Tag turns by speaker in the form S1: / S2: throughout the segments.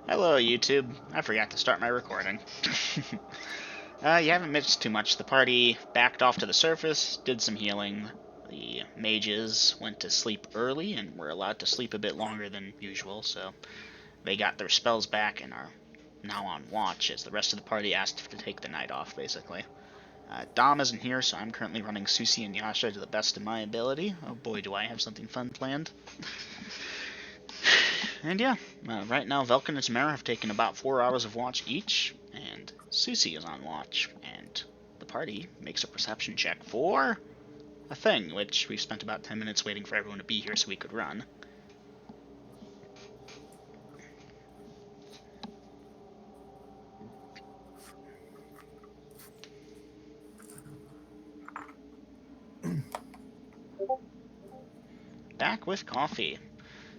S1: Hello, YouTube. I forgot to start my recording. You haven't missed too much. The party backed off to the surface, did some healing. The mages went to sleep early and were allowed to sleep a bit longer than usual, so they got their spells back and are now on watch as the rest of the party asked to take the night off, basically. Dom isn't here, so I'm currently running Susie and Yasha to the best of my ability. Oh boy, do I have something fun planned. And yeah, right now Velkin and Tamara have taken about 4 hours of watch each, and Susie is on watch, and the party makes a perception check for a thing, which we've spent about 10 minutes waiting for everyone to be here so we could run. Back with coffee.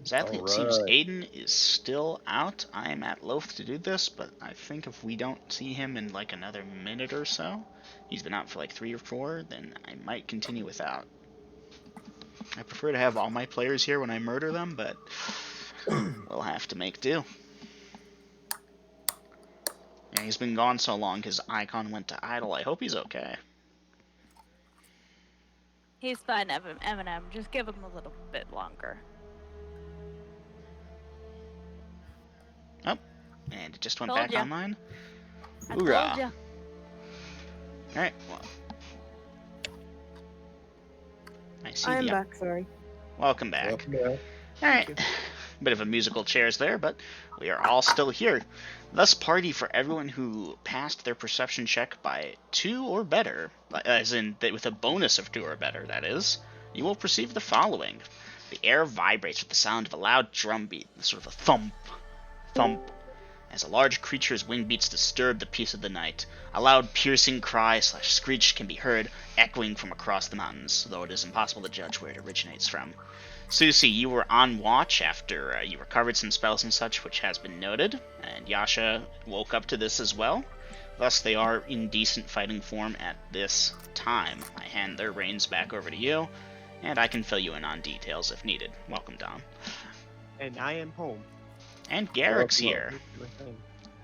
S1: Sadly, it seems Aiden is still out. I am at loath to do this, but I think if we don't see him in like another minute or so, he's been out for like 3 or 4, then I might continue without. I prefer to have all my players here when I murder them, but we'll have to make do. Yeah, he's been gone so long, his icon went to idle. I hope he's okay.
S2: He's fine, Eminem. Just give him a little bit longer.
S1: Oh, and it just went
S2: Told
S1: back
S2: ya.
S1: online.
S2: I
S1: Hoorah.
S2: told ya.
S1: Alright, well. I see
S3: I'm back, sorry.
S1: Welcome back. Alright, bit of a musical chairs there, but we are all still here. Thus, party for everyone who passed their perception check by 2 or better, as in with a bonus of 2 or better, that is, you will perceive the following. The air vibrates with the sound of a loud drum beat, sort of a thump, thump, as a large creature's wing beats disturb the peace of the night. A loud piercing cry/screech can be heard echoing from across the mountains, though it is impossible to judge where it originates from. Susie, you were on watch after you recovered some spells and such, which has been noted, and Yasha woke up to this as well. Thus, they are in decent fighting form at this time. I hand their reins back over to you, and I can fill you in on details if needed. Welcome, Dom.
S4: And I am home.
S1: And Garrick's here.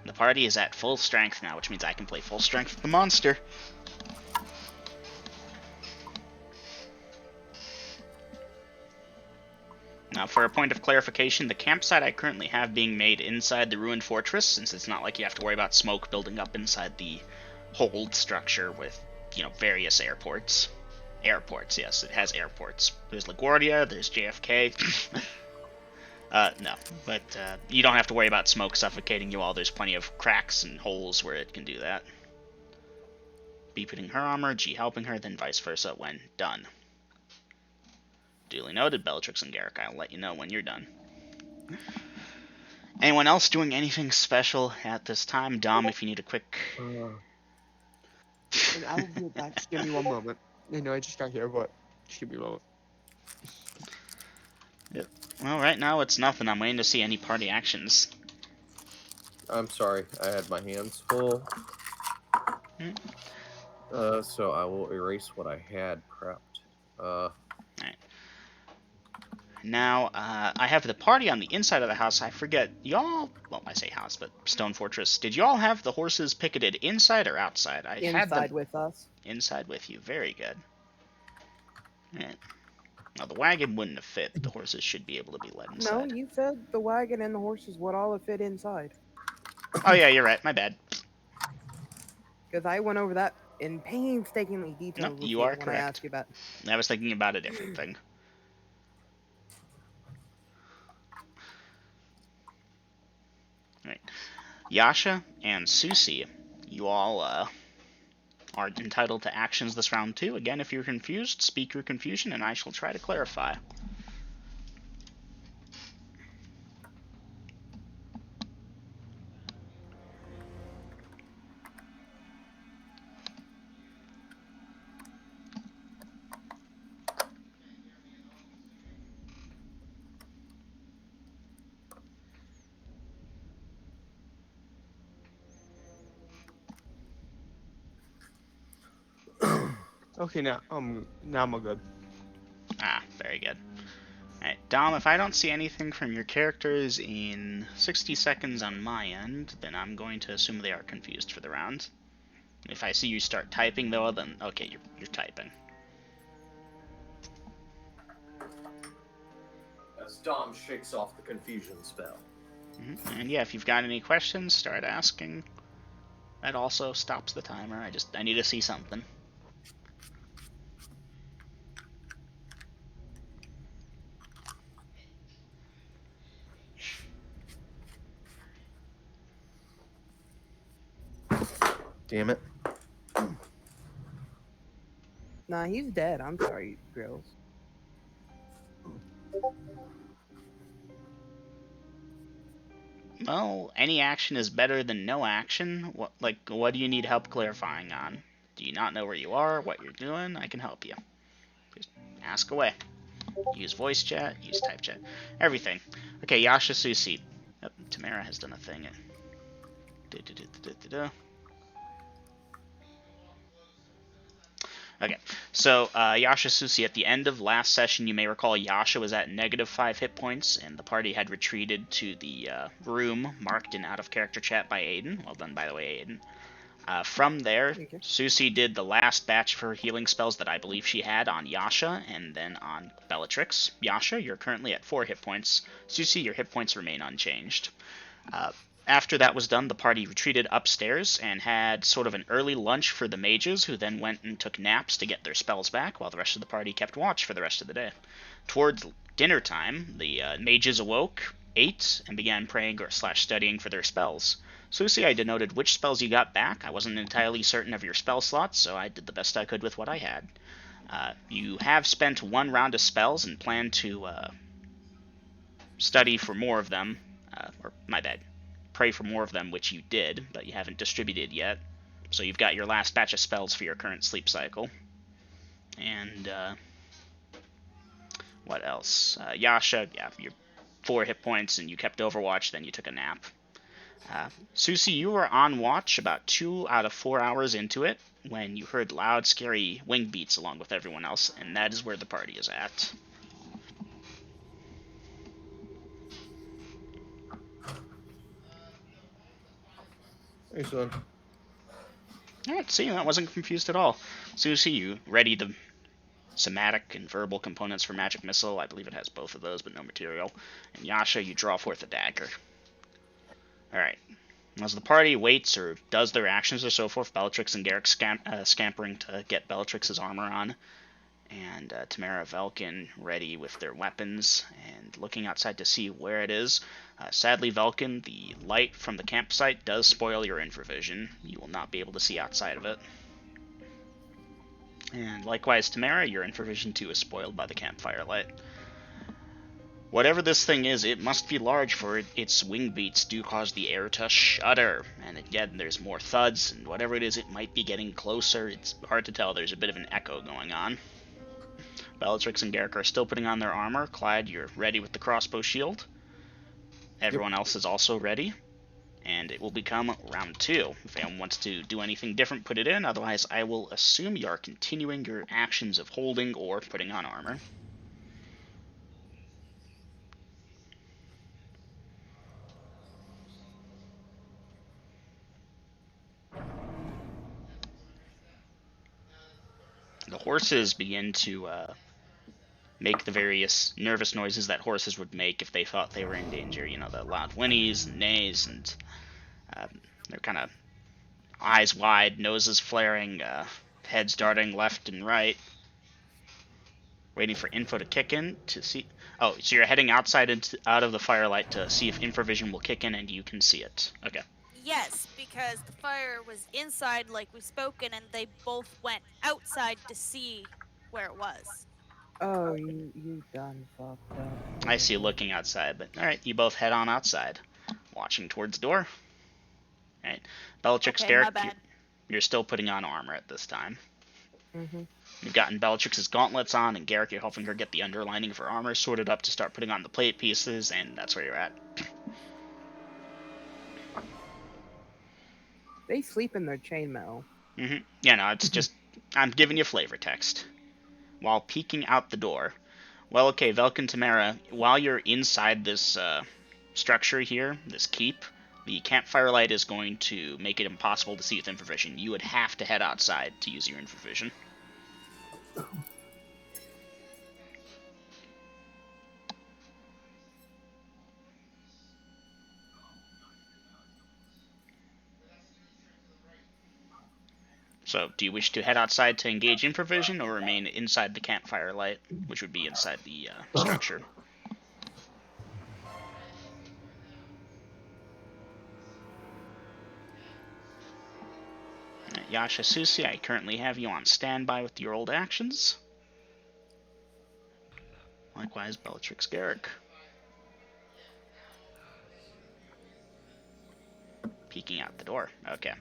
S1: The party is at full strength now, which means I can play full strength with the monster. Now, for a point of clarification, the campsite I currently have being made inside the ruined fortress, since it's not like you have to worry about smoke building up inside the hold structure with, various airports. Airports, yes, it has airports. There's LaGuardia, there's JFK. No, but you don't have to worry about smoke suffocating you all. There's plenty of cracks and holes where it can do that. B putting her armor, G helping her, then vice versa when done. Duly noted, Bellatrix and Garrick. I'll let you know when you're done. Anyone else doing anything special at this time? Dom, if you need a quick...
S4: And I will be back. Just give me one moment. I know I just got here, but just give me a moment.
S1: Yep. Well, right now it's nothing. I'm waiting to see any party actions.
S5: I'm sorry, I had my hands full. So I will erase what I had prepped.
S1: Alright. Now, I have the party on the inside of the house. I forget, y'all... Well, I say house, but Stone Fortress. Did y'all have the horses picketed inside or outside? I had them
S3: with us.
S1: inside with you. Very good. Alright. Now, the wagon wouldn't have fit, but the horses should be able to be led inside.
S3: No, you said the wagon and the horses would all have fit inside.
S1: Oh, yeah, you're right. My bad.
S3: Because I went over that in painstakingly detail
S1: No, you are
S3: when
S1: correct.
S3: I asked you about.
S1: I was thinking about a different thing. Right. Yasha and Susie, you all are entitled to actions this round too. Again, if you're confused, speak your confusion and I shall try to clarify.
S4: Okay, now I'm all good.
S1: Ah, very good. Alright. Dom, if I don't see anything from your characters in 60 seconds on my end, then I'm going to assume they are confused for the round. If I see you start typing, though, then okay, you're typing.
S5: As Dom shakes off the confusion spell.
S1: And yeah, if you've got any questions, start asking. That also stops the timer. I need to see something.
S5: Damn it.
S3: Nah, he's dead. I'm sorry, Grills.
S1: Well, any action is better than no action. What do you need help clarifying on? Do you not know where you are, what you're doing? I can help you. Just ask away. Use voice chat, use type chat, everything. Okay, Yasha Susi. Oh, Tamara has done a thing. Okay, so Yasha Susi, at the end of last session, you may recall Yasha was at -5 hit points, and the party had retreated to the room marked in out-of-character chat by Aiden. Well done, by the way, Aiden. From there, Susi did the last batch of her healing spells that I believe she had on Yasha, and then on Bellatrix. Yasha, you're currently at 4 hit points. Susi, your hit points remain unchanged. After that was done, the party retreated upstairs and had sort of an early lunch for the mages, who then went and took naps to get their spells back, while the rest of the party kept watch for the rest of the day. Towards dinner time, the mages awoke, ate, and began praying or studying for their spells. Susi, I denoted which spells you got back. I wasn't entirely certain of your spell slots, so I did the best I could with what I had. You have spent 1 round of spells and plan to study for more of them. Or, my bad, pray for more of them, which you did, but you haven't distributed yet. So you've got your last batch of spells for your current sleep cycle. And, what else? Yasha, yeah, you're 4 hit points, and you kept Overwatch, then you took a nap. Susi, you were on watch about 2 out of 4 hours into it when you heard loud, scary wing beats along with everyone else, and that is where the party is at.
S5: Hey, son.
S1: Alright, see, that wasn't confused at all. Susi, you ready the somatic and verbal components for Magic Missile. I believe it has both of those, but no material. And Yasha, you draw forth a dagger. Alright. As the party waits or does their actions or so forth, Bellatrix and Garrick scampering to get Bellatrix's armor on, and Tamara Velkin ready with their weapons and looking outside to see where it is. Sadly, Velkin, the light from the campsite does spoil your infravision. You will not be able to see outside of it. And likewise, Tamara, your infravision too is spoiled by the campfire light. Whatever this thing is, it must be large, for its wing beats do cause the air to shudder. And again, there's more thuds, and whatever it is, it might be getting closer. It's hard to tell. There's a bit of an echo going on. Bellatrix and Garrick are still putting on their armor. Clyde, you're ready with the crossbow shield. Everyone else is also ready. And it will become round 2. If anyone wants to do anything different, put it in. Otherwise, I will assume you are continuing your actions of holding or putting on armor. The horses begin to make the various nervous noises that horses would make if they thought they were in danger. You know, the loud whinnies and neighs, and they're kind of eyes wide, noses flaring, heads darting left and right, waiting for info to kick in to see. Oh, so you're heading outside out of the firelight to see if infravision will kick in and you can see it. Okay.
S2: Yes, because the fire was inside like we spoken, and they both went outside to see where it was.
S3: Oh, you done fucked up.
S1: I see you looking outside, but alright, you both head on outside, watching towards the door. Alright, Bellatrix,
S2: Okay,
S1: Garrick,
S2: my bad.
S1: you're still putting on armor at this time.
S3: Mm-hmm.
S1: You've gotten Bellatrix's gauntlets on, and Garrick, you're helping her get the underlining of her armor sorted up to start putting on the plate pieces, and that's where you're at.
S3: They sleep in their chainmail.
S1: Yeah, no, it's just, I'm giving you flavor text. While peeking out the door, Well, okay, Velkin Tamara, while you're inside this structure here, this keep, the campfire light is going to make it impossible to see with infravision. You would have to head outside to use your infravision. So, do you wish to head outside to engage infravision, or remain inside the campfire light, which would be inside the structure? Yasha Susi, I currently have you on standby with your old actions. Likewise, Bellatrix Garrick. Peeking out the door. Okay.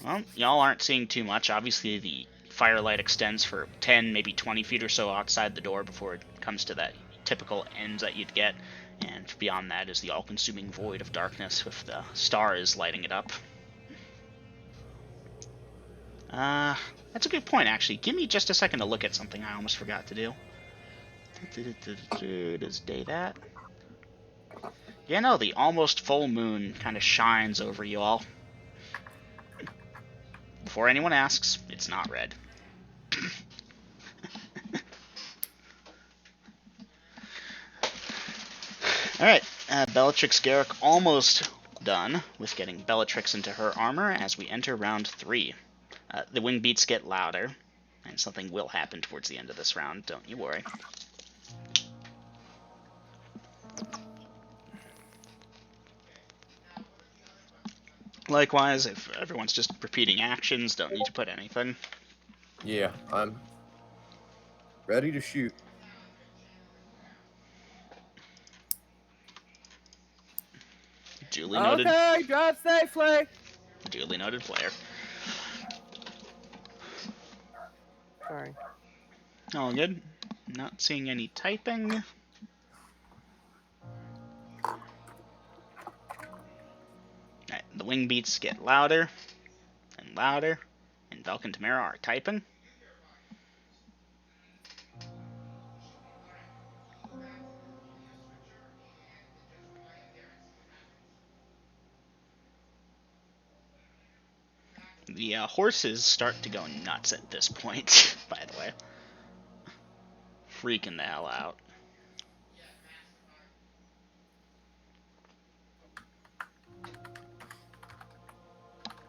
S1: Well, y'all aren't seeing too much. Obviously, the firelight extends for 10, maybe 20 feet or so outside the door before it comes to that typical end that you'd get. And beyond that is the all-consuming void of darkness with the stars lighting it up. That's a good point, actually. Give me just a second to look at something I almost forgot to do. Does day that? Yeah, no, the almost full moon kind of shines over you all. Before anyone asks, it's not red. Alright, Bellatrix Garrick almost done with getting Bellatrix into her armor as we enter round 3. The wing beats get louder, and something will happen towards the end of this round, don't you worry. Likewise, if everyone's just repeating actions, don't need to put anything.
S5: Yeah, I'm ready to shoot.
S1: Duly noted.
S3: Okay, drive safely.
S1: Duly noted player.
S3: Sorry.
S1: All good. Not seeing any typing. Alright, the wing beats get louder and louder, and Velk and Tamara are typing. The horses start to go nuts at this point, by the way. Freaking the hell out.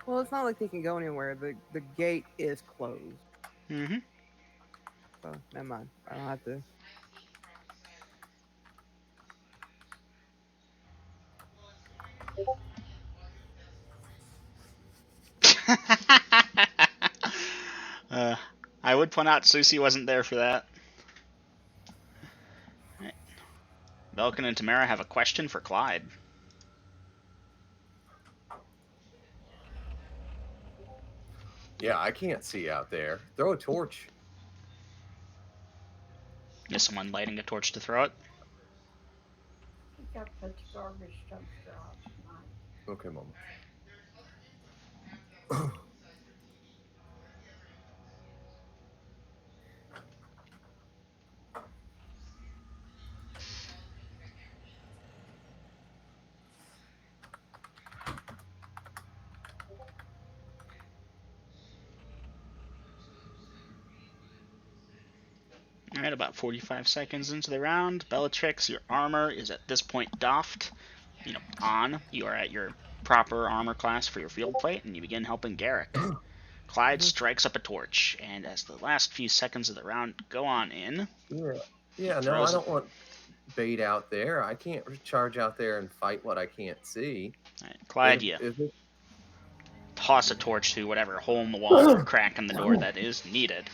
S3: Well, it's not like they can go anywhere. The gate is closed.
S1: Mm-hmm.
S3: So, never mind. I don't have to.
S1: I would point out Susie wasn't there for that. Right. Belkin and Tamara have a question for Clyde.
S5: Yeah, I can't see out there. Throw a torch.
S1: Is someone lighting a torch to throw it?
S6: I got to put the garbage dumpster out tonight.
S5: Okay, Mama.
S1: Alright, about 45 seconds into the round. Bellatrix, your armor is at this point doffed. On. You are at your proper armor class for your field plate, and you begin helping Garrick. Clyde strikes up a torch, and as the last few seconds of the round go on in...
S5: Yeah, no, I don't want bait out there. I can't charge out there and fight what I can't see.
S1: Right, Clyde, toss a torch through whatever hole in the wall or crack in the door that is needed.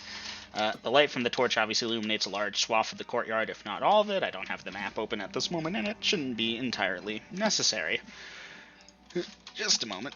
S1: The light from the torch obviously illuminates a large swath of the courtyard, if not all of it. I don't have the map open at this moment, and it shouldn't be entirely necessary. Just a moment.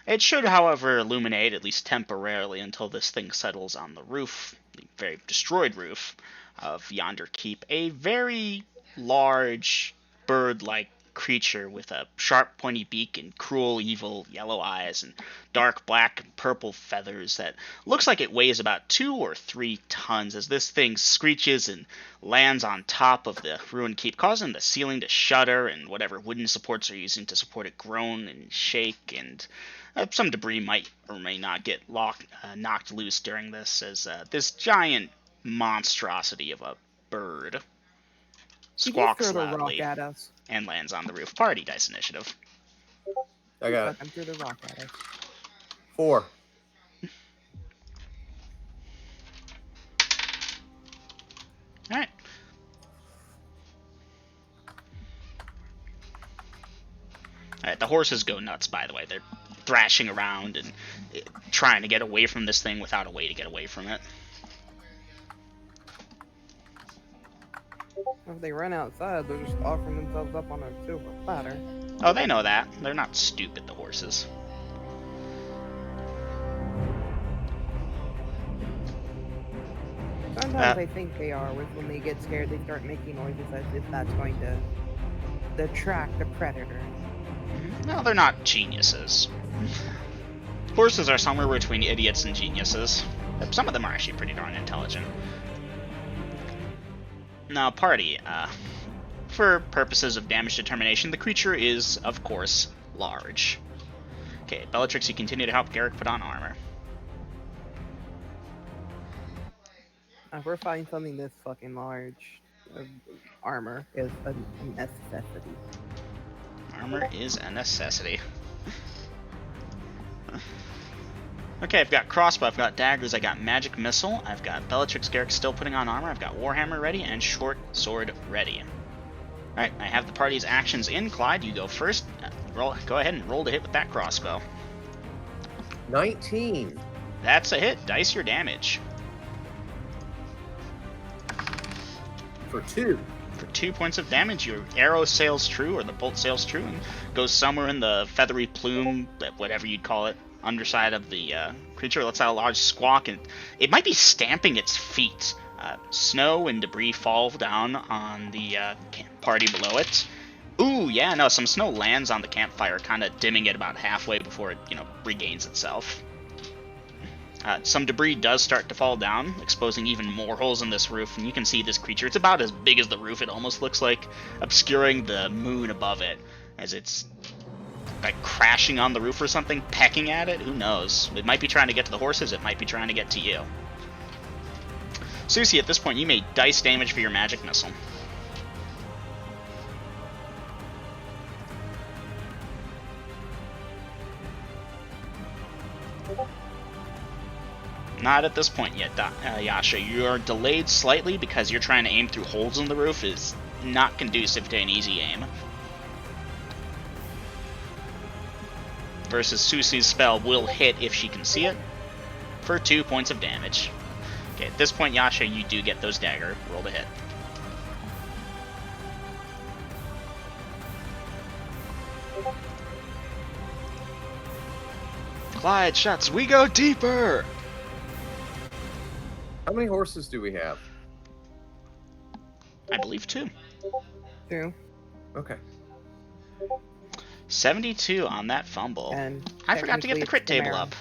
S1: It should, however, illuminate, at least temporarily, until this thing settles on the roof, the very destroyed roof of yonder keep. A very large, bird-like creature with a sharp, pointy beak and cruel, evil yellow eyes and dark black and purple feathers that looks like it weighs about 2 or 3 tons as this thing screeches and lands on top of the ruined keep, causing the ceiling to shudder and whatever wooden supports are using to support it groan and shake, and some debris might or may not get knocked loose during this as this giant monstrosity of a bird squawks
S3: throw the rock
S1: loudly
S3: at us?
S1: and lands on the roof. Party dice initiative.
S5: I got
S3: Fucking threw the rock at us.
S5: 4.
S1: All right. All right. The horses go nuts. By the way, they're thrashing around and trying to get away from this thing without a way to get away from it.
S3: If they run outside, they're just offering themselves up on a silver platter.
S1: Oh, they know that. They're not stupid, the horses.
S3: Sometimes I think they are. When they get scared, they start making noises as if that's going to attract a predator.
S1: No, they're not geniuses. Horses are somewhere between idiots and geniuses. Some of them are actually pretty darn intelligent. Now, party. For purposes of damage determination, the creature is, of course, large. Okay, Bellatrix, you continue to help Garrick put on armor.
S3: If we're fighting something this fucking large, armor is a necessity.
S1: Armor is a necessity. Okay, I've got crossbow, I've got daggers, I got magic missile, I've got Bellatrix Garrick still putting on armor, I've got warhammer ready, and short sword ready. Alright, I have the party's actions in. Clyde, you go first. Go ahead and roll to hit with that crossbow.
S5: 19.
S1: That's a hit. Dice your damage.
S5: For 2.
S1: For 2 points of damage, your arrow sails true, or the bolt sails true, and goes somewhere in the feathery plume, whatever you'd call it, underside of the creature. Lets out a large squawk, and it might be stamping its feet. Snow and debris fall down on the party below it. Ooh, yeah, no, some snow lands on the campfire, kind of dimming it about halfway before it, regains itself. Some debris does start to fall down, exposing even more holes in this roof, and you can see this creature. It's about as big as the roof, it almost looks like, obscuring the moon above it, as it's like crashing on the roof or something, pecking at it. Who knows? It might be trying to get to the horses, it might be trying to get to you. Susie, at this point, you may dice damage for your magic missile. Not at this point yet, Yasha. You are delayed slightly because you're trying to aim through holes in the roof is not conducive to an easy aim. Versus Susie's spell will hit if she can see it for 2 points of damage. Okay, at this point, Yasha, you do get those dagger. Roll to hit. Clyde shuts. We go deeper!
S5: How many horses do we have?
S1: I believe 2.
S3: 2.
S5: Okay.
S1: 72 on that fumble.
S3: And
S1: I forgot to get the crit table up.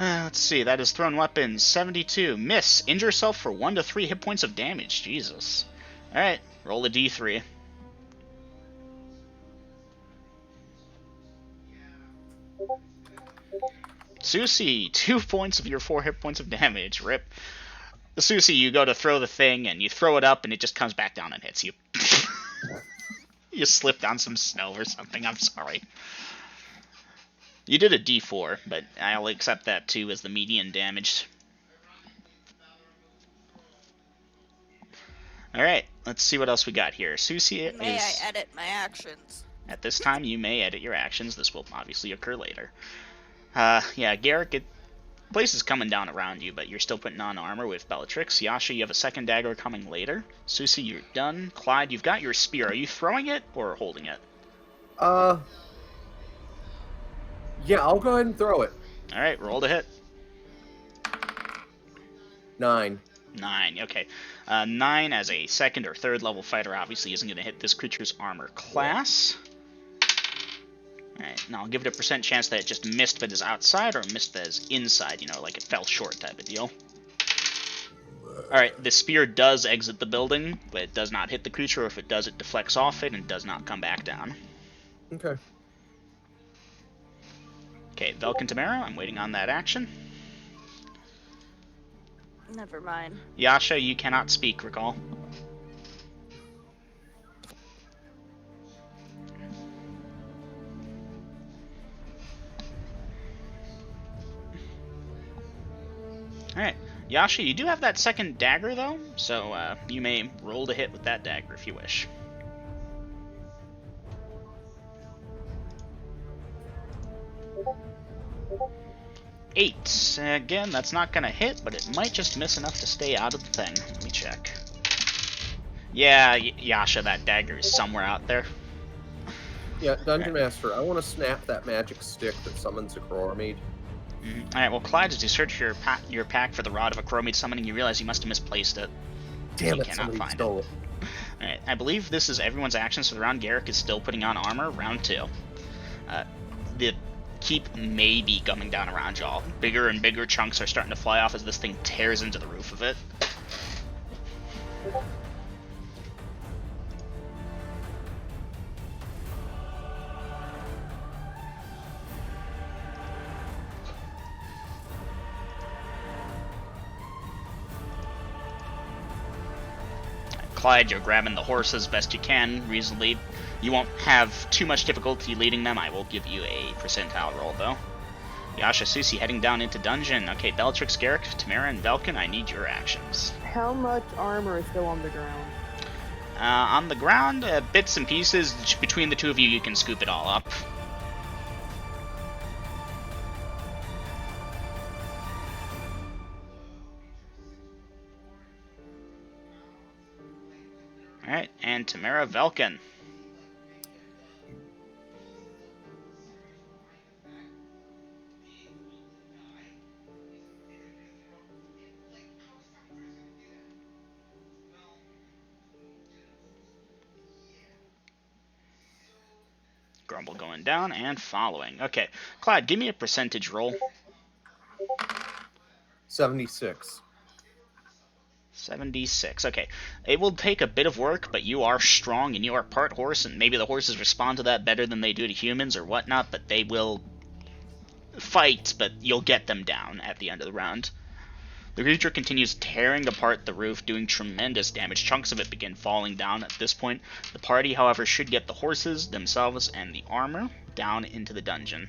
S1: Let's see, that is thrown weapons. 72. Miss. Injure yourself for 1 to 3 hit points of damage. Jesus. Alright, roll a d3. Susie, 2 points of your 4 hit points of damage. Rip. Susie, you go to throw the thing, and you throw it up, and it just comes back down and hits you. You slipped on some snow or something. I'm sorry. You did a d4, but I'll accept that too as the median damage. Alright, let's see what else we got here. Susie
S2: May I edit my actions?
S1: At this time, you may edit your actions. This will obviously occur later. Yeah, Garrick, place is coming down around you, but you're still putting on armor with Bellatrix. Yasha, you have a second dagger coming later. Susie, you're done. Clyde, you've got your spear. Are you throwing it or holding it?
S5: Yeah, I'll go ahead and throw it.
S1: Alright, roll to hit.
S5: 9.
S1: 9, okay. 9 as a second or third level fighter obviously isn't going to hit this creature's armor class. Alright, now I'll give it a percent chance that it just missed but is outside, or missed but is inside, you know, like it fell short type of deal. Alright, the spear does exit the building, but it does not hit the creature, or if it does, it deflects off it and does not come back down.
S5: Okay.
S1: Okay, Velkin Tamara, I'm waiting on that action.
S2: Never mind.
S1: Yasha, you cannot speak, recall. Alright, Yasha, you do have that second dagger, though, so you may roll to hit with that dagger if you wish. Eight. Again, that's not going to hit, but it might just miss enough to stay out of the thing. Let me check. Yeah, Yasha, that dagger is somewhere out there.
S5: Yeah, Dungeon Master, I want to snap that magic stick that summons a Crormead.
S1: Alright, well, Clyde, as you search your pack for the Rod of Acromede Summoning, you realize you must have misplaced it.
S5: Damn
S1: you
S5: it,
S1: cannot
S5: somebody
S1: find
S5: stole it.
S1: Alright, I believe this is everyone's actions for the round. Garrick is still putting on armor. Round 2. The keep may be coming down around y'all. Bigger and bigger chunks are starting to fly off as this thing tears into the roof of it. Clyde, you're grabbing the horses best you can, reasonably. You won't have too much difficulty leading them. I will give you a percentile roll, though. Yasha, Susie heading down into dungeon. Okay, Bellatrix, Garrick, Tamara, and Velkin, I need your actions.
S3: How much armor is still on the ground?
S1: On the ground, bits and pieces. Between the two of you, you can scoop it all up. Alright, and Tamara, Velkin. Grumble going down and following. Okay, Clyde, give me a percentage roll.
S5: 76.
S1: 76. Okay, it will take a bit of work, but you are strong and you are part horse, and maybe the horses respond to that better than they do to humans or whatnot, but they will fight, but you'll get them down at the end of the round. The creature continues tearing apart the roof, doing tremendous damage. Chunks of it begin falling down at this point. The party, however, should get the horses themselves and the armor down into the dungeon.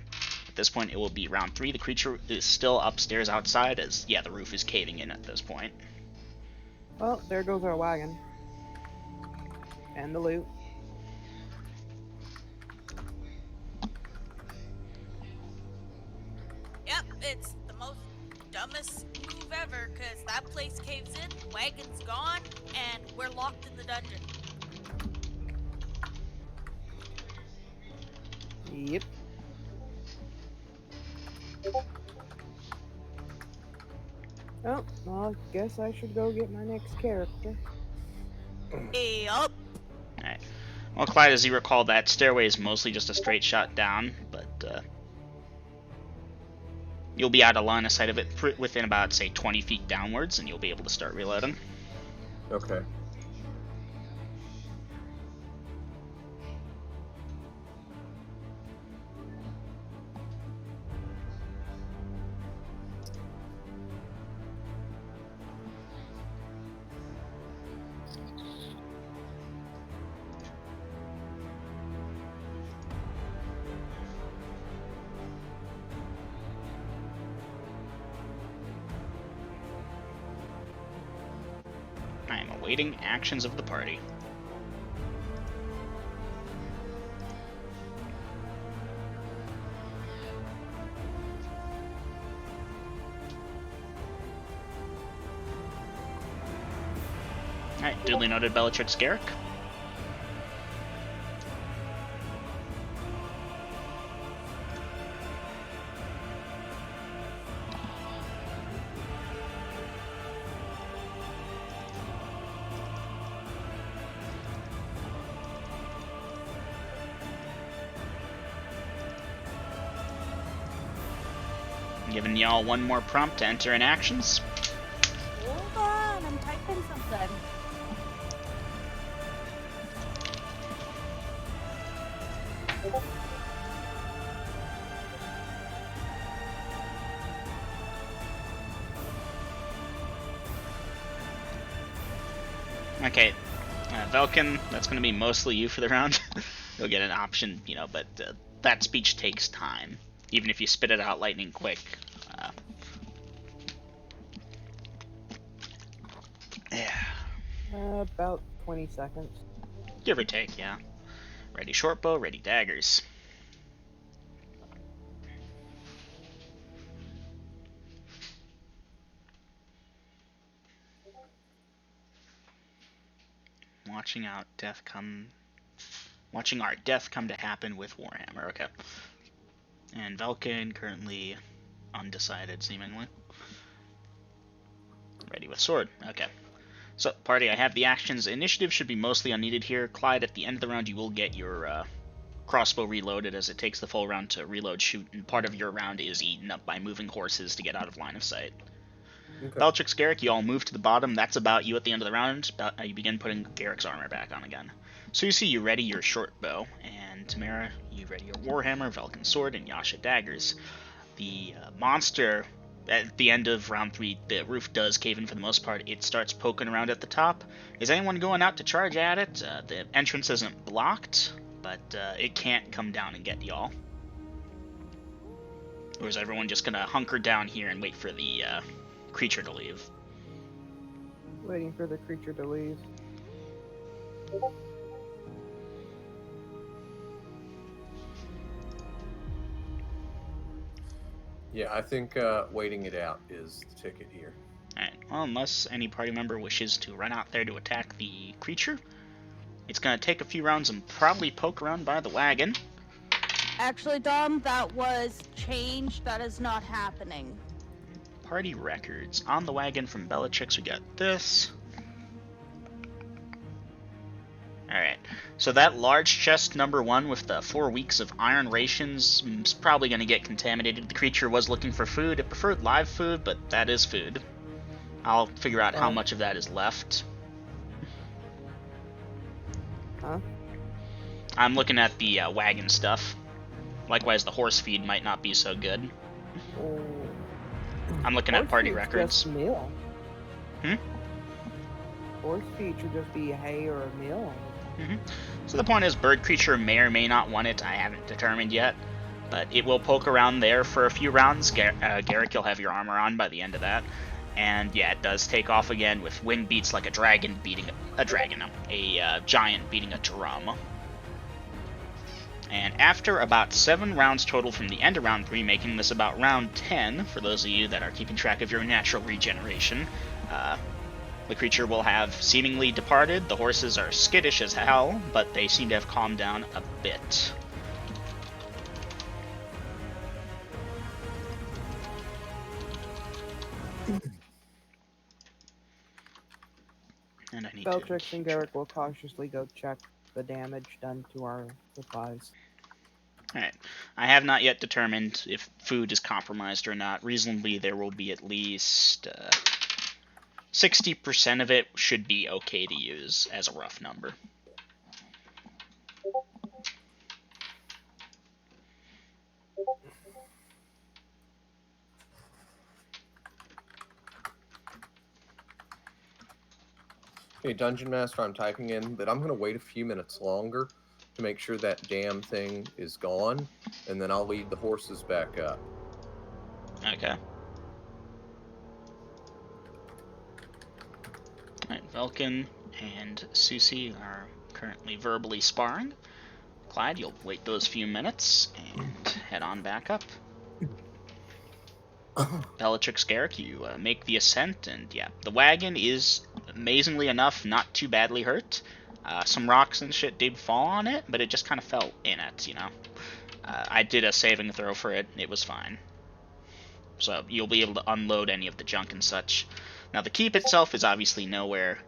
S1: At this point, it will be round 3. The creature is still upstairs outside, as, yeah, the roof is caving in at this point.
S3: Well, there goes our wagon. And the loot.
S2: Yep, it's the most dumbest move ever, because that place caves in, wagon's gone, and we're locked in the dungeon.
S3: Yep. Oh, well, I guess I should go get my next character.
S2: Hey, up!
S1: Alright. Well, Clyde, as you recall, that stairway is mostly just a straight shot down, but you'll be out of line of sight of it within about, say, 20 feet downwards, and you'll be able to start reloading.
S5: Okay.
S1: I am awaiting actions of the party. Alright, duly noted, Bellatrix, Garrick. Giving y'all one more prompt to enter in actions.
S2: Hold on, I'm typing something.
S1: Okay, Velkin, that's going to be mostly you for the round. You'll get an option, but that speech takes time. Even if you spit it out lightning quick. Yeah.
S3: About 20 seconds.
S1: Give or take, yeah. Ready shortbow, ready daggers. Watching our death come to happen with Warhammer, okay. And Velkin currently undecided, seemingly. Ready with sword, okay. So, party, I have the actions. Initiative should be mostly unneeded here. Clyde, at the end of the round, you will get your crossbow reloaded, as it takes the full round to reload shoot, and part of your round is eaten up by moving horses to get out of line of sight.
S5: Okay.
S1: Bellatrix, Garrick, you all move to the bottom. That's about you at the end of the round. You begin putting Garrick's armor back on again. Susie, you ready your short bow, and Tamara, you ready your warhammer, Velkin sword, and Yasha daggers. The monster, at the end of round 3, the roof does cave in for the most part. It starts poking around at the top. Is anyone going out to charge at it? The entrance isn't blocked, but it can't come down and get y'all. Or is everyone just gonna hunker down here and wait for the creature to leave?
S3: Waiting for the creature to leave.
S5: Yeah, I think waiting it out is the ticket here.
S1: Alright, well, unless any party member wishes to run out there to attack the creature, it's going to take a few rounds and probably poke around by the wagon.
S2: Actually, Dom, that was changed. That is not happening.
S1: Party records. On the wagon from Bellatrix, we got this. Alright, so that large chest number 1 with the 4 weeks of iron rations is probably going to get contaminated. The creature was looking for food. It preferred live food, but that is food. I'll figure out how much of that is left.
S3: Huh?
S1: I'm looking at the wagon stuff. Likewise, the horse feed might not be so good.
S3: Oh.
S1: I'm looking at party records.
S3: Just meal.
S1: Hmm?
S3: Horse feed should just be hay or a meal.
S1: So the point is, bird creature may or may not want it. I haven't determined yet. But it will poke around there for a few rounds. Garrick, you'll have your armor on by the end of that. And yeah, it does take off again with wind beats like a dragon beating a giant beating a drum. And after about 7 rounds total from the end of round 3, making this about round 10, for those of you that are keeping track of your natural regeneration, the creature will have seemingly departed. The horses are skittish as hell, but they seem to have calmed down a bit. And I need
S3: Bellatrix and Garrick will cautiously go check the damage done to our supplies.
S1: Alright. I have not yet determined if food is compromised or not. Reasonably, there will be at least 60% of it should be okay to use as a rough number.
S5: Okay, Dungeon Master, I'm typing in that I'm going to wait a few minutes longer to make sure that damn thing is gone, and then I'll lead the horses back up.
S1: Okay. Alright, Velkin and Susie are currently verbally sparring. Clyde, you'll wait those few minutes and head on back up. Bellatrix, Garrick, you make the ascent, and yeah, the wagon is, amazingly enough, not too badly hurt. Some rocks and shit did fall on it, but it just kind of fell in it, you know. I did a saving throw for it, it was fine. So you'll be able to unload any of the junk and such. Now the keep itself is obviously nowhere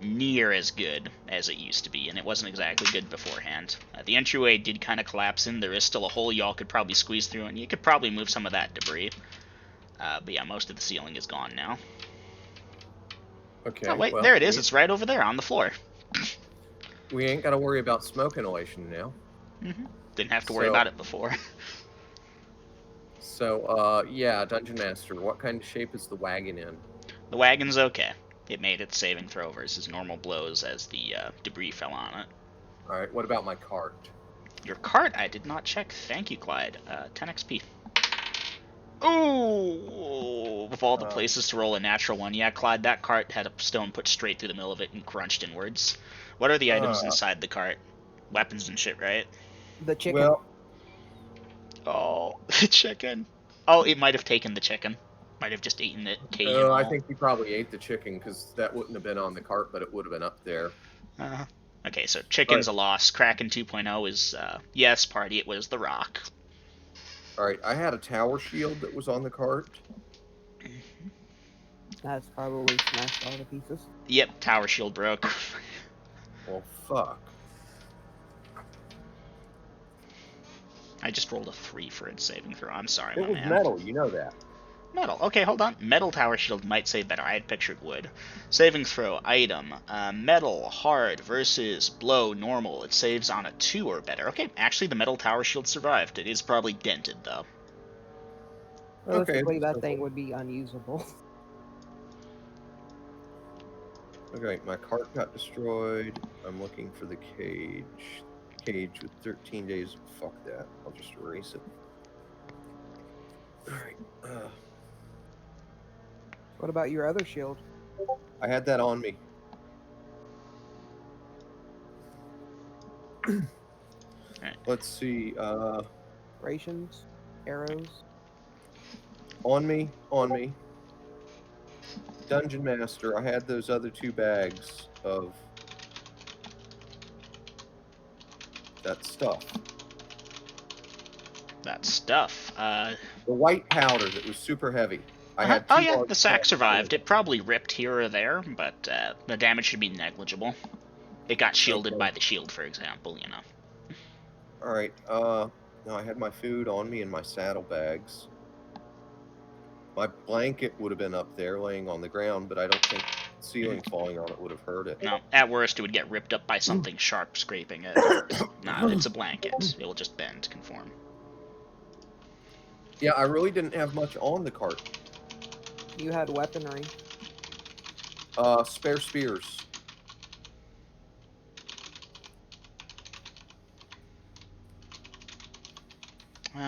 S1: near as good as it used to be, and it wasn't exactly good beforehand. The entryway did kind of collapse in. There is still a hole y'all could probably squeeze through, and you could probably move some of that debris. But yeah, most of the ceiling is gone now.
S5: Okay.
S1: Oh wait,
S5: well,
S1: there it is. It's right over there on the floor.
S5: We ain't got to worry about smoke inhalation now.
S1: Didn't have to worry
S5: So-
S1: about it before.
S5: So, yeah, Dungeon Master, what kind of shape is the wagon in?
S1: The wagon's okay. It made its saving throw versus normal blows as the debris fell on it.
S5: All right. What about my cart?
S1: Your cart, I did not check. Thank you, Clyde. 10 XP. Ooh! Of all the places to roll a natural one, yeah, Clyde, that cart had a stone put straight through the middle of it and crunched inwards. What are the items inside the cart? Weapons and shit, right?
S3: The chicken.
S5: Well,
S1: Oh, the chicken. Oh, it might have taken the chicken. Might have just eaten it, cage and all.
S5: I think he probably ate the chicken because that wouldn't have been on the cart, but it would have been up there.
S1: Okay, so chicken's a loss. Kraken 2.0 is, yes, party, it was the rock.
S5: All right, I had a tower shield that was on the cart.
S3: That's probably smashed all to pieces.
S1: Yep, tower shield broke.
S5: Well, fuck.
S1: I just rolled a 3 for its saving throw. I'm sorry,
S5: It
S1: my
S5: was
S1: man.
S5: metal, you know that.
S1: Metal. Okay, hold on. Metal tower shield might save better. I had pictured wood. Saving throw item. Metal hard versus blow normal. It saves on a 2 or better. Okay, actually the metal tower shield survived. It is probably dented though.
S3: Realistically,
S5: Okay,
S3: that
S5: so-
S3: thing would be unusable.
S5: Okay, my cart got destroyed. I'm looking for the cage. Cage with 13 days. Fuck that. I'll just erase it. Alright.
S3: What about your other shield?
S5: I had that on me. Let's see.
S3: Rations? Arrows?
S5: On me. Dungeon Master, I had those other 2 bags of that stuff.
S1: That stuff.
S5: The white powder that was super heavy. I had 2
S1: Oh yeah,
S5: large
S1: the sack
S5: packs
S1: survived.
S5: of
S1: It probably ripped here or there, but the damage should be negligible. It got shielded
S5: Okay.
S1: by the shield, for example, you know.
S5: Alright, no, I had my food on me in my saddlebags. My blanket would have been up there laying on the ground, but I don't think the ceiling falling on it would have hurt it.
S1: No, at worst it would get ripped up by something sharp scraping it. Nah, it's a blanket. It will just bend, conform.
S5: Yeah, I really didn't have much on the cart.
S3: You had weaponry.
S5: Spare spears.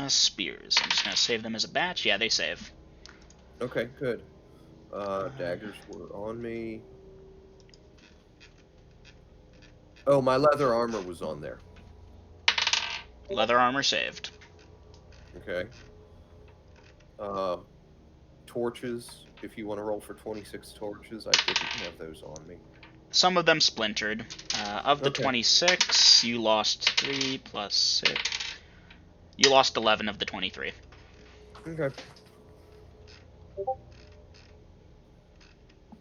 S1: Spears. I'm just gonna save them as a batch. Yeah, they save.
S5: Okay, good. Daggers were on me. Oh, my leather armor was on there.
S1: Leather armor saved.
S5: Okay. Torches. If you want to roll for 26 torches, I didn't have those on me.
S1: Some of them splintered. Of the
S5: Okay.
S1: 26, you lost 3 plus 6. You lost 11 of the 23.
S5: Okay.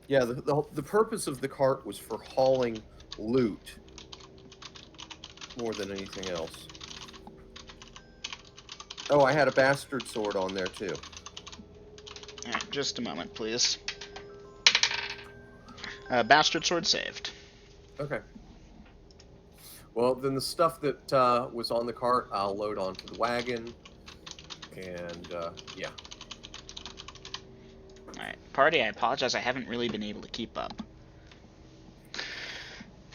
S5: Yeah, the purpose of the cart was for hauling loot more than anything else. Oh, I had a bastard sword on there too.
S1: Alright, just a moment, please. Bastard sword saved.
S5: Okay. Well, then the stuff that was on the cart, I'll load onto the wagon. And, yeah.
S1: Alright, party, I apologize, I haven't really been able to keep up.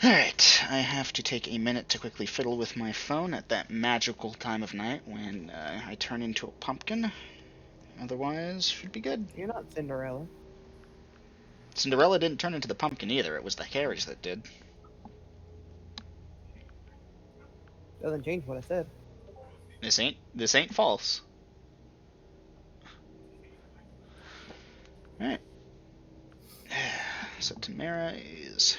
S1: Alright, I have to take a minute to quickly fiddle with my phone at that magical time of night when I turn into a pumpkin. Otherwise, should be good.
S3: You're not Cinderella.
S1: Cinderella didn't turn into the pumpkin either, it was the carriage that did.
S3: Doesn't change what I said.
S1: This ain't false. Alright. So Tamara is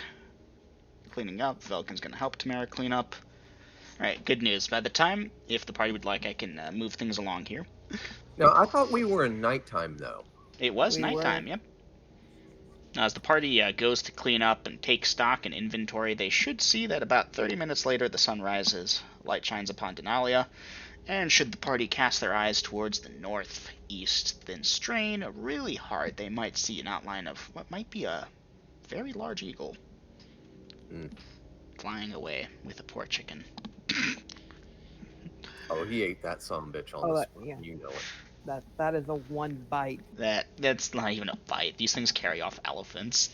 S1: cleaning up. Velkin's gonna help Tamara clean up. Alright, good news. By the time, if the party would like, I can move things along here.
S5: Now, I thought we were in nighttime, though.
S1: It was
S3: We
S1: nighttime,
S3: were.
S1: yep. Now, as the party goes to clean up and take stock and inventory, they should see that about 30 minutes later the sun rises, light shines upon Denalia, And should the party cast their eyes towards the northeast, then strain really hard, they might see an outline of what might be a very large eagle flying away with a poor chicken.
S5: Oh, he ate that sumbitch on the spot.
S3: Yeah.
S5: You know it.
S3: That is a one bite.
S1: That's not even a bite. These things carry off elephants.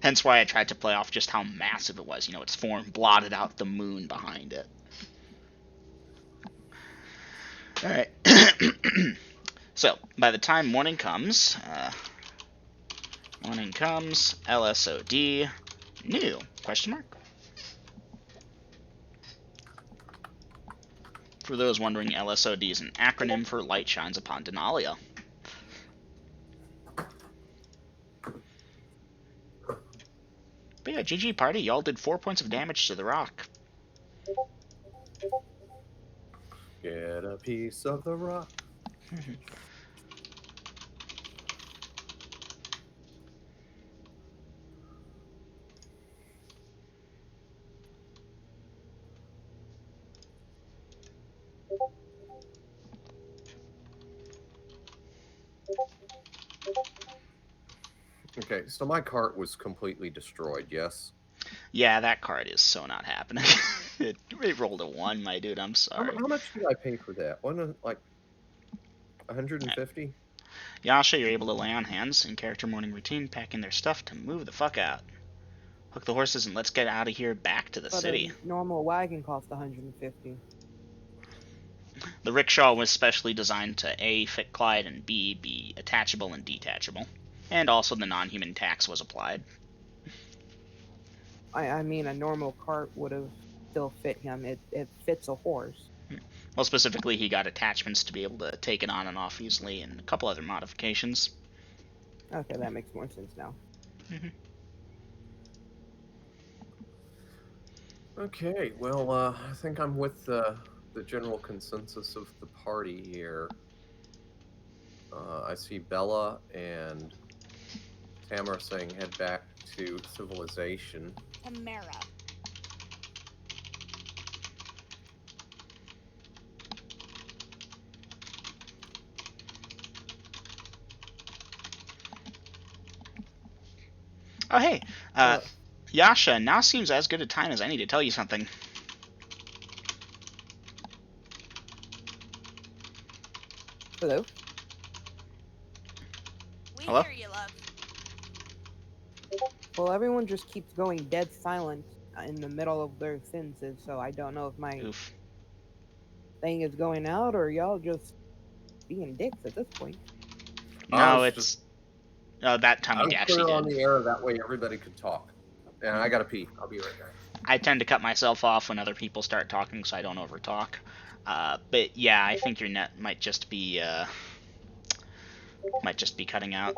S1: Hence why I tried to play off just how massive it was. You know, its form blotted out the moon behind it. Alright. So, by the time morning comes, LSOD, new, question mark? For those wondering, LSOD is an acronym for Light Shines Upon Denalia. But yeah, GG party, y'all did 4 points of damage to the rock.
S5: Get a piece of the rock. Okay, so my cart was completely destroyed, yes?
S1: Yeah, that card is so not happening. it rolled a 1, my dude, I'm sorry.
S5: How much did I pay for that? Wasn't it like 150?
S1: Yasha, you're able to lay on hands in character morning routine, packing their stuff to move the fuck out. Hook the horses and let's get out of here back to the city.
S3: A normal wagon costs 150.
S1: The rickshaw was specially designed to A, fit Clyde, and B, be attachable and detachable. And also the non-human tax was applied.
S3: I mean, a normal cart would have still fit him. It fits a horse.
S1: Well, specifically, he got attachments to be able to take it on and off easily, and a couple other modifications.
S3: Okay, that makes more sense now.
S5: Okay, well, I think I'm with the general consensus of the party here. I see Bella and Tamara saying head back to civilization.
S2: Tamara.
S1: Oh, hey, Yasha, now seems as good a time as any to tell you something.
S3: Hello?
S2: We
S1: Hello?
S2: hear you, love.
S3: Well, everyone just keeps going dead silent in the middle of their sentences, so I don't know if my thing is going out or y'all just being dicks at this point.
S1: No, it's... that time we actually did.
S5: On the air, that way everybody could talk. And I gotta pee. I'll be right back.
S1: I tend to cut myself off when other people start talking so I don't overtalk. But yeah, I think your net might just be cutting out.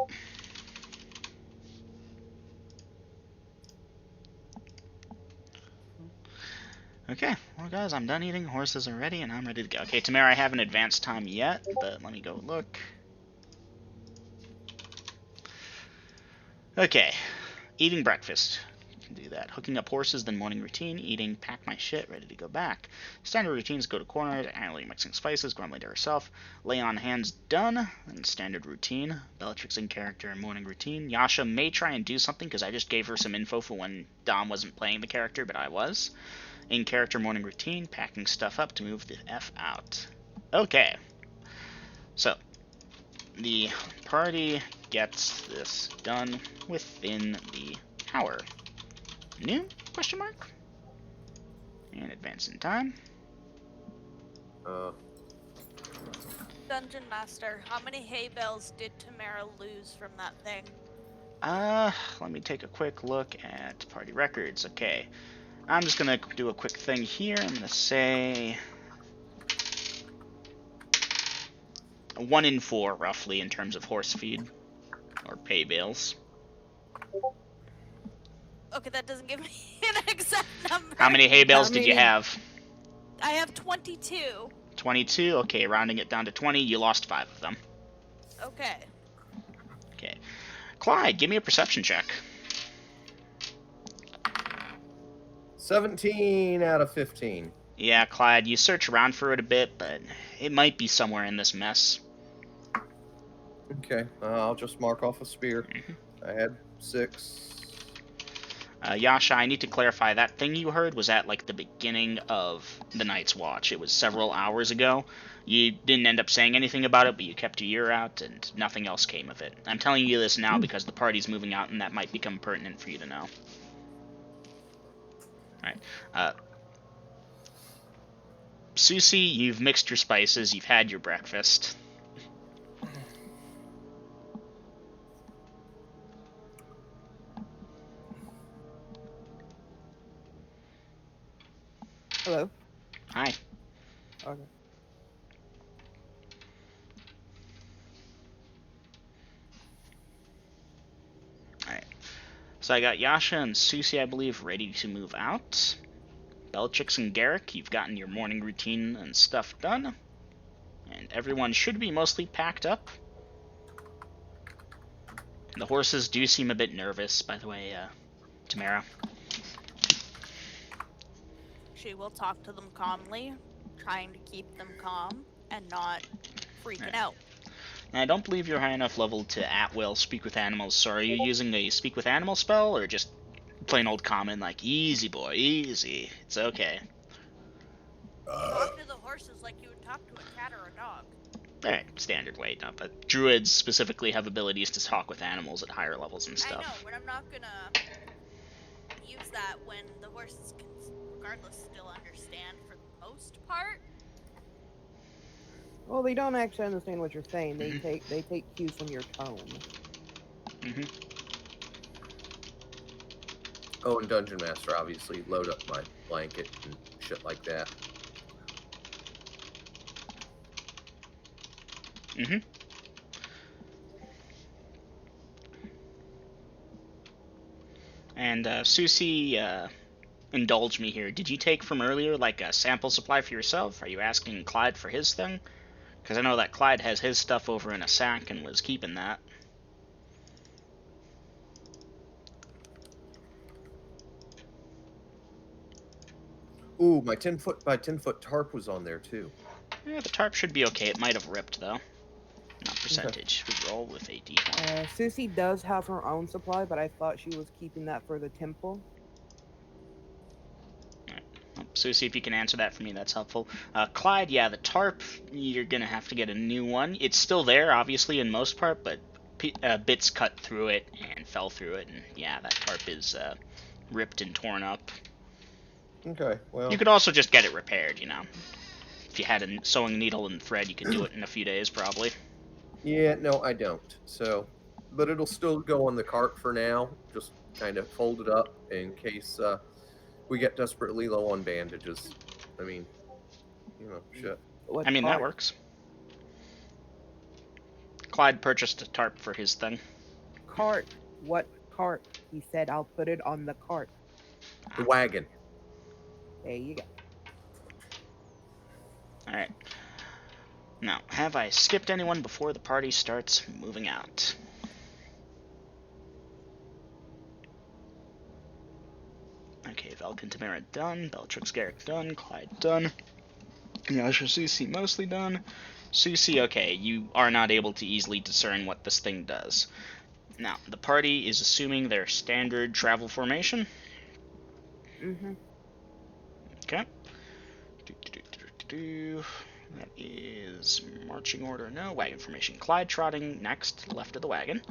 S1: Okay, well guys, I'm done eating, horses are ready, and I'm ready to go. Okay, Tamara, I haven't advanced time yet, but let me go look. Okay, eating breakfast. Do that. Hooking up horses, then morning routine, eating, pack my shit, ready to go back. Standard routines, go to corners, annually mixing spices, grumbling to herself. Lay on hands, done. Then standard routine. Bellatrix in character, morning routine. Yasha may try and do something, because I just gave her some info for when Dom wasn't playing the character, but I was. In character, morning routine, packing stuff up to move the F out. Okay. So, the party gets this done within the hour. New? Question mark? And advance in time.
S2: Dungeon Master, how many hay bales did Tamara lose from that thing?
S1: Let me take a quick look at party records. Okay. I'm just gonna do a quick thing here. I'm gonna say 1 in 4, roughly, in terms of horse feed. Or pay bales.
S2: Okay, that doesn't give me an exact number.
S1: How many hay bales did you have?
S2: I have 22.
S1: 22? Okay, rounding it down to 20, you lost 5 of them.
S2: Okay.
S1: Okay. Clyde, give me a perception check.
S5: 17 out of 15.
S1: Yeah, Clyde, you search around for it a bit, but it might be somewhere in this mess.
S5: Okay, I'll just mark off a spear.
S1: Mhm.
S5: I had 6.
S1: Yasha, I need to clarify, that thing you heard was at, like, the beginning of the Night's Watch. It was several hours ago. You didn't end up saying anything about it, but you kept your ear out, and nothing else came of it. I'm telling you this now because the party's moving out, and that might become pertinent for you to know. Alright. Susie, you've mixed your spices, you've had your breakfast.
S3: Hello.
S1: Hi.
S3: Okay.
S1: Alright. So I got Yasha and Susie, I believe, ready to move out. Belchix and Garrick, you've gotten your morning routine and stuff done. And everyone should be mostly packed up. The horses do seem a bit nervous, by the way, Tamara.
S2: She will talk to them calmly, trying to keep them calm and not freaking out.
S1: And I don't believe you're high enough level to at will speak with animals, so are you using a speak with animal spell, or just plain old common, like, easy boy, easy, it's okay?
S2: Talk to the horses like you would talk to a cat or a dog.
S1: Alright, standard way, no, but druids specifically have abilities to talk with animals at higher levels and stuff.
S2: I know, but I'm not gonna use that when the horses can, regardless, still understand for the most part.
S3: Well, they don't actually understand what you're saying. They take cues from your tone.
S1: Mm-hmm.
S5: Oh, and Dungeon Master, obviously, load up my blanket and shit like that.
S1: Mm-hmm. And, Susie, indulge me here. Did you take from earlier, like, a sample supply for yourself? Are you asking Clyde for his thing? Because I know that Clyde has his stuff over in a sack and was keeping that.
S5: Ooh, my 10-foot by 10-foot tarp was on there, too.
S1: Yeah, the tarp should be okay. It might have ripped, though. Not percentage. Okay. We roll with a d10.
S3: Susie does have her own supply, but I thought she was keeping that for the temple.
S1: Well, Susie, if you can answer that for me, that's helpful. Clyde, yeah, the tarp, you're going to have to get a new one. It's still there, obviously, in most part, but bits cut through it and fell through it, and yeah, that tarp is ripped and torn up.
S5: Okay, well...
S1: You could also just get it repaired, you know. If you had a sewing needle and thread, you could do it in a few days, probably.
S5: Yeah, no, I don't. So, but it'll still go on the cart for now. Just kind of fold it up in case we get desperately low on bandages. I mean, you know, shit.
S3: What
S1: I mean,
S3: cart?
S1: that works. Clyde purchased a tarp for his thing.
S3: Cart? What cart? He said, I'll put it on the cart.
S5: The wagon.
S3: There you go.
S1: Alright. Now, have I skipped anyone before the party starts moving out? Okay, Velkin, Tamara done, Beltrix, Garrick done, Clyde done, Yasha, Susie mostly done. Susie, okay, you are not able to easily discern what this thing does. Now, the party is assuming their standard travel formation.
S3: Mm-hmm.
S1: Okay. That is marching order. No, wagon formation. Clyde trotting next, left of the wagon.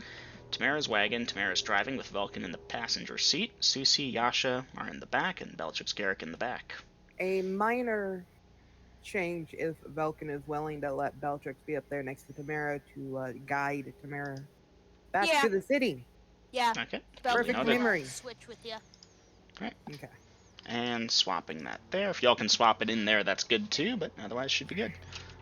S1: Tamara's wagon. Tamara's driving with Velkin in the passenger seat. Susie, Yasha are in the back, and Belchix, Garrick in the back.
S3: A minor change if Velkin is willing to let Beltrix be up there next to Tamara to guide Tamara back to the city.
S2: Yeah.
S1: Okay.
S3: Perfect memory.
S2: Switch with you.
S1: Right.
S3: Okay.
S1: And swapping that there. If y'all can swap it in there, that's good too, but otherwise should be good.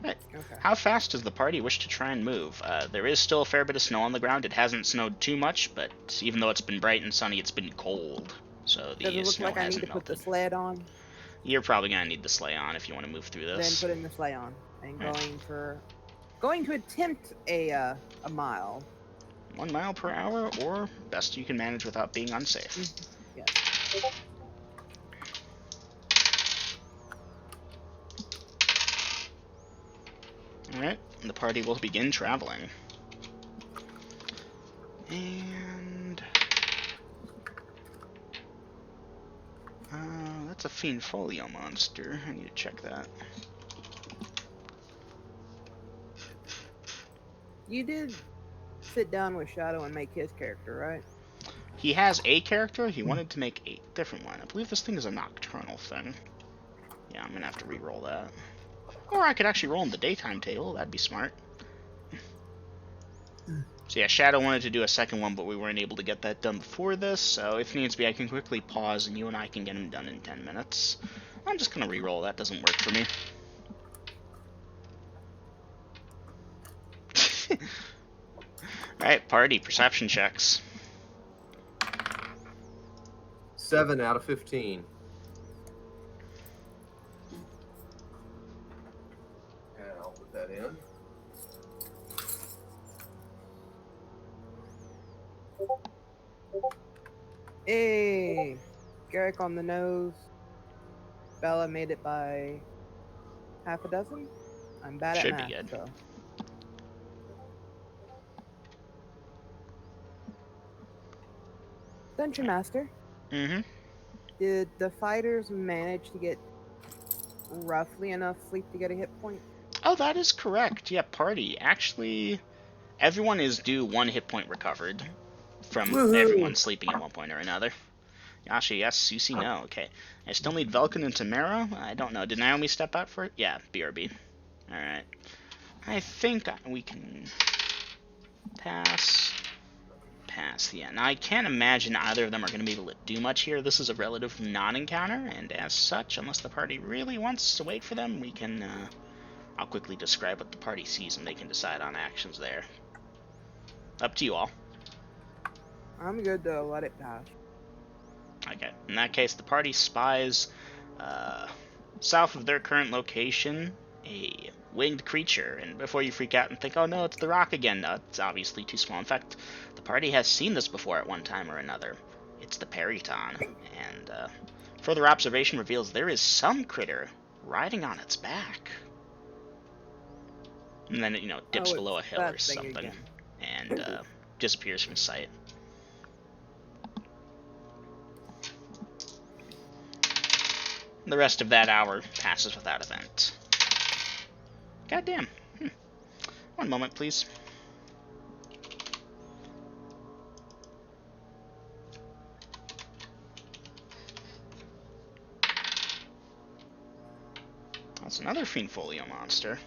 S1: Right.
S3: Okay.
S1: How fast does the party wish to try and move? There is still a fair bit of snow on the ground. It hasn't snowed too much, but even though it's been bright and sunny, it's been cold. So the
S3: Does it look
S1: snow
S3: like I need
S1: hasn't
S3: to put
S1: melted.
S3: the sled on?
S1: You're probably going to need the sleigh on if you want to move through this.
S3: Then putting the sleigh on and going to attempt a mile.
S1: 1 mile per hour, or best you can manage without being unsafe.
S3: Yes.
S1: the party will begin traveling. And... that's a Fiend Folio monster. I need to check that.
S3: You did sit down with Shadow and make his character, right?
S1: He has a character. He wanted to make a different one. I believe this thing is a nocturnal thing. Yeah, I'm gonna have to re-roll that. Or I could actually roll in the daytime table. That'd be smart. So yeah, Shadow wanted to do a second one, but we weren't able to get that done before this, so if needs be, I can quickly pause and you and I can get him done in 10 minutes. I'm just gonna re-roll. That doesn't work for me. Alright, party, perception checks.
S5: 7 out of 15. And I'll put that in.
S3: Hey, Garrick on the nose. Bella made it by half a dozen. I'm bad
S1: Should
S3: at math,
S1: be good.
S3: so. Dungeon Master.
S1: Mm-hmm.
S3: Did the fighters manage to get roughly enough sleep to get a hit point?
S1: Oh, that is correct. Yeah, party. Actually, everyone is due 1 hit point recovered from everyone sleeping at one point or another. Yasha, yes. Susie, no. Okay. I still need Velkin and Tamara. I don't know. Did Naomi step out for it? Yeah, BRB. Alright. I think we can pass. Yeah. Now, I can't imagine either of them are going to be able to do much here. This is a relative non-encounter, and as such, unless the party really wants to wait for them, we can... I'll quickly describe what the party sees, and they can decide on actions there. Up to you all.
S3: I'm good to let it pass.
S1: Okay. In that case, the party spies south of their current location a winged creature, and before you freak out and think, oh no, it's the rock again, no, it's obviously too small. In fact, the party has seen this before at one time or another. It's the Periton, and further observation reveals there is some critter riding on its back. And then it, dips below a hill or something, and disappears from sight. The rest of that hour passes without event. Goddamn. One moment, please. That's another Fiend Folio monster.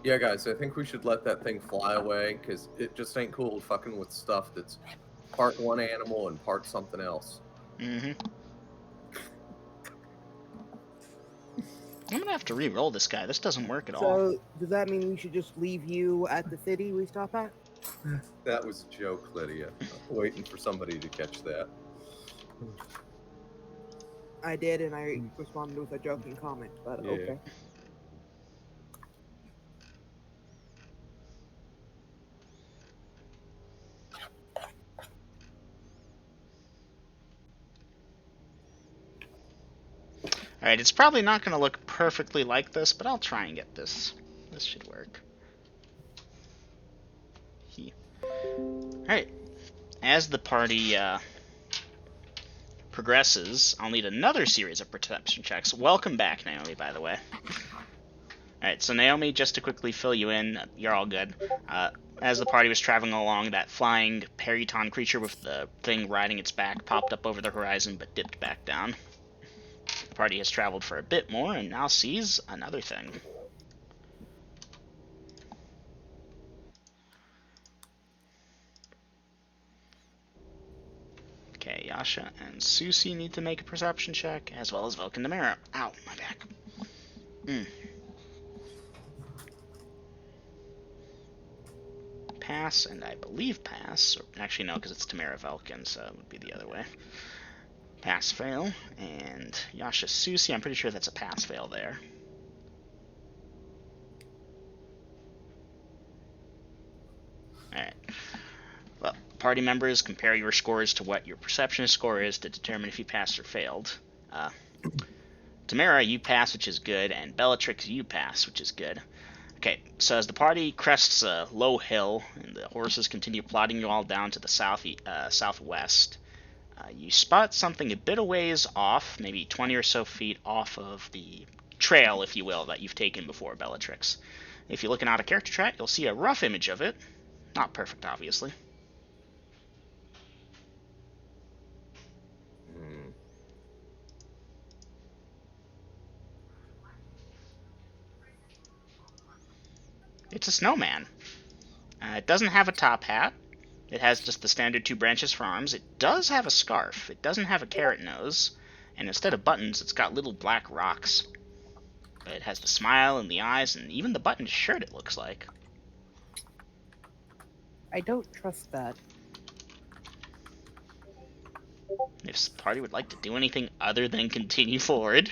S5: Yeah, guys, I think we should let that thing fly away, because it just ain't cool fucking with stuff that's part one animal and part something else.
S1: Mm-hmm. I'm gonna have to re-roll this guy. This doesn't work at all.
S3: So, does that mean we should just leave you at the city we stop at?
S5: That was a joke, Lydia. I'm waiting for somebody to catch that.
S3: I did, and I responded with a joking comment, but
S5: Yeah.
S3: okay.
S1: Alright, it's probably not going to look perfectly like this, but I'll try and get this. This should work. Alright. As the party progresses, I'll need another series of perception checks. Welcome back, Naomi, by the way. Alright, so Naomi, just to quickly fill you in, you're all good. As the party was traveling along, that flying Periton creature with the thing riding its back popped up over the horizon but dipped back down. The party has traveled for a bit more and now sees another thing. Okay, Yasha and Susie need to make a perception check, as well as Velkin and Tamara. Ow, my back. Pass, and I believe pass. Or, actually, no, because it's Tamara Velkin, so it would be the other way. Pass, fail, and Yasha Susie, I'm pretty sure that's a pass, fail there. Alright. Well, party members, compare your scores to what your perception score is to determine if you passed or failed. Tamara, you pass, which is good, and Bellatrix, you pass, which is good. Okay, so as the party crests a low hill and the horses continue plodding you all down to the southwest, you spot something a bit a ways off, maybe 20 or so feet off of the trail, if you will, that you've taken before, Bellatrix. If you're looking out a character track, you'll see a rough image of it. Not perfect, obviously. It's a snowman. It doesn't have a top hat. It has just the standard 2 branches for arms. It does have a scarf. It doesn't have a carrot nose. And instead of buttons, it's got little black rocks. But it has the smile and the eyes and even the buttoned shirt, it looks like.
S3: I don't trust that.
S1: If the party would like to do anything other than continue forward,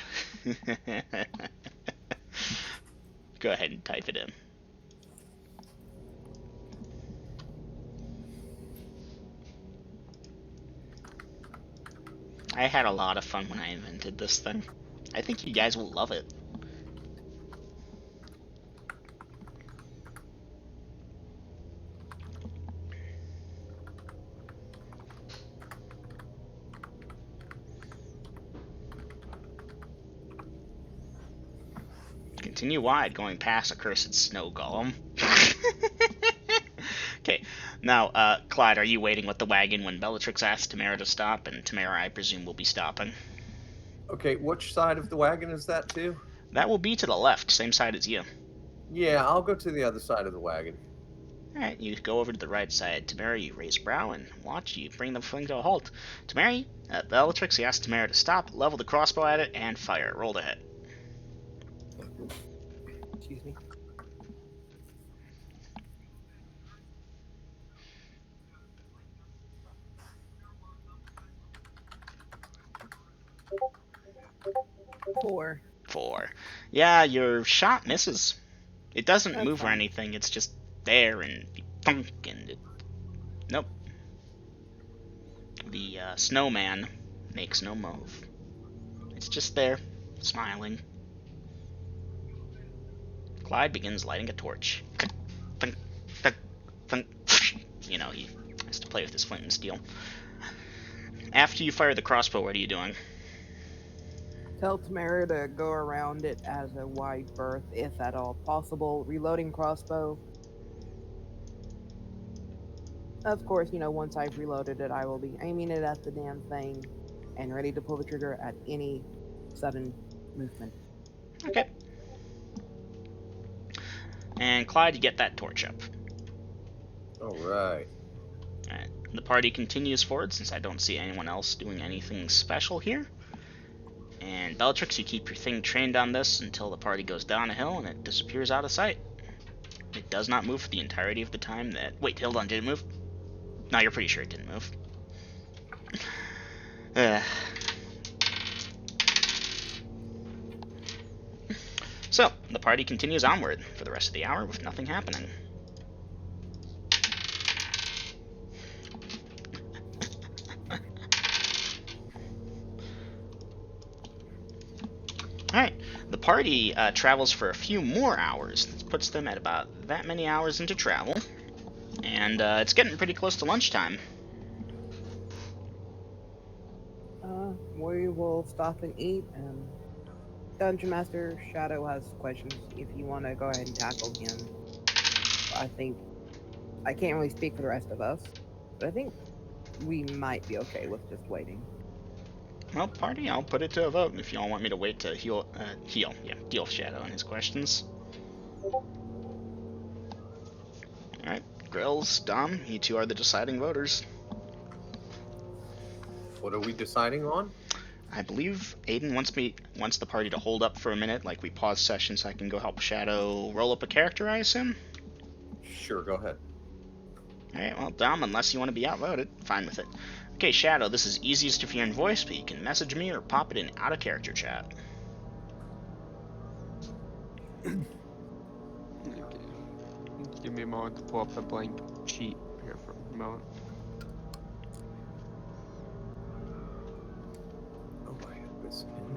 S1: go ahead and type it in. I had a lot of fun when I invented this thing. I think you guys will love it. Continue wide, going past a cursed snow golem. Okay, now, Clyde, are you waiting with the wagon when Bellatrix asks Tamara to stop? And Tamara, I presume, will be stopping.
S5: Okay, which side of the wagon is that to?
S1: That will be to the left, same side as you.
S5: Yeah, I'll go to the other side of the wagon.
S1: Alright, you go over to the right side. Tamara, you raise brow and watch you bring the thing to a halt. Tamara, Bellatrix, you ask Tamara to stop, level the crossbow at it, and fire. Roll to hit.
S3: Excuse me. Four.
S1: Yeah, your shot misses. It doesn't
S3: That's
S1: move or
S3: fine.
S1: anything, it's just there and thunk and it... Nope. The snowman makes no move. It's just there, smiling. Clyde begins lighting a torch. Thunk, thunk, thunk. You know, he has to play with his flint and steel. After you fire the crossbow, what are you doing?
S3: Tell Tamara to go around it as a wide berth, if at all possible. Reloading crossbow. Of course, once I've reloaded it, I will be aiming it at the damn thing and ready to pull the trigger at any sudden movement.
S1: Okay. And Clyde, you get that torch up.
S5: Alright.
S1: Alright. The party continues forward since I don't see anyone else doing anything special here. And Bellatrix, you keep your thing trained on this until the party goes down a hill and it disappears out of sight. It does not move for the entirety of the time that... Wait, hold on, did it move? No, you're pretty sure it didn't move. So, the party continues onward for the rest of the hour with nothing happening. Alright, the party travels for a few more hours. This puts them at about that many hours into travel. And it's getting pretty close to lunchtime.
S3: We will stop and eat, and Dungeon Master Shadow has questions if you want to go ahead and tackle him. I think I can't really speak for the rest of us, but I think we might be okay with just waiting.
S1: Well, party, I'll put it to a vote if y'all want me to wait to deal Shadow and his questions. Alright, Grills, Dom, you two are the deciding voters.
S5: What are we deciding on?
S1: I believe Aiden wants the party to hold up for a minute, like we pause session so I can go help Shadow roll up a character, I assume?
S5: Sure, go ahead.
S1: Alright, well, Dom, unless you want to be outvoted, fine with it. Okay, Shadow, this is easiest if you're in voice, but you can message me or pop it in out-of-character chat.
S4: Okay. Give me a moment to pull up the blank sheet here for a moment.
S5: Oh my this in there.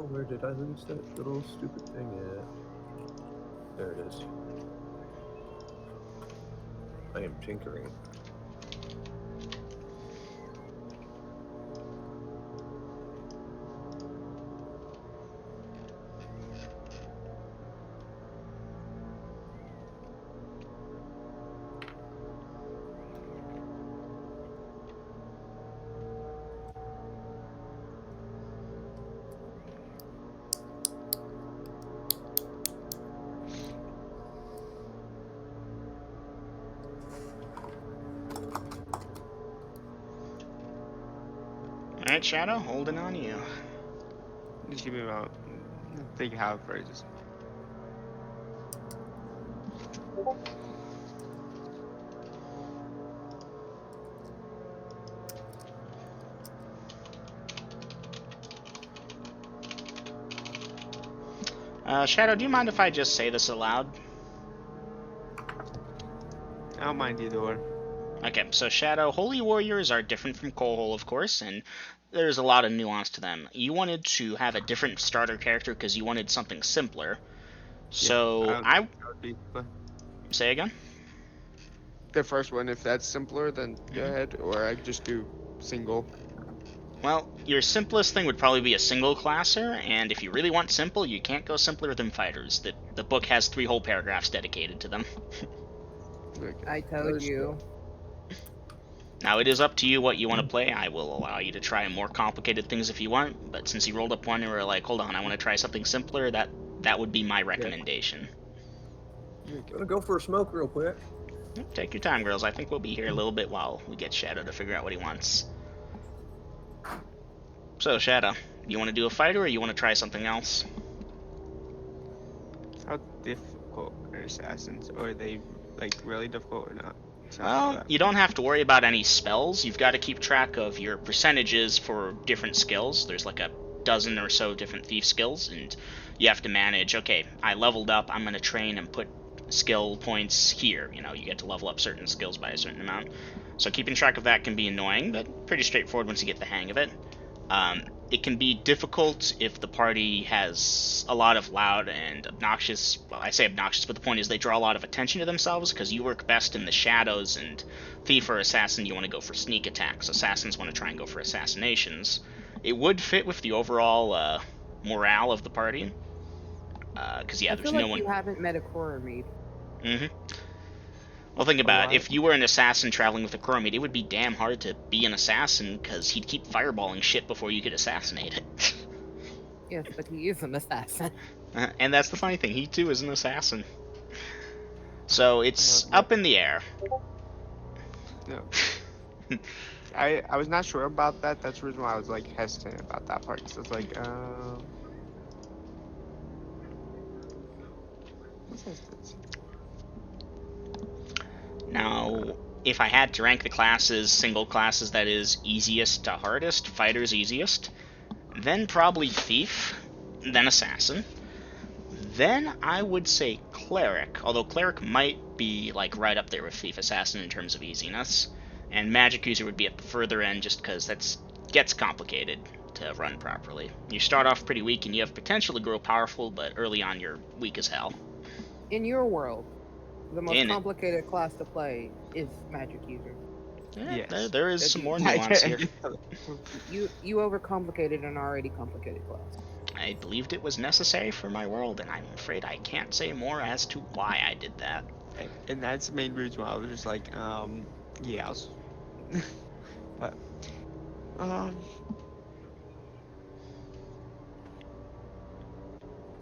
S5: Where did I lose that little stupid thing at? There it is. I am tinkering.
S1: Alright, Shadow, holding on you.
S4: Just give me about. Think how it phrases.
S1: Shadow, do you mind if I just say this aloud?
S4: I don't mind either one.
S1: Okay, so Shadow, Holy Warriors are different from Coal, of course, and there's a lot of nuance to them. You wanted to have a different starter character because you wanted something simpler. So
S4: Yeah,
S1: I
S4: that would be fun.
S1: say again.
S4: The first one, if that's simpler, then go ahead. Or I just do single.
S1: Well, your simplest thing would probably be a single classer, and if you really want simple, you can't go simpler than fighters. The book has 3 whole paragraphs dedicated to them.
S4: Okay.
S3: I told you.
S1: Now, it is up to you what you want to play. I will allow you to try more complicated things if you want, but since you rolled up one and were like, hold on, I want to try something simpler, that would be my recommendation.
S5: Gonna go for a smoke real quick.
S1: Take your time, girls. I think we'll be here a little bit while we get Shadow to figure out what he wants. So, Shadow, you want to do a fighter or you want to try something else?
S4: How difficult are assassins? Or are they like really difficult or not?
S1: Well, you don't have to worry about any spells. You've got to keep track of your percentages for different skills. There's like a dozen or so different thief skills, and you have to manage, okay, I leveled up, I'm going to train and put skill points here. You know, you get to level up certain skills by a certain amount. So keeping track of that can be annoying, but pretty straightforward once you get the hang of it. It can be difficult if the party has a lot of loud and obnoxious, well, I say obnoxious, but the point is they draw a lot of attention to themselves because you work best in the shadows, and thief or assassin, you want to go for sneak attacks. Assassins want to try and go for assassinations. It would fit with the overall morale of the party. Because, yeah,
S3: I
S1: there's
S3: feel
S1: no
S3: like
S1: one...
S3: you haven't met a Koromid.
S1: Mm-hmm. Well, think about it. If you were an assassin traveling with a Koromid, it would be damn hard to be an assassin because he'd keep fireballing shit before you could assassinate it.
S3: Yes, but he is an assassin.
S1: And that's the funny thing. He, too, is an assassin. So it's up in the air.
S4: No. I was not sure about that. That's the reason why I was like hesitant about that part. Because I was like, what's this?
S1: Now, if I had to rank the classes, single classes, that is, easiest to hardest, fighter's easiest, then probably thief, then assassin, then I would say cleric, although cleric might be like right up there with thief assassin in terms of easiness, and magic user would be at the further end just because that gets complicated to run properly. You start off pretty weak and you have potential to grow powerful, but early on you're weak as hell.
S3: In your world, the most complicated class to play is magic user.
S1: Yeah, yes. There is some more nuance here.
S3: You overcomplicated an already complicated class.
S1: I believed it was necessary for my world, and I'm afraid I can't say more as to why I did that.
S4: And that's the main reason why I was just like, yeah. But,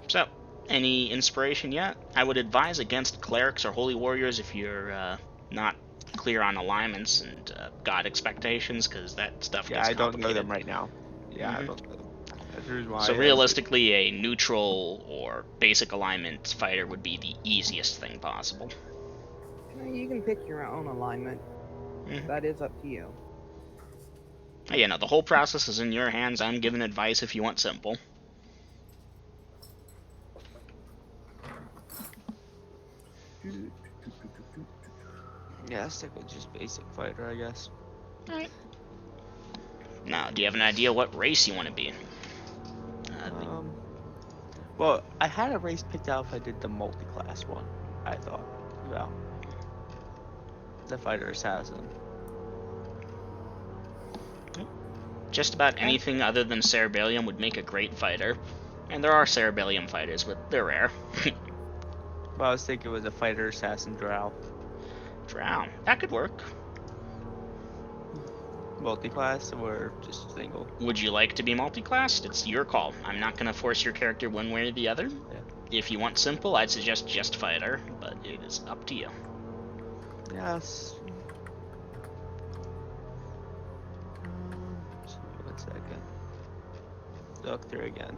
S1: So, any inspiration yet? I would advise against clerics or holy warriors if you're not clear on alignments and god expectations, because that stuff gets complicated.
S4: I don't know them right now. Yeah, I don't know them. That's the reason why.
S1: So realistically, a neutral or basic alignment fighter would be the easiest thing possible.
S3: You can pick your own alignment. That is up to you.
S1: Yeah, no, the whole process is in your hands. I'm giving advice if you want simple.
S4: Yeah, let's stick with just basic fighter, I guess.
S1: Alright. Now, do you have an idea what race you want to be?
S4: Well, I had a race picked out if I did the multi-class one. I thought about the fighter assassin.
S1: Just about anything other than Cerebellium would make a great fighter. And there are Cerebellium fighters, but they're rare.
S4: Well, I was thinking it was a fighter assassin drow.
S1: Drow. That could work.
S4: Multi-class or just single?
S1: Would you like to be multi-classed? It's your call. I'm not going to force your character one way or the other.
S4: Yeah.
S1: If you want simple, I'd suggest just fighter, but it is up to you.
S4: Yes. 1 second. Look through again.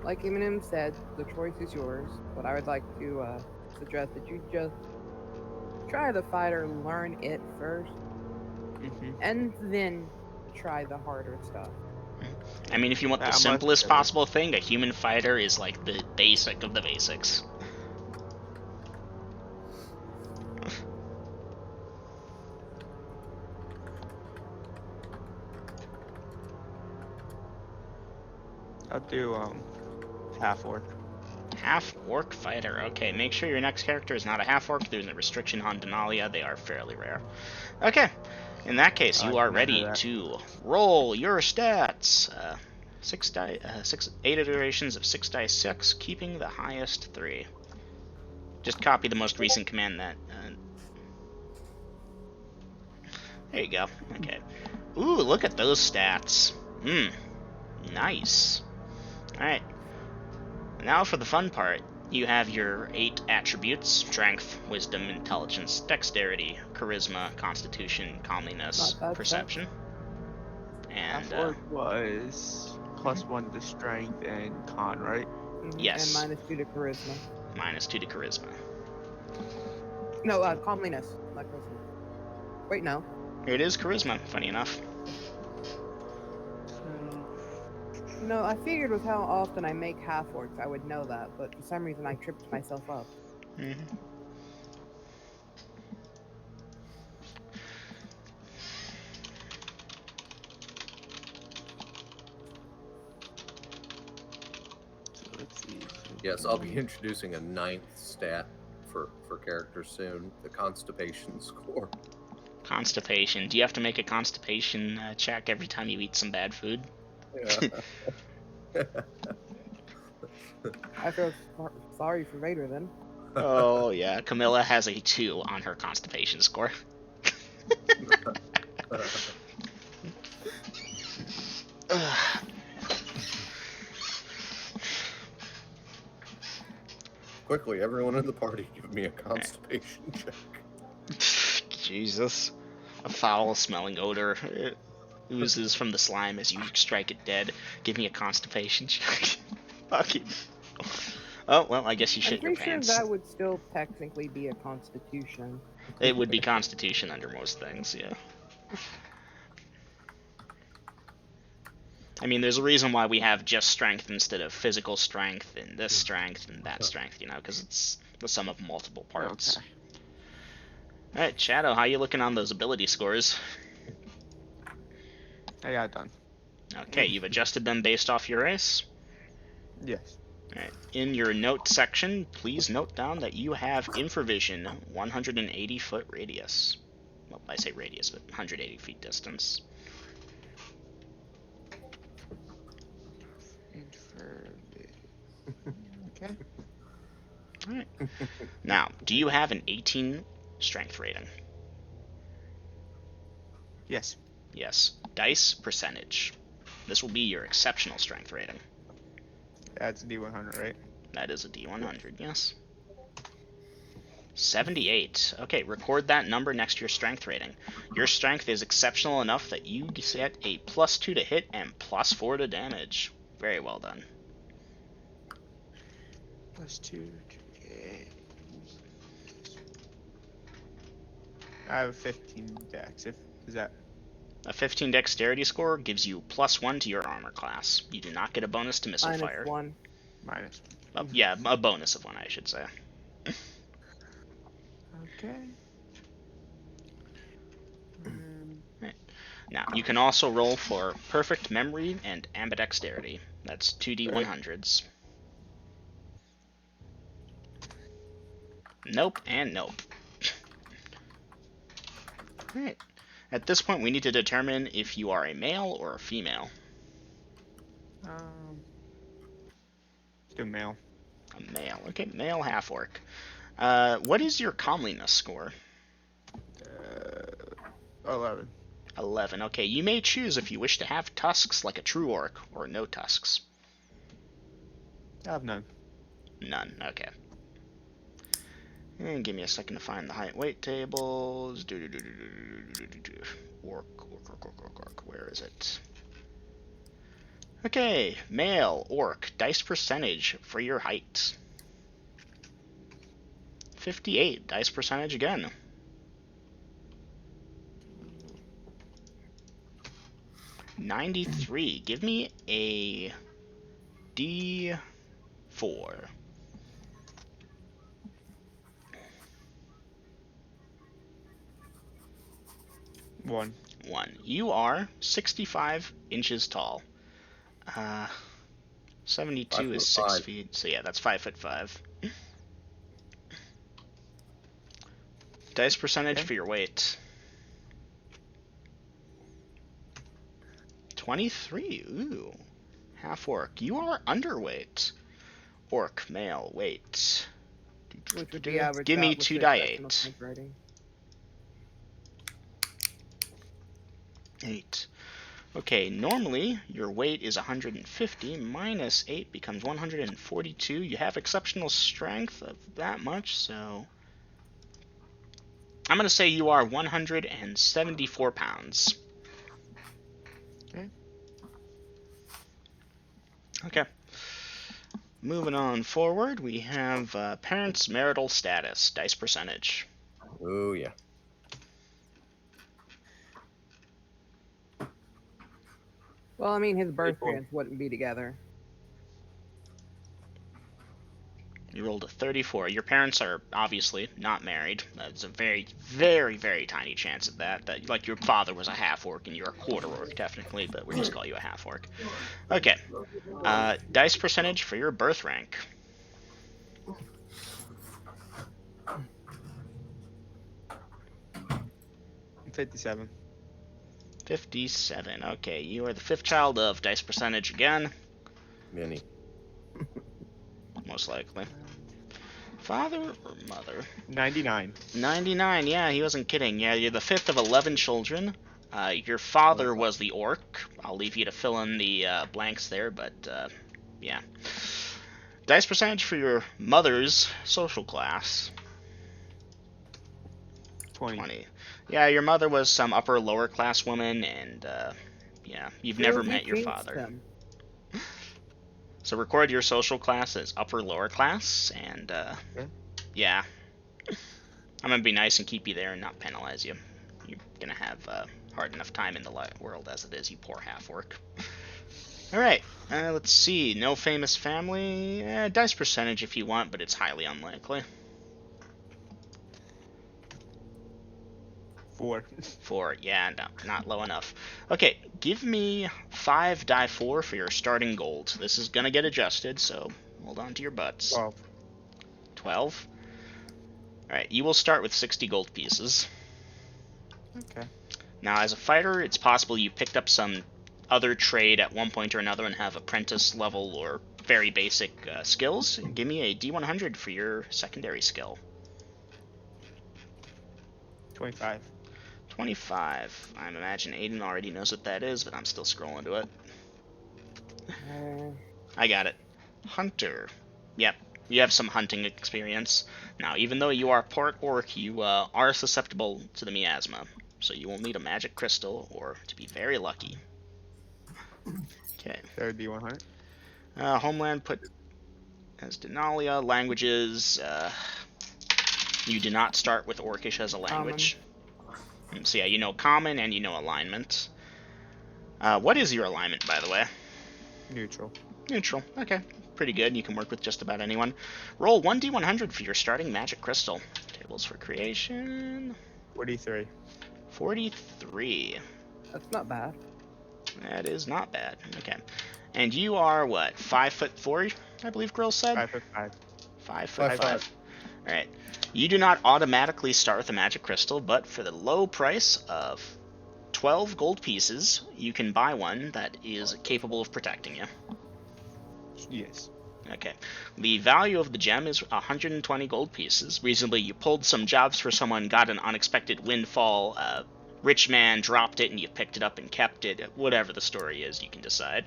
S3: Like Eminem said, the choice is yours, but I would like to suggest that you just try the fighter, learn it first, and then try the harder stuff.
S1: I mean, if you want the simplest possible thing, a human fighter is like the basic of the basics.
S4: I'll do half-orc.
S1: Half-orc fighter. Okay, make sure your next character is not a half-orc. There's a restriction on Denalia. They are fairly rare. Okay, in that case, you are ready to roll your stats. 8 iterations of 6 dice 6, keeping the highest 3. Just copy the most recent command that... there you go. Okay. Ooh, look at those stats. Nice. Alright. Now for the fun part. You have your 8 attributes: Strength, Wisdom, Intelligence, Dexterity, Charisma, Constitution, Comeliness, Perception. And
S4: half-orc was +1 to Strength and Con, right?
S1: Yes.
S3: And -2 to Charisma.
S1: -2 to Charisma.
S3: No, Comeliness, not Charisma. Wait, no.
S1: It is Charisma, funny enough.
S3: No, I figured with how often I make half-orcs, I would know that, but for some reason I tripped myself up.
S4: So let's see.
S5: Yes, I'll be introducing a 9th stat for characters soon, the constipation score.
S1: Constipation. Do you have to make a constipation check every time you eat some bad food?
S5: Yeah.
S3: I feel sorry for Vader then.
S1: Oh, yeah. Camilla has a 2 on her constipation score.
S5: Quickly, everyone in the party, give me a constipation check.
S1: Jesus. A foul-smelling odor oozes from the slime as you strike it dead. Give me a constipation check. Fucking. Oh, well, I guess you shit your pants.
S3: I'm pretty sure that would still technically be a constitution.
S1: It would be constitution under most things, yeah. I mean, there's a reason why we have just strength instead of physical strength and this strength and that strength, you know, because it's the sum of multiple parts. Okay. Alright, Shadow, how you looking on those ability scores?
S4: I got it done.
S1: Okay, you've adjusted them based off your race?
S4: Yes.
S1: Alright, in your note section, please note down that you have infravision 180-foot radius. Well, I say radius, but 180 feet distance.
S4: Okay.
S1: Alright. Now, do you have an 18 strength rating?
S4: Yes.
S1: Yes, dice percentage. This will be your exceptional strength rating.
S4: That's a D100, right?
S1: That is a D100, yes. 78. Okay, record that number next to your strength rating. Your strength is exceptional enough that you get a +2 to hit and +4 to damage. Very well done.
S4: +2. I have a 15 dex. Is that
S1: A 15 dexterity score gives you +1 to your armor class. You do not get a bonus to missile fire.
S3: -1.
S4: -1?
S1: Yeah, a bonus of 1, I should say.
S4: Okay.
S1: Right. Now, you can also roll for perfect memory and ambidexterity. That's 2d100s. Nope and nope. Alright. At this point, we need to determine if you are a male or a female.
S4: Let's do male.
S1: A male. Okay, male half-orc. What is your comeliness score?
S4: 11.
S1: 11. Okay, you may choose if you wish to have tusks like a true orc, or no tusks.
S4: I have none.
S1: None. Okay. And give me a second to find the height weight tables. Orc. Where is it? Okay, male orc dice percentage for your height. 58 dice percentage again. $93. Give me a D4.
S4: 1.
S1: 1. You are 65 inches tall. 72 is 6 feet. So yeah, that's 5'5". Dice percentage for your weight. 23. Ooh. Half orc. You are underweight. Orc, male, weight.
S3: Which would be average.
S1: Give me 2 die 8. 8. Okay, normally your weight is 150, minus 8 becomes 142. You have exceptional strength of that much, so I'm going to say you are 174 pounds.
S4: Okay.
S1: Okay. Moving on forward, we have parents' marital status, dice percentage.
S5: Oh, yeah.
S3: Well, I mean, his birth parents wouldn't be together.
S1: You rolled a 34. Your parents are obviously not married. That's a very, very, very tiny chance of that. That like your father was a half-orc and you're a quarter-orc technically, but we'll just call you a half-orc. Okay. Dice percentage for your birth rank.
S4: 57.
S1: 57. Okay, you are the 5th child of dice percentage again.
S5: Many.
S1: Most likely. Father or mother?
S4: 99.
S1: 99, yeah, he wasn't kidding. Yeah, you're the 5th of 11 children. Your father was the orc. I'll leave you to fill in the blanks there, but yeah. Dice percentage for your mother's social class.
S4: 20.
S1: Yeah, your mother was some upper lower class woman, and yeah, you've never met your father.
S3: Them.
S1: So record your social class as upper lower class, and yeah. I'm gonna be nice and keep you there and not penalize you. You're gonna have a hard enough time in the world as it is, you poor half-orc. Alright, let's see. No famous family. Dice percentage if you want, but it's highly unlikely.
S4: 4.
S1: 4, yeah, no, not low enough. Okay, give me 5 die 4 for your starting gold. This is gonna get adjusted, so hold on to your butts.
S4: 12.
S1: 12? Alright, you will start with 60 gold pieces.
S4: Okay.
S1: Now, as a fighter, it's possible you picked up some other trade at one point or another and have apprentice level or very basic skills. Give me a D100 for your secondary skill.
S4: 25.
S1: 25. I imagine Aiden already knows what that is, but I'm still scrolling to it. I got it. Hunter. Yep, you have some hunting experience. Now, even though you are part orc, you are susceptible to the miasma, so you will need a magic crystal or to be very lucky. Okay.
S4: Third D100.
S1: Homeland put as Denalia. Languages. You do not start with Orcish as a language. So yeah, you know Common and you know Alignment. What is your alignment, by the way?
S4: Neutral.
S1: Neutral. Okay. Pretty good. You can work with just about anyone. Roll 1d100 for your starting magic crystal. Tables for creation.
S4: 43.
S1: 43.
S3: That's not bad.
S1: That is not bad. Okay. And you are what? 5'4", I believe Grill said?
S4: 5'5".
S1: 5'5". Alright. You do not automatically start with a magic crystal, but for the low price of 12 gold pieces, you can buy one that is capable of protecting you.
S4: Yes.
S1: Okay. The value of the gem is 120 gold pieces. Reasonably, you pulled some jobs for someone, got an unexpected windfall, rich man dropped it and you picked it up and kept it. Whatever the story is, you can decide.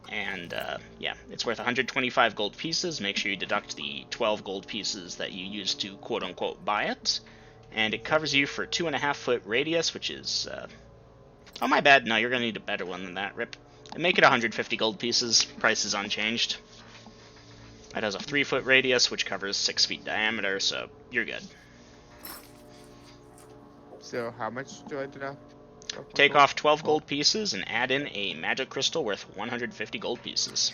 S1: And, yeah, it's worth 125 gold pieces. Make sure you deduct the 12 gold pieces that you used to quote-unquote buy it. And it covers you for 2.5-foot radius, which is, oh, my bad. No, you're going to need a better one than that, Rip. And make it 150 gold pieces. Price is unchanged. It has a 3-foot radius, which covers 6 feet diameter, so you're good.
S4: So how much do I deduct?
S1: Take off 12 gold pieces and add in a magic crystal worth 150 gold pieces.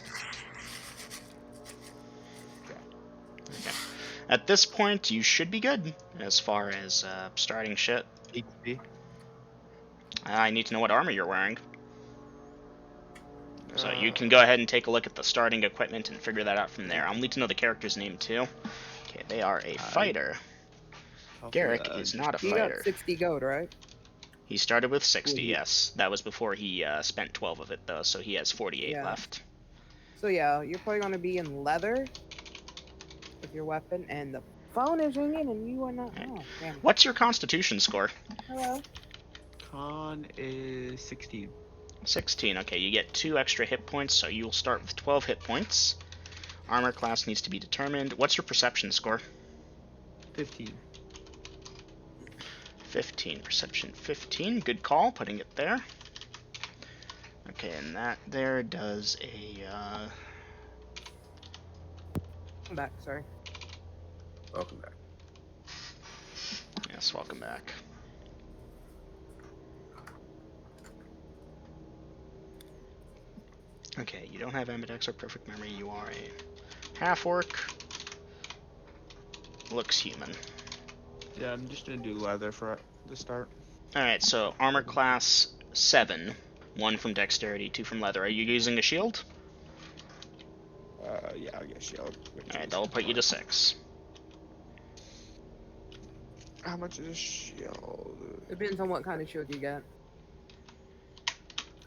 S1: Okay. At this point, you should be good as far as starting shit.
S4: HP.
S1: I need to know what armor you're wearing. So you can go ahead and take a look at the starting equipment and figure that out from there. I'll need to know the character's name too. Okay, they are a fighter. Garrick is not a fighter.
S3: He got 60 gold, right?
S1: He started with 60, yes. That was before he spent 12 of it, though, so he has 48 left.
S3: So yeah, you're probably going to be in leather with your weapon, and the phone is ringing, and you are not...
S1: Right.
S3: Oh, damn.
S1: What's your constitution score?
S3: Hello?
S4: Con is 16.
S1: 16, okay, you get 2 extra hit points, so you'll start with 12 hit points. Armor class needs to be determined. What's your perception score?
S4: 15.
S1: 15, perception 15, good call, putting it there. Okay, and that there does a,
S3: I'm back, sorry.
S5: Welcome back.
S1: Yes, welcome back. Okay, you don't have Ambidex or Perfect Memory, you are a half-orc. Looks human.
S4: Yeah, I'm just gonna do leather for the start.
S1: Alright, so armor class 7. 1 from dexterity, 2 from leather. Are you using a shield?
S4: Yeah, I'll get shield.
S1: Alright, that'll put you to 6.
S4: How much is a shield?
S3: Depends on what kind of shield you get.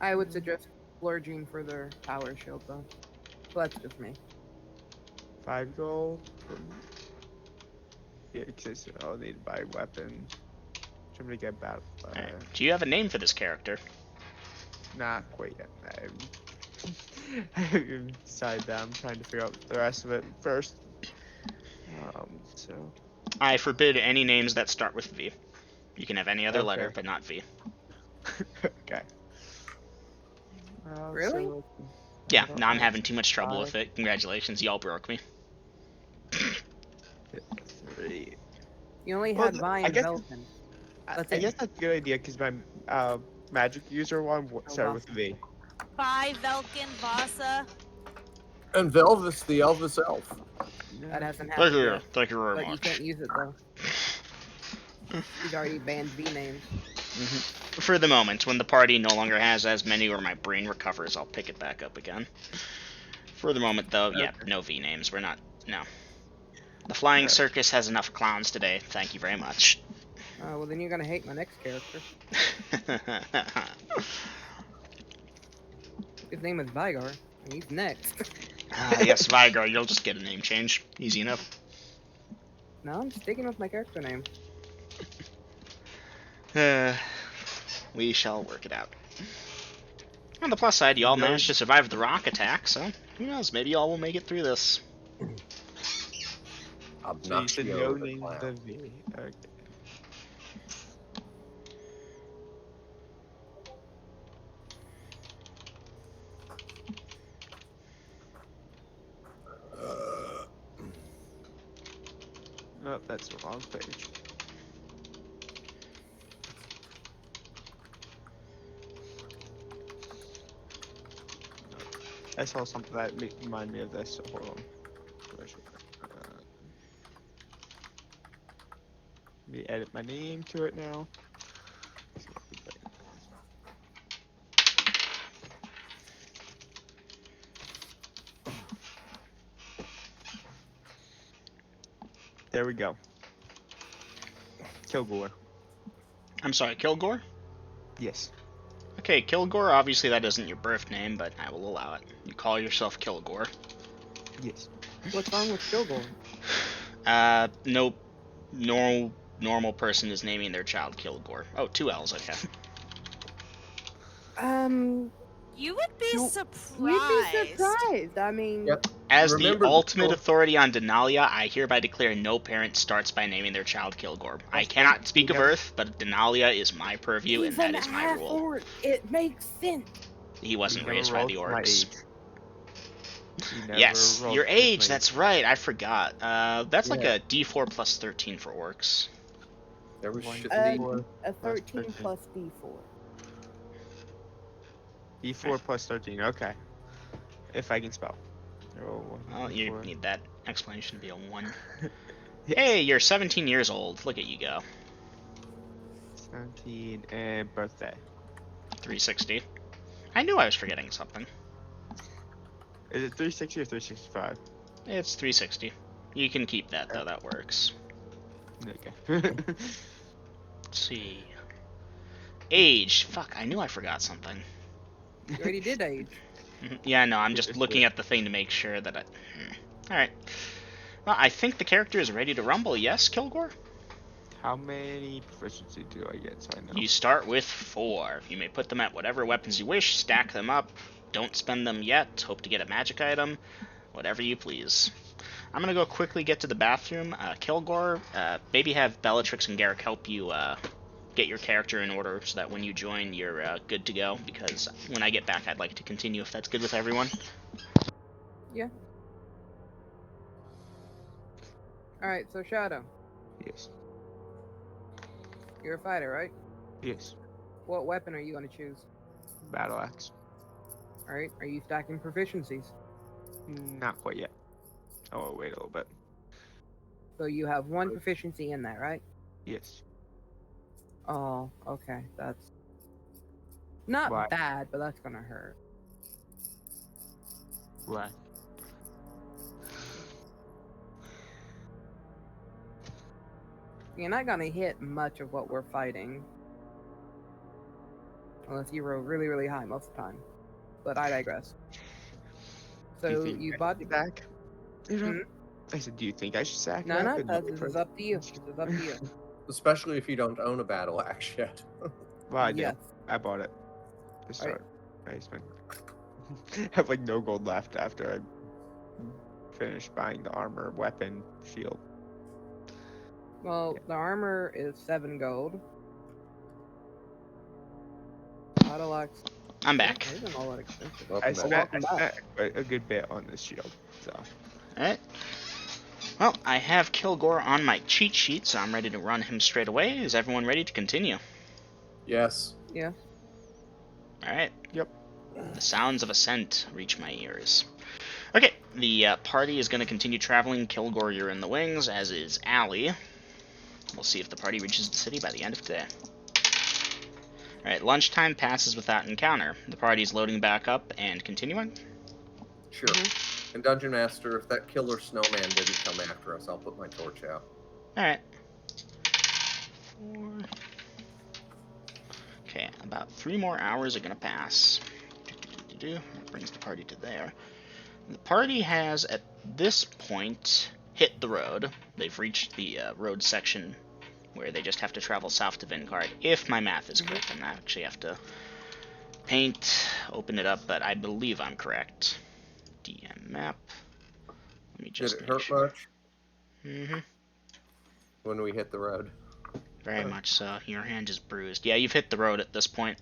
S3: I would suggest splurging for their power shield, though. So that's just me.
S4: 5 gold. Yeah, because I'll need to buy a weapon. I'm gonna get battle.
S1: Right. Do you have a name for this character?
S4: Not quite yet. I haven't decided that. I'm trying to figure out the rest of it first. So.
S1: I forbid any names that start with V. You can have any other letter, but not V.
S4: Okay.
S3: Really?
S4: So,
S1: Yeah, now I'm having too much trouble with it. Congratulations, y'all broke me.
S4: 3.
S3: You only had Vi and Velkin.
S4: I guess that's a good idea because my magic user one started with V.
S2: Vi, Velkin, Vasa.
S5: And Velvis, the Elvis elf.
S3: That hasn't
S1: Thank
S3: happened
S1: you,
S3: yet.
S1: thank you very
S3: But you
S1: much.
S3: can't use it, though. He's already banned V names.
S1: For the moment, when the party no longer has as many or my brain recovers, I'll pick it back up again. For the moment, though, yeah, no V names. We're not, no. The Flying Circus has enough clowns today, thank you very much.
S3: Well, then you're gonna hate my next character. His name is Vigar, and he's next.
S1: Yes, Vigar, you'll just get a name change. Easy enough.
S3: No, I'm sticking with my character name.
S1: We shall work it out. On the plus side, you all managed to survive the rock attack, so who knows? Maybe you all will make it through this.
S4: So you said no
S5: Obnoxio the
S4: names
S5: clown.
S4: the V. Okay. Oh, that's the wrong page. I saw something that reminded me of this, so hold on. Let me edit my name to it now. There we go. Kilgore.
S1: I'm sorry, Kilgore?
S4: Yes.
S1: Okay, Kilgore, obviously that isn't your birth name, but I will allow it. You call yourself Kilgore.
S4: Yes.
S3: What's wrong with Kilgore?
S1: No normal person is naming their child Kilgore. Oh, 2 L's, okay.
S2: You would be surprised.
S3: You'd be surprised. I mean,
S5: Yep.
S1: As
S5: Remember
S1: the
S5: the
S1: ultimate
S5: story-
S1: authority on Denalia, I hereby declare no parent starts by naming their child Kilgore. I cannot speak of Earth, but Denalia is my purview, and that is my rule.
S3: Orc, it makes sense.
S1: He wasn't
S4: You never
S1: raised by
S4: rolled
S1: the
S4: for my
S1: orcs.
S4: age. You never
S1: Yes,
S4: rolled
S1: your
S4: for my
S1: age, that's right, I forgot. That's like
S5: Yeah.
S1: a D4 plus 13 for orcs.
S5: There was
S4: One,
S5: shit.
S4: four,
S3: A
S4: plus
S3: 13 plus D4.
S4: D4 plus 13, okay. If I can spell. Roll one,
S1: Well, you
S4: four.
S1: need that explanation to be a 1.
S4: Yes.
S1: Hey, you're 17 years old. Look at you go.
S4: 17 and birthday.
S1: 360. I knew I was forgetting something.
S4: Is it 360 or 365?
S1: It's 360. You can keep that, though. That works.
S4: Okay.
S1: Let's see. Age. Fuck, I knew I forgot something.
S3: You already did age.
S1: Yeah, no, I'm just looking at the thing to make sure that I... Alright. Well, I think the character is ready to rumble, yes, Kilgore?
S4: How many proficiency do I get so I know?
S1: You start with 4. You may put them at whatever weapons you wish, stack them up, don't spend them yet, hope to get a magic item, whatever you please. I'm gonna go quickly get to the bathroom. Kilgore, maybe have Bellatrix and Garrick help you get your character in order so that when you join, you're good to go, because when I get back, I'd like to continue if that's good with everyone.
S3: Yeah. Alright, so Shadow,
S4: Yes.
S3: you're a fighter, right?
S4: Yes.
S3: What weapon are you going to choose?
S4: Battle axe.
S3: Alright, are you stacking proficiencies?
S4: Not quite yet. Oh, wait a little bit.
S3: So you have 1 proficiency in that, right?
S4: Yes.
S3: Oh, okay. That's not
S4: Why?
S3: bad, but that's gonna hurt.
S4: Why?
S3: You're not gonna hit much of what we're fighting. Unless you roll really, really high most of the time. But I digress. So you bought
S4: the back? You know,
S3: Hmm?
S4: I said, do you think I should sack
S3: No,
S4: that?
S3: no, this is up to you. This is up to you.
S5: Especially if you don't own a battle axe yet.
S4: Well, I do.
S3: Yes.
S4: I bought it. To
S3: Right.
S4: start. I spent. I have like no gold left after I finished buying the armor, weapon, shield.
S3: Well,
S4: Yeah.
S3: the armor is 7 gold. Battle axe.
S1: I'm back.
S3: It isn't all that expensive.
S5: Welcome
S4: I
S5: back.
S4: spent,
S3: welcome
S4: I
S3: back.
S4: spent a good bit on this shield. So
S1: Alright. Well, I have Kilgore on my cheat sheet, so I'm ready to run him straight away. Is everyone ready to continue?
S5: Yes.
S3: Yeah.
S1: Alright.
S4: Yep.
S1: The sounds of ascent reach my ears. Okay, the party is going to continue traveling. Kilgore, you're in the wings, as is Allie. We'll see if the party reaches the city by the end of today. Alright, lunchtime passes without encounter. The party's loading back up and continuing.
S5: Sure. And Dungeon Master, if that killer snowman didn't come after us, I'll put my torch out.
S1: Alright. 4. Okay, about 3 more hours are going to pass. That brings the party to there. The party has, at this point, hit the road. They've reached the road section where they just have to travel south to Vincart. If my math is correct, I actually have to paint, open it up, but I believe I'm correct. DM map. Let me just
S5: Did it hurt
S1: sure.
S5: much?
S1: Mm-hmm.
S5: When we hit the road?
S1: Very much so. Your hand is bruised. Yeah, you've hit the road at this point.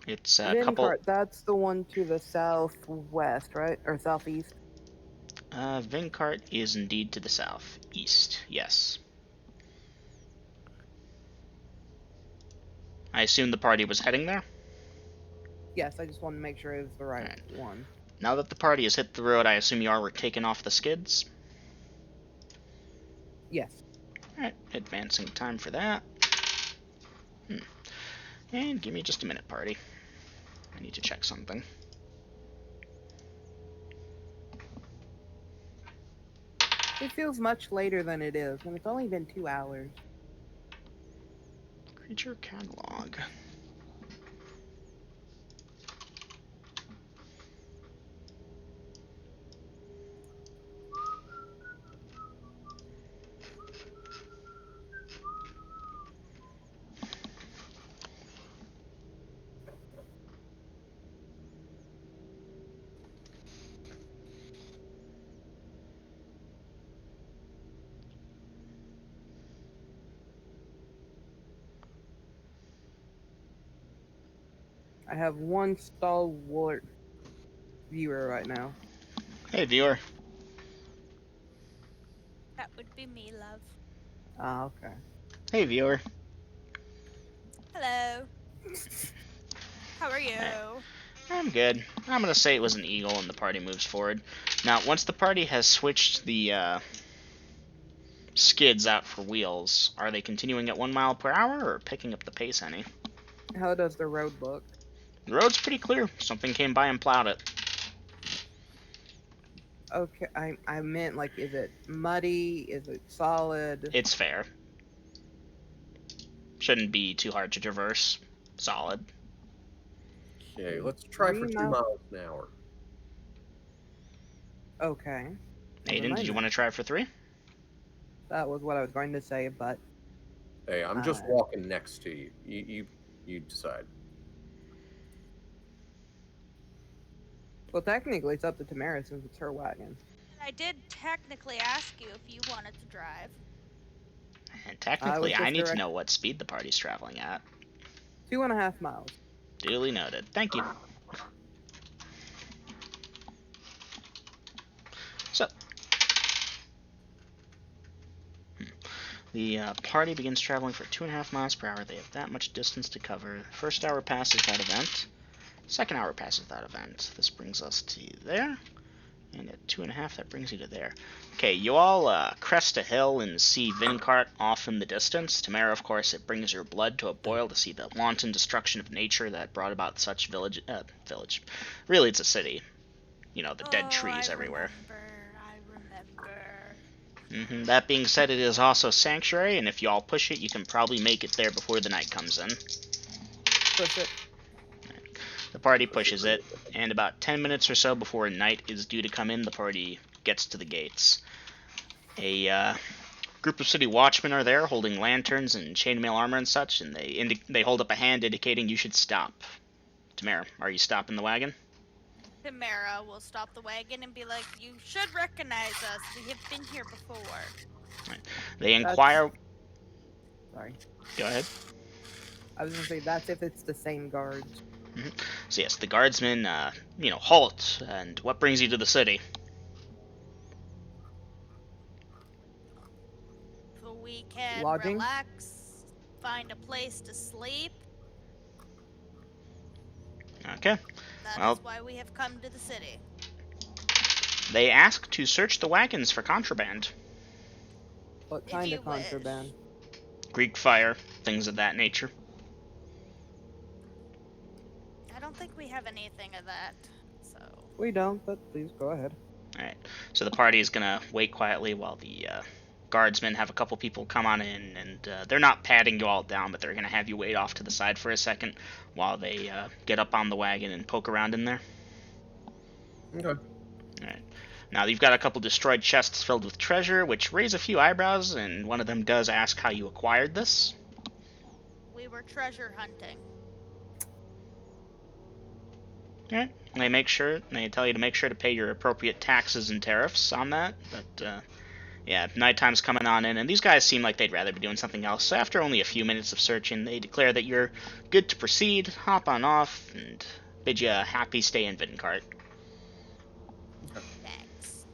S1: It's a couple...
S3: That's the one to the southwest, right? Or southeast?
S1: Vincart is indeed to the southeast, yes. I assume the party was heading there?
S3: Yes, I just wanted to make sure it was the right one.
S1: Now that the party has hit the road, I assume you are taking off the skids?
S3: Yes.
S1: Alright, advancing time for that. And give me just a minute, party. I need to check something.
S3: It feels much later than it is, and it's only been 2 hours.
S1: Creature catalog.
S3: I have one stalwart viewer right now.
S1: Hey, viewer.
S2: That would be me, love.
S3: Ah, okay.
S1: Hey, viewer.
S2: Hello. How are you?
S1: Right. I'm good. I'm gonna say it was an eagle and the party moves forward. Now, once the party has switched the skids out for wheels, are they continuing at 1 mile per hour or picking up the pace any?
S3: How does the road look?
S1: The road's pretty clear. Something came by and plowed it.
S3: Okay, I meant, like, is it muddy? Is it solid?
S1: It's fair. Shouldn't be too hard to traverse. Solid.
S5: Okay, let's try for 2 miles an hour.
S3: Okay.
S1: Aiden, did you want to try for 3?
S3: That was what I was going to say, but...
S5: Hey, I'm just walking next to you. You decide.
S3: Well, technically, it's up to Tamara since it's her wagon.
S2: And I did technically ask you if you wanted to drive.
S1: And technically, I need to know what speed the party's traveling at.
S3: 2.5 miles.
S1: Duly noted. Thank you. So, the party begins traveling for 2.5 miles per hour. They have that much distance to cover. First hour passes that event. Second hour passes that event. This brings us to there. And at 2.5, that brings you to there. Okay, you all crest a hill and see Vincart off in the distance. Tamara, of course, it brings your blood to a boil to see the wanton destruction of nature that brought about such village. Really, it's a city. You know, the dead trees everywhere.
S2: I remember.
S1: That being said, it is also sanctuary, and if you all push it, you can probably make it there before the night comes in.
S3: Push it.
S1: The party pushes it, and about 10 minutes or so before night is due to come in, the party gets to the gates. A group of city watchmen are there, holding lanterns and chainmail armor and such, and they hold up a hand indicating you should stop. Tamara, are you stopping the wagon?
S2: Tamara will stop the wagon and be like, "You should recognize us. We have been here before."
S1: Right. They inquire...
S3: Sorry.
S1: Go ahead.
S3: I was going to say, that's if it's the same guards.
S1: So yes, the guardsmen, halt, and what brings you to the city?
S2: So we can
S3: Lodging?
S2: relax, find a place to sleep.
S1: Okay.
S2: That is why we have come to the city.
S1: They ask to search the wagons for contraband.
S3: What kind of contraband?
S1: Greek fire, things of that nature.
S2: I don't think we have anything of that, so...
S3: We don't, but please go ahead.
S1: Alright, so the party is gonna wait quietly while the guardsmen have a couple people come on in, and they're not patting you all down, but they're gonna have you wait off to the side for a second while they get up on the wagon and poke around in there.
S5: Okay.
S1: Alright. Now, you've got a couple destroyed chests filled with treasure, which raise a few eyebrows, and one of them does ask how you acquired this.
S2: We were treasure hunting.
S1: Alright. They tell you to make sure to pay your appropriate taxes and tariffs on that, but, yeah, nighttime's coming on in, and these guys seem like they'd rather be doing something else, so after only a few minutes of searching, they declare that you're good to proceed, hop on off, and bid you a happy stay in Vincart.
S2: Thanks.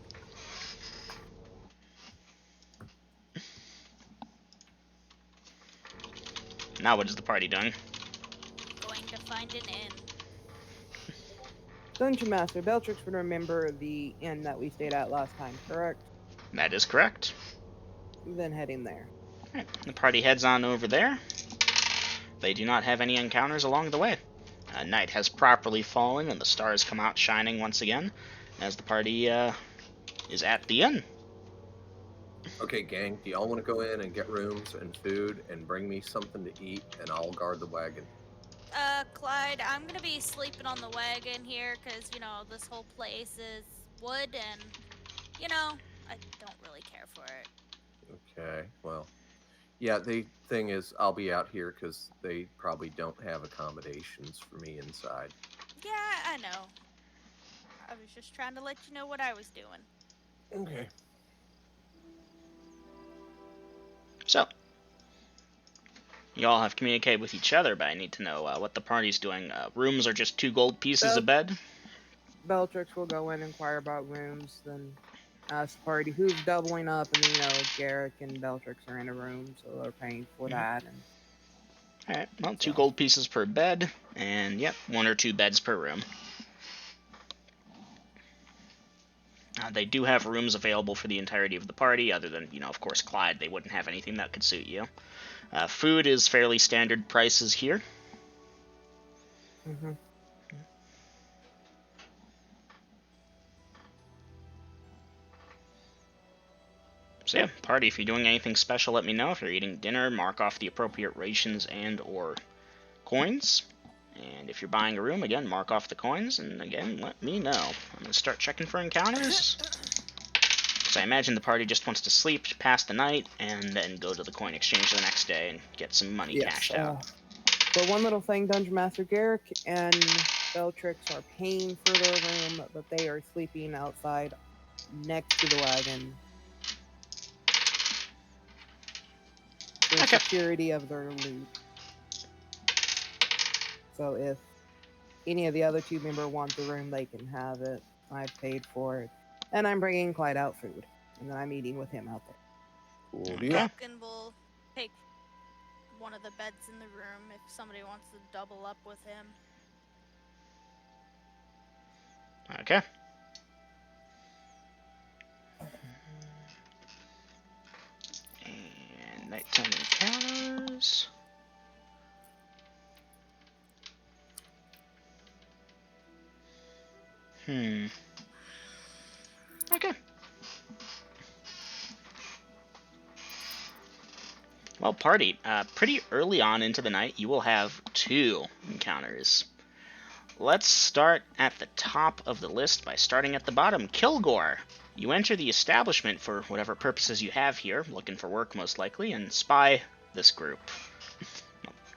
S1: Now what is the party doing?
S2: Going to find an inn.
S3: Dungeon Master, Beltrix would remember the inn that we stayed at last time, correct?
S1: That is correct.
S3: Then heading there.
S1: Right. The party heads on over there. They do not have any encounters along the way. Night has properly fallen, and the stars come out shining once again, as the party is at the inn.
S5: Okay, gang, do y'all want to go in and get rooms and food and bring me something to eat, and I'll guard the wagon?
S2: Clyde, I'm gonna be sleeping on the wagon here, because, this whole place is wood, and, I don't really care for it.
S5: Okay, well, yeah, the thing is, I'll be out here because they probably don't have accommodations for me inside.
S2: Yeah, I know. I was just trying to let you know what I was doing.
S5: Okay.
S1: So, you all have communicated with each other, but I need to know what the party's doing. Rooms are just 2 gold pieces a bed?
S3: Beltrix will go in and inquire about rooms, then ask the party who's doubling up, and Garrick and Beltrix are in a room, so they're paying for that. And
S1: alright, well, 2 gold pieces per bed, and yep, 1 or 2 beds per room. They do have rooms available for the entirety of the party, other than, of course, Clyde. They wouldn't have anything that could suit you. Food is fairly standard prices here.
S3: Mm-hmm.
S1: So yeah, party, if you're doing anything special, let me know. If you're eating dinner, mark off the appropriate rations and or coins. And if you're buying a room, again, mark off the coins, and again, let me know. I'm going to start checking for encounters. So I imagine the party just wants to sleep, pass the night, and then go to the coin exchange the next day and get some money cashed out.
S3: But one little thing, Dungeon Master, Garrick and Beltrix are paying for their room, but they are sleeping outside next to the wagon. For security of their loot. So if any of the other 2 members want the room, they can have it. I've paid for it. And I'm bringing Clyde out food. And then I'm eating with him out there.
S5: Cool deal.
S2: Falcon will take one of the beds in the room if somebody wants to double up with him.
S1: Okay. And nighttime encounters. Okay. Well, party, pretty early on into the night, you will have 2 encounters. Let's start at the top of the list by starting at the bottom. Kilgore. You enter the establishment for whatever purposes you have here, looking for work most likely, and spy this group.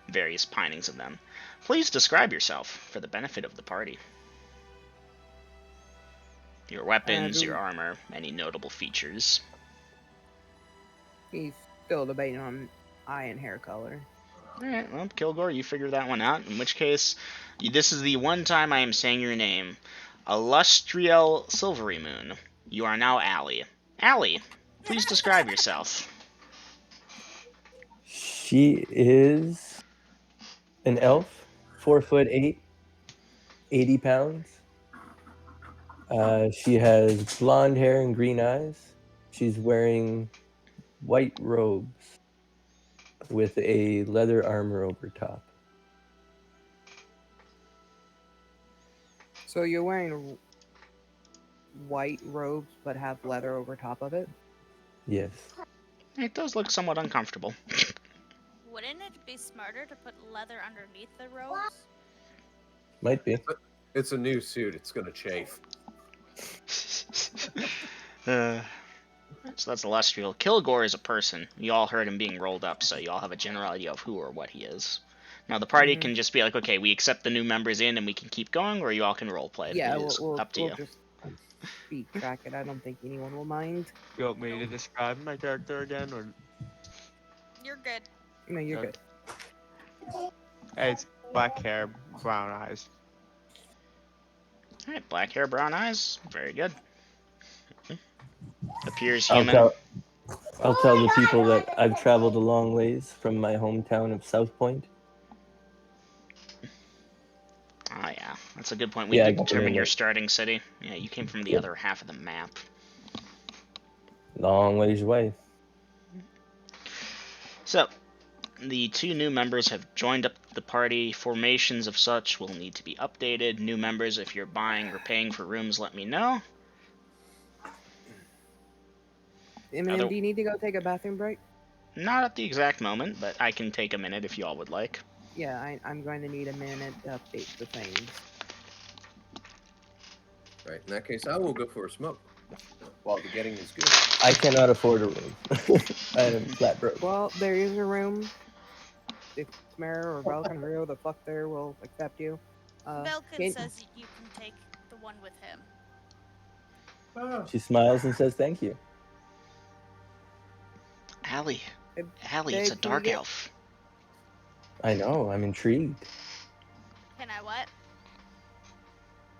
S1: Various pinings of them. Please describe yourself for the benefit of the party. Your weapons, your armor, any notable features.
S3: He's still debating on eye and hair color.
S1: Alright, well, Kilgore, you figure that one out. In which case, this is the one time I am saying your name. Illustriel Silvery Moon. You are now Allie. Allie, please describe yourself.
S7: She is an elf, 4'8", 80 pounds. She has blonde hair and green eyes. She's wearing white robes with a leather armor over top.
S3: So you're wearing white robes but have leather over top of it?
S7: Yes.
S1: It does look somewhat uncomfortable.
S2: Wouldn't it be smarter to put leather underneath the robes?
S7: Might be.
S5: It's a new suit. It's going to chafe.
S1: So that's illustrial. Kilgore is a person. You all heard him being rolled up, so you all have a general idea of who or what he is. Now the party can just be like, okay, we accept the new members in and we can keep going, or you all can roleplay it.
S3: Yeah,
S1: It is up to
S3: we'll
S1: you.
S3: just speed track it. I don't think anyone will mind.
S4: You want me to describe my character again, or
S2: You're good.
S3: No, you're good.
S4: it's black hair, brown eyes.
S1: Alright, black hair, brown eyes. Very good. Appears
S7: I'll
S1: human.
S7: tell the people that I've traveled a long ways from my hometown of South Point.
S1: Oh yeah, that's a good point. We
S7: Yeah, I
S1: did
S7: got the
S1: determine
S7: name
S1: your
S7: right.
S1: starting city. Yeah, you came from the
S7: Yep.
S1: other half of the map.
S7: Long ways away.
S1: So, the 2 new members have joined up the party. Formations of such will need to be updated. New members, if you're buying or paying for rooms, let me know.
S3: Eminem, do you need to go take a bathroom break?
S1: Not at the exact moment, but I can take a minute if you all would like.
S3: Yeah, I'm going to need a minute to update the things.
S5: Right. In that case, I will go for a smoke while the getting is good.
S7: I cannot afford a room. I am flat broke.
S3: Well, there is a room. If Tamara or Belkin, whoever the fuck there will accept you.
S2: Belkin says you can take the one with him.
S7: She smiles and says thank you.
S1: Allie,
S3: Babe,
S1: it's a
S3: can you
S1: dark
S3: get-
S1: elf.
S7: I know, I'm intrigued.
S2: Can I what?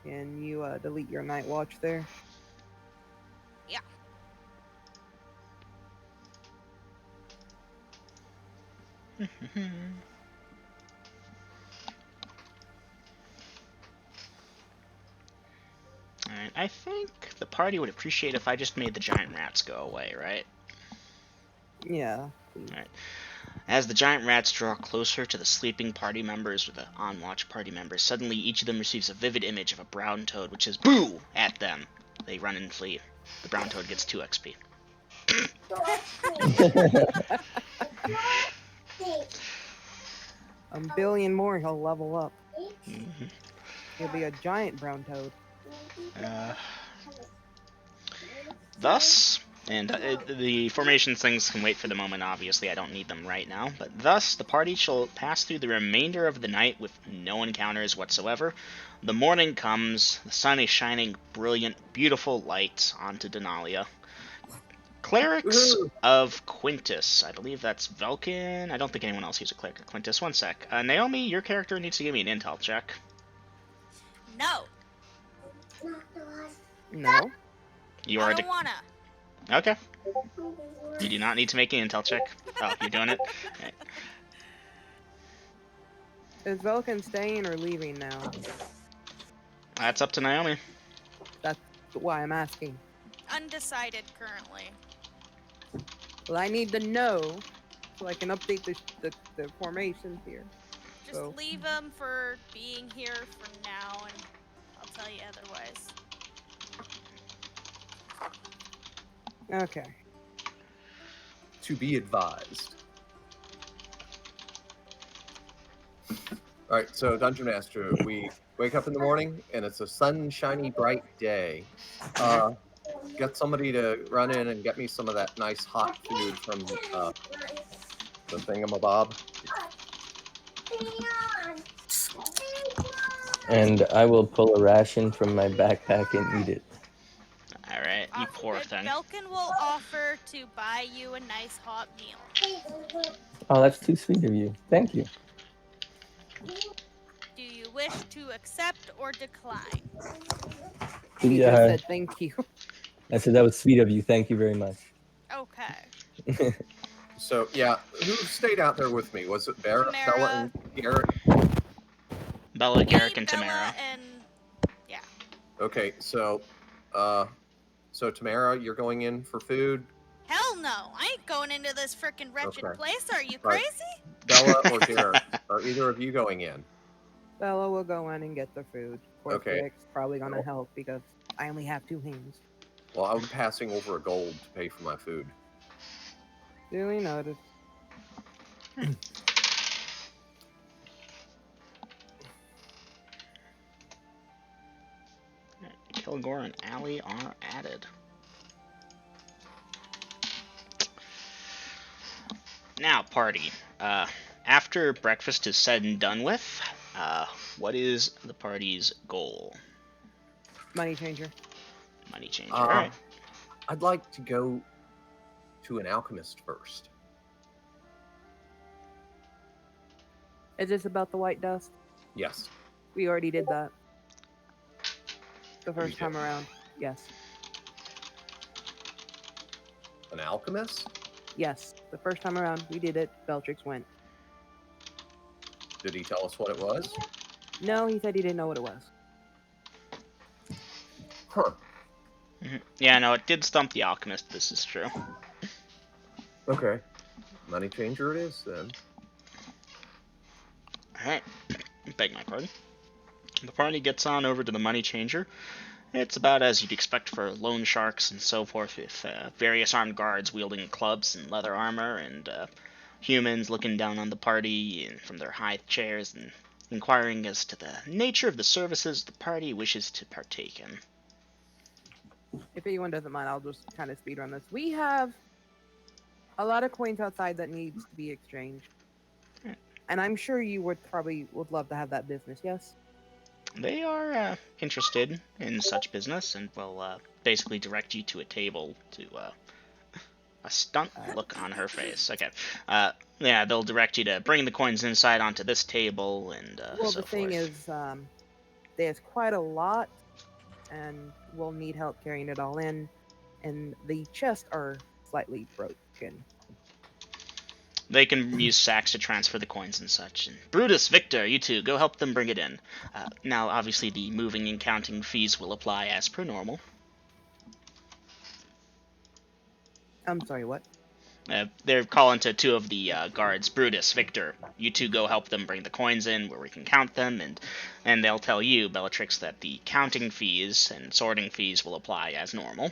S3: Can you delete your night watch there?
S2: Yeah.
S1: Alright, I think the party would appreciate if I just made the giant rats go away, right?
S3: Yeah.
S1: Alright. As the giant rats draw closer to the sleeping party members or the on-watch party members, suddenly each of them receives a vivid image of a brown toad which says "Boo!" at them. They run and flee. The brown toad gets 2 XP.
S3: A billion more, he'll level up.
S1: Mm-hmm.
S3: He'll be a giant brown toad.
S1: Thus, and the formation things can wait for the moment, obviously, I don't need them right now, but thus, the party shall pass through the remainder of the night with no encounters whatsoever. The morning comes, the sun is shining brilliant, beautiful light onto Denalia. Clerics of Quintus, I believe that's Velkin. I don't think anyone else uses a cleric of Quintus. One sec. Naomi, your character needs to give me an intel check.
S2: No.
S3: No?
S1: You
S2: I
S1: are
S2: don't wanna.
S1: Okay. You do not need to make an intel check. Oh, you're doing it? Right.
S3: Is Velkin staying or leaving now?
S1: That's up to Naomi.
S3: That's why I'm asking.
S2: Undecided currently.
S3: Well, I need to know so I can update the formations here.
S2: Just
S3: So-
S2: leave him for being here for now, and I'll tell you otherwise.
S3: Okay.
S5: To be advised. All right, so Dungeon Master, we wake up in the morning and it's a sunshiny, bright day. Get somebody to run in and get me some of that nice hot food from the thingamabob.
S7: And I will pull a ration from my backpack and eat it.
S1: Alright, you poor thing.
S2: Belkin will offer to buy you a nice hot meal.
S7: Oh, that's too sweet of you. Thank you.
S2: Do you wish to accept or decline?
S3: He
S7: Yeah.
S3: just said thank you.
S7: I said that was sweet of you. Thank you very much.
S2: Okay.
S5: So, yeah, who stayed out there with me? Was it Bella and Garrett?
S1: Bella, Garrick,
S2: Me,
S1: and
S2: Bella,
S1: Tamara.
S2: and yeah.
S5: Okay, so Tamara, you're going in for food?
S2: Hell no! I ain't going into this frickin' wretched
S5: Okay.
S2: place. Are you
S5: Right.
S2: crazy?
S5: Bella or Garrett? Are either of you going in?
S3: Bella will go in and get the food. Of course,
S5: Okay.
S3: Rick's probably gonna help because I only have 2 hands.
S5: Well, I'm passing over a gold to pay for my food.
S3: Duly noted.
S1: Kilgore and Allie are added. Now, party. After breakfast is said and done with, what is the party's goal?
S3: Money changer.
S1: Money changer. All right.
S5: I'd like to go to an alchemist first.
S3: Is this about the white dust?
S5: Yes.
S3: We already did that. The
S5: We
S3: first time
S5: did.
S3: around. Yes.
S5: An alchemist?
S3: Yes. The first time around, we did it. Bellatrix went.
S5: Did he tell us what it was?
S3: No, he said he didn't know what it was.
S5: Huh.
S1: Yeah, no, it did stump the alchemist. This is true.
S5: Okay. Money changer it is, then.
S1: Alright. Beg my pardon. The party gets on over to the money changer. It's about as you'd expect for loan sharks and so forth, with various armed guards wielding clubs and leather armor, and humans looking down on the party from their high chairs and inquiring as to the nature of the services the party wishes to partake in.
S3: If anyone doesn't mind, I'll just kind of speed run this. We have a lot of coins outside that needs to be exchanged. And I'm sure you would love to have that business, yes?
S1: They are interested in such business and will basically direct you to a table to a stunt look on her face. Okay. Yeah, they'll direct you to bring the coins inside onto this table and
S3: Well,
S1: so
S3: the thing
S1: forth.
S3: is, there's quite a lot, and we'll need help carrying it all in. And the chests are slightly broken.
S1: They can use sacks to transfer the coins and such. And Brutus, Victor, you two, go help them bring it in. Now, obviously, the moving and counting fees will apply as per normal.
S3: I'm sorry, what?
S1: They're calling to two of the guards, Brutus, Victor. You two go help them bring the coins in where we can count them, and they'll tell you, Bellatrix, that the counting fees and sorting fees will apply as normal.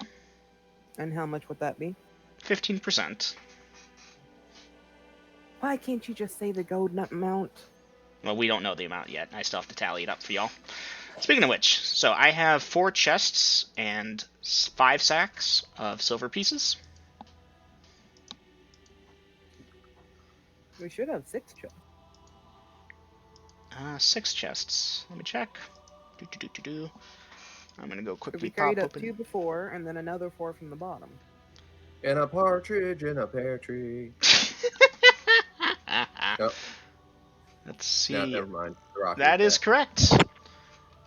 S3: And how much would that be?
S1: 15%.
S3: Why can't you just say the gold nut amount?
S1: Well, we don't know the amount yet. I still have to tally it up for y'all. Speaking of which, so I have 4 chests and 5 sacks of silver pieces.
S3: We should have 6 chests.
S1: 6 chests. Let me check. I'm gonna go quickly
S3: We carried
S1: pop
S3: up
S1: open.
S3: 2 before, and then another 4 from the bottom.
S5: And a partridge in a pear tree. Nope.
S1: Let's see.
S5: No, never mind.
S1: That is correct.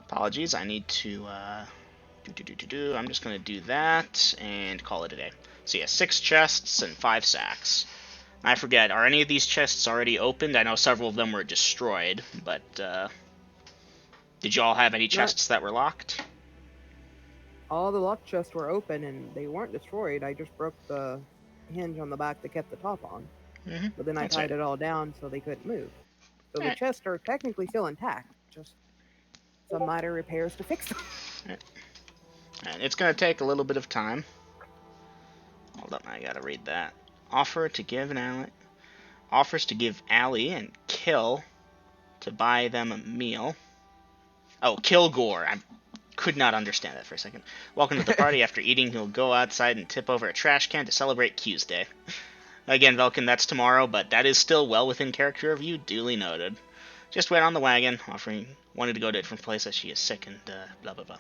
S1: Apologies, I need to I'm just gonna do that and call it a day. So yeah, 6 chests and 5 sacks. I forget, are any of these chests already opened? I know several of them were destroyed, but did you all have any chests that were locked?
S3: All the lock chests were open and they weren't destroyed. I just broke the hinge on the back that kept the top on.
S1: Mm-hmm.
S3: But then I tied it all down so they couldn't move. So the
S1: Alright.
S3: chests are technically still intact. Just some minor repairs to fix them.
S1: And it's gonna take a little bit of time. Hold up, I gotta read that. Offers to give Allie and Kill to buy them a meal. Oh, Kilgore. I could not understand that for a second. Welcome to the party. After eating, he'll go outside and tip over a trash can to celebrate Q's Day. Again, Velkin, that's tomorrow, but that is still well within character of you. Duly noted. Just wait on the wagon. Wanted to go to a different place as she is sick and blah blah blah.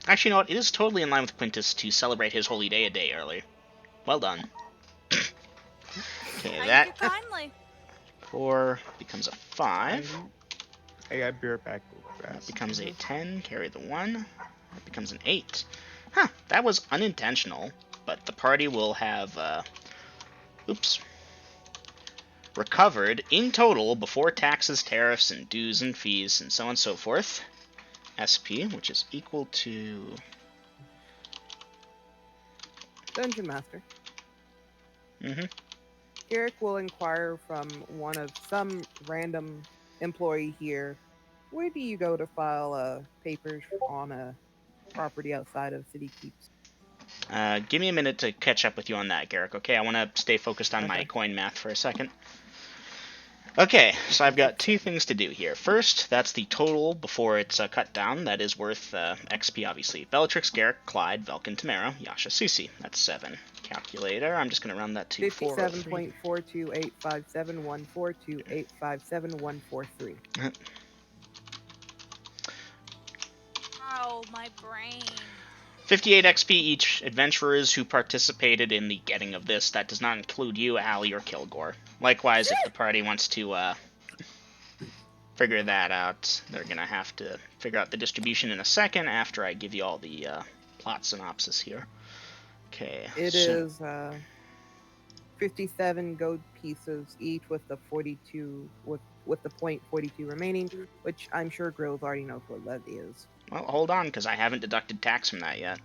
S1: Actually, you know what? It is totally in line with Quintus to celebrate his holy day a day early. Well done. Okay,
S2: Thank you kindly.
S1: 4 becomes a 5.
S4: I got beer back.
S1: That becomes a 10. Carry the 1. That becomes an 8. Huh, that was unintentional. But the party will have, recovered in total before taxes, tariffs, and dues and fees, and so on and so forth. SP, which is equal to...
S3: Dungeon Master.
S1: Mm-hmm.
S3: Garrick will inquire from some random employee here. Where do you go to file papers on a property outside of City Keeps?
S1: Give me a minute to catch up with you on that, Garrick, okay? I want to stay focused on my
S3: Okay.
S1: coin math for a second. Okay, so I've got 2 things to do here. First, that's the total before it's cut down. That is worth XP, obviously. Bellatrix, Garrick, Clyde, Velkin, Tamara, Yasha, Susi. That's 7. calculator. I'm just going to run that to 403.
S3: 57.428571428571443.
S2: Oh, my brain.
S1: 58 XP each. Adventurers who participated in the getting of this. That does not include you, Allie, or Kilgore. Likewise, if the party wants to figure that out, they're going to have to figure out the distribution in a second after I give you all the plot synopsis here. Okay.
S3: It is 57 gold pieces each with the 42 with the .42 remaining, which I'm sure Grills already knows what that is.
S1: Well, hold on, because I haven't deducted tax from that yet.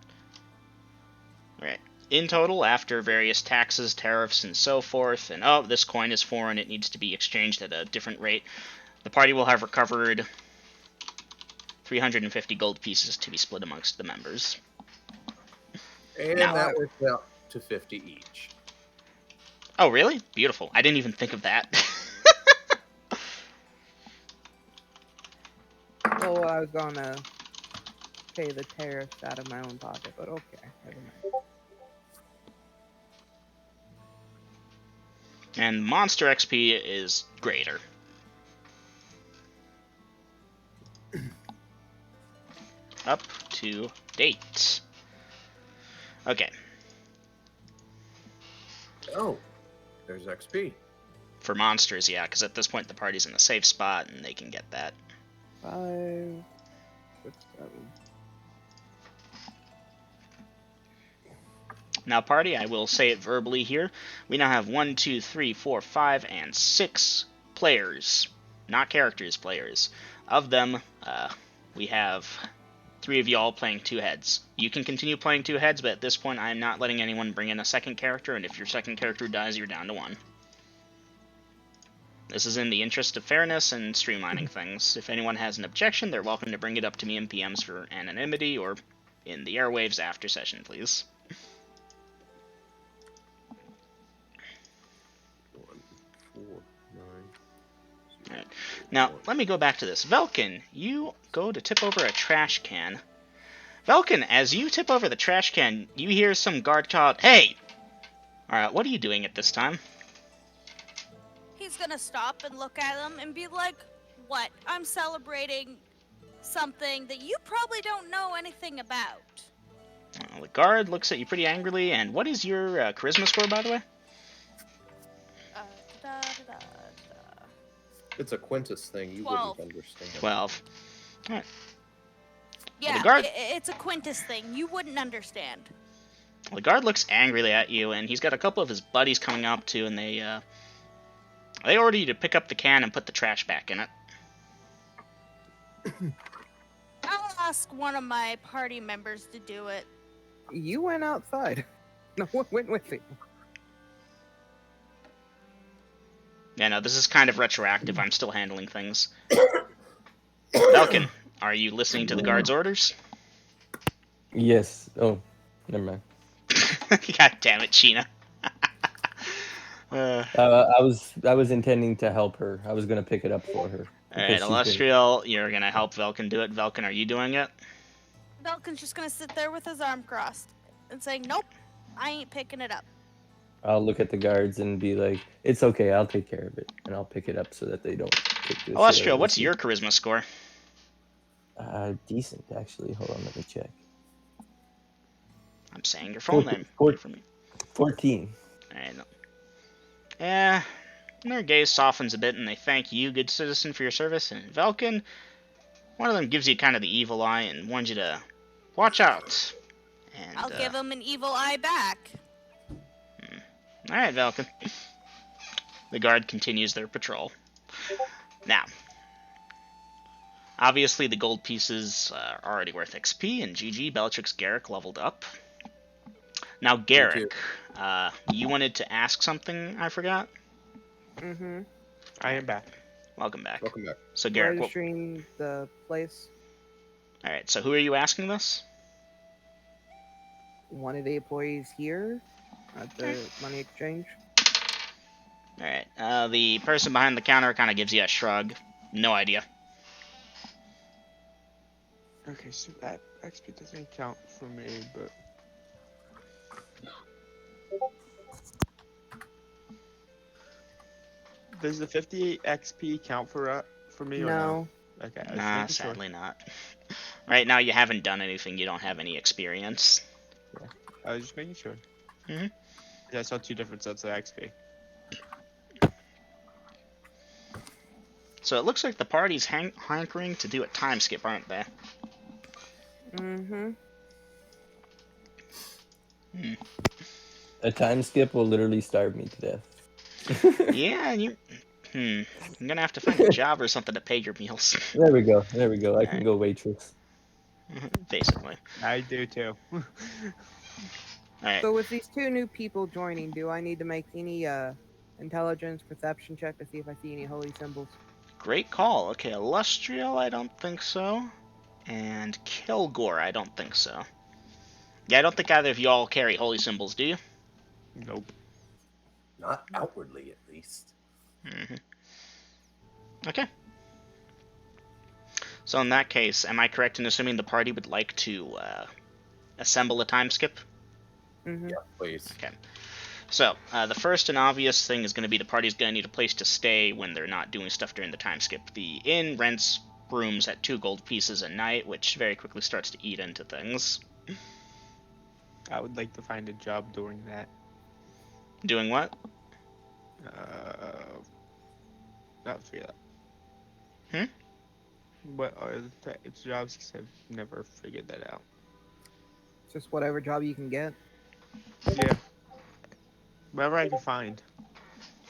S1: Alright. In total, after various taxes, tariffs, and so forth, and oh, this coin is foreign, it needs to be exchanged at a different rate, the party will have recovered 350 gold pieces to be split amongst the members.
S5: And
S1: Now,
S5: that works out to 50 each.
S1: Oh, really? Beautiful. I didn't even think of that.
S3: Well, I was gonna pay the tariffs out of my own pocket, but okay, never mind.
S1: And monster XP is greater. Up to date. Okay.
S5: Oh, there's XP.
S1: For monsters, yeah, because at this point the party's in a safe spot and they can get that.
S3: 5, 6, 7.
S1: Now, party, I will say it verbally here. We now have 1, 2, 3, 4, 5, and 6 players. Not characters, players. Of them, we have 3 of y'all playing 2 heads. You can continue playing 2 heads, but at this point I am not letting anyone bring in a second character, and if your second character dies, you're down to 1. This is in the interest of fairness and streamlining things. If anyone has an objection, they're welcome to bring it up to me in PMs for anonymity, or in the airwaves after session, please.
S5: 1, 4, 9.
S1: Alright. Now, let me go back to this. Velkin, you go to tip over a trash can. Velkin, as you tip over the trash can, you hear some guard call out, "Hey!" Alright, what are you doing at this time?
S2: He's gonna stop and look at them and be like, "What? I'm celebrating something that you probably don't know anything about."
S1: The guard looks at you pretty angrily, and what is your charisma score, by the way?
S5: It's a Quintus thing. You
S2: 12.
S5: wouldn't understand.
S1: 12. Alright.
S2: Yeah,
S1: the guard-
S2: it's a Quintus thing. You wouldn't understand.
S1: The guard looks angrily at you, and he's got a couple of his buddies coming up too, and they order you to pick up the can and put the trash back in it.
S2: I'll ask one of my party members to do it.
S3: You went outside. No one went with you.
S1: Yeah, no, this is kind of retroactive. I'm still handling things. Velkin, are you listening to the guard's orders?
S7: Yes. Oh, never mind.
S1: God damn it, Sheena.
S7: I was intending to help her. I was gonna pick it up for her.
S1: Alright, Illustrial, you're gonna help Velkin do it. Velkin, are you doing it?
S2: Velkin's just gonna sit there with his arm crossed and say, "Nope, I ain't picking it up."
S7: I'll look at the guards and be like, "It's okay, I'll take care of it, and I'll pick it up so that they don't kick this."
S1: Illustrial, what's your charisma score?
S7: Decent actually. Hold on, let me check.
S1: I'm saying your full name.
S7: 14.
S1: Alright. Yeah, their gaze softens a bit, and they thank you, good citizen, for your service. And Velkin, one of them gives you kind of the evil eye and warns you to watch out. And
S2: I'll give him an evil eye back.
S1: Alright, Velkin. The guard continues their patrol. Now, obviously the gold pieces are already worth XP, and GG, Bellatrix Garrick leveled up. Now, Garrick, you wanted to ask something, I forgot?
S3: Mm-hmm.
S4: I am back.
S1: Welcome back.
S5: Welcome back.
S1: So, Garrick,
S3: Registering the place.
S1: Alright, so who are you asking this?
S3: One of the employees here at the money exchange.
S1: Alright, the person behind the counter kind of gives you a shrug. No idea.
S4: Okay, so that XP doesn't count for me, but Does the 58 XP count for me or no?
S3: No.
S4: Okay, I was
S1: Nah,
S4: making sure.
S1: sadly not. Right now you haven't done anything, you don't have any experience.
S4: Yeah, I was just making sure.
S1: Mm-hmm.
S4: Yeah, I saw 2 different sets of XP.
S1: So it looks like the party's hankering to do a time skip, aren't they?
S3: Mm-hmm.
S1: Hmm.
S7: A time skip will literally starve me to death.
S1: Yeah, you... I'm gonna have to find a job or something to pay your meals.
S7: There we go. There we go. I can
S1: Alright.
S7: go waitress.
S1: Basically.
S4: I do too.
S1: Alright.
S3: So with these 2 new people joining, do I need to make any intelligence perception check to see if I see any holy symbols?
S1: Great call. Okay, Illustrial, I don't think so. And Kilgore, I don't think so. Yeah, I don't think either of you all carry holy symbols, do you?
S4: Nope.
S5: Not outwardly, at least.
S1: Mm-hmm. Okay. So in that case, am I correct in assuming the party would like to assemble a time skip?
S3: Mm-hmm.
S5: Yeah, please.
S1: Okay. So, the first and obvious thing is going to be the party's going to need a place to stay when they're not doing stuff during the time skip. The inn rents rooms at 2 gold pieces a night, which very quickly starts to eat into things.
S4: I would like to find a job doing that.
S1: Doing what?
S4: Not for that.
S1: Hmm?
S4: What are the types of jobs? Because I've never figured that out.
S3: Just whatever job you can get.
S4: Yeah. Whatever I can find.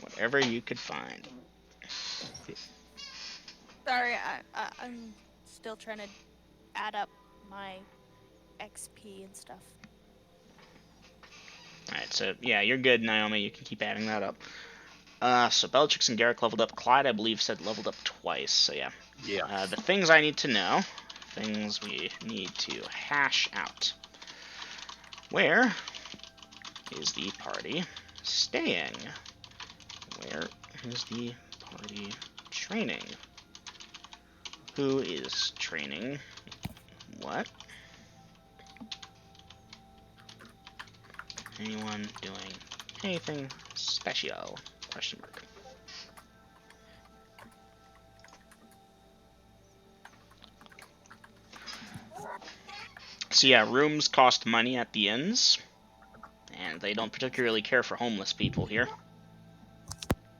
S1: Whatever you could find.
S2: Sorry, I'm still trying to add up my XP and stuff.
S1: Alright, so yeah, you're good, Naomi. You can keep adding that up. So Bellatrix and Garrick leveled up. Clyde, I believe, said leveled up twice. So yeah.
S5: Yeah.
S1: The things I need to know. Things we need to hash out. Where is the party staying? Where is the party training? Who is training what? Anyone doing anything special? Question mark. So yeah, rooms cost money at the inns, and they don't particularly care for homeless people here.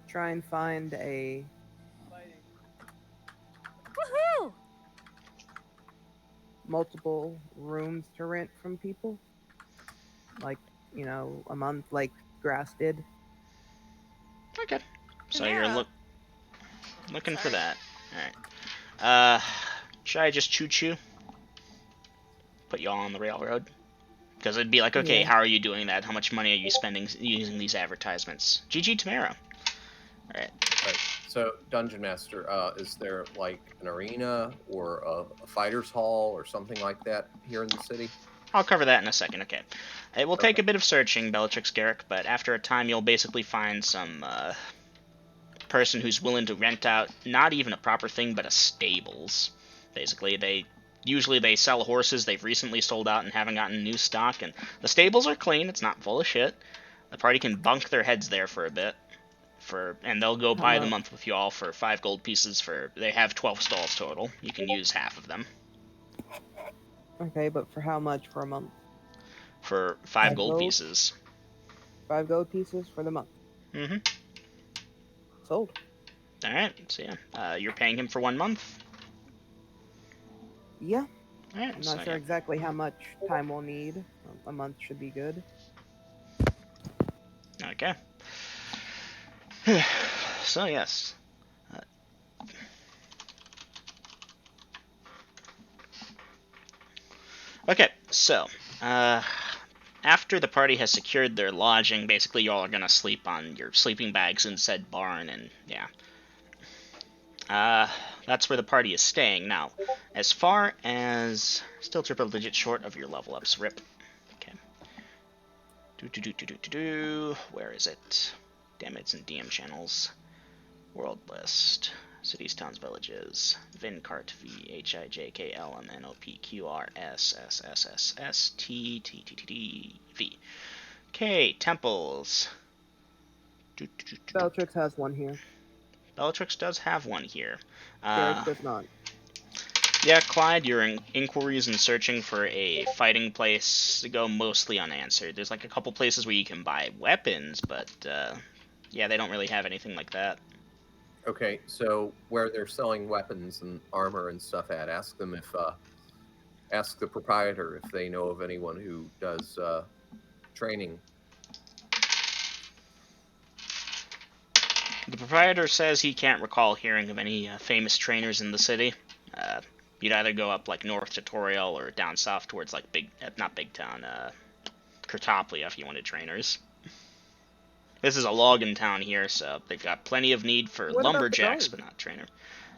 S3: Try and find a
S2: Woohoo!
S3: multiple rooms to rent from people. Like, a month like Grass did.
S1: Okay. So
S2: Yeah.
S1: you're looking for
S2: Sorry.
S1: that. Alright. Should I just choo-choo? Put y'all on the railroad? Because it'd be like, okay,
S3: Yeah.
S1: how are you doing that? How much money are you spending using these advertisements? GG Tamara. Alright.
S5: Right. So, Dungeon Master, is there like an arena or a fighter's hall or something like that here in the city?
S1: I'll cover that in a second, okay. It will take
S5: Okay.
S1: a bit of searching, Bellatrix Garrick, but after a time you'll basically find some person who's willing to rent out not even a proper thing, but a stables. Basically, usually they sell horses they've recently sold out and haven't gotten new stock, and the stables are clean, it's not full of shit. The party can bunk their heads there for a bit. And they'll go by the month with you all for 5 gold pieces. They have 12 stalls total. You can use half of them.
S3: Okay, but for how much for a month?
S1: For 5 gold pieces.
S3: 5 gold pieces for the month.
S1: Mm-hmm.
S3: Sold.
S1: Alright, so yeah. You're paying him for 1 month?
S3: Yeah.
S1: Alright,
S3: I'm not sure exactly how much time we'll need. A month should be good.
S1: Okay. So, yes. Okay, so, after the party has secured their lodging, basically y'all are gonna sleep on your sleeping bags in said barn, and yeah. That's where the party is staying. Now, as far as... Still triple digit short of your level ups, rip. Okay. Where is it? Damn, it's in DM channels. World list. Cities, towns, villages. Vincart, VHIJKLMNOPQRSSSSTTTTV. Okay, temples.
S3: Bellatrix has one here.
S1: Bellatrix does have one here.
S3: Garrick does not.
S1: Yeah, Clyde, your inquiries and searching for a fighting place go mostly unanswered. There's like a couple places where you can buy weapons, but yeah, they don't really have anything like that.
S5: Okay, so where they're selling weapons and armor and stuff at, ask them if ask the proprietor if they know of anyone who does training.
S1: The proprietor says he can't recall hearing of any famous trainers in the city. You'd either go up like north to Toriel or down south towards like not Big Town, Kurtoplia if you wanted trainers. This is a logging town here, so they've got plenty of need for
S3: What about the
S1: lumberjacks,
S3: guards?
S1: but not trainer.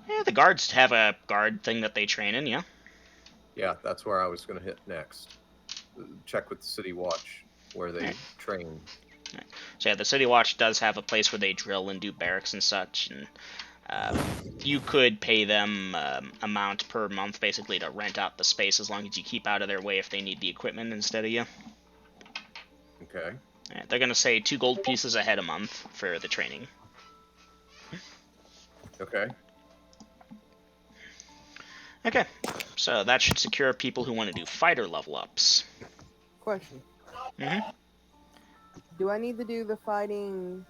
S1: Yeah, the guards have a guard thing that they train in, yeah.
S5: Yeah, that's where I was going to hit next. Check with the City Watch where they train.
S1: So yeah, the City Watch does have a place where they drill and do barracks and such, and you could pay them amount per month basically to rent out the space as long as you keep out of their way if they need the equipment instead of you.
S5: Okay.
S1: Yeah, they're gonna say 2 gold pieces a head a month for the training.
S5: Okay.
S1: Okay, so that should secure people who want to do fighter level ups.
S3: Question.
S1: Mm-hmm.
S3: Do I need to do the fighting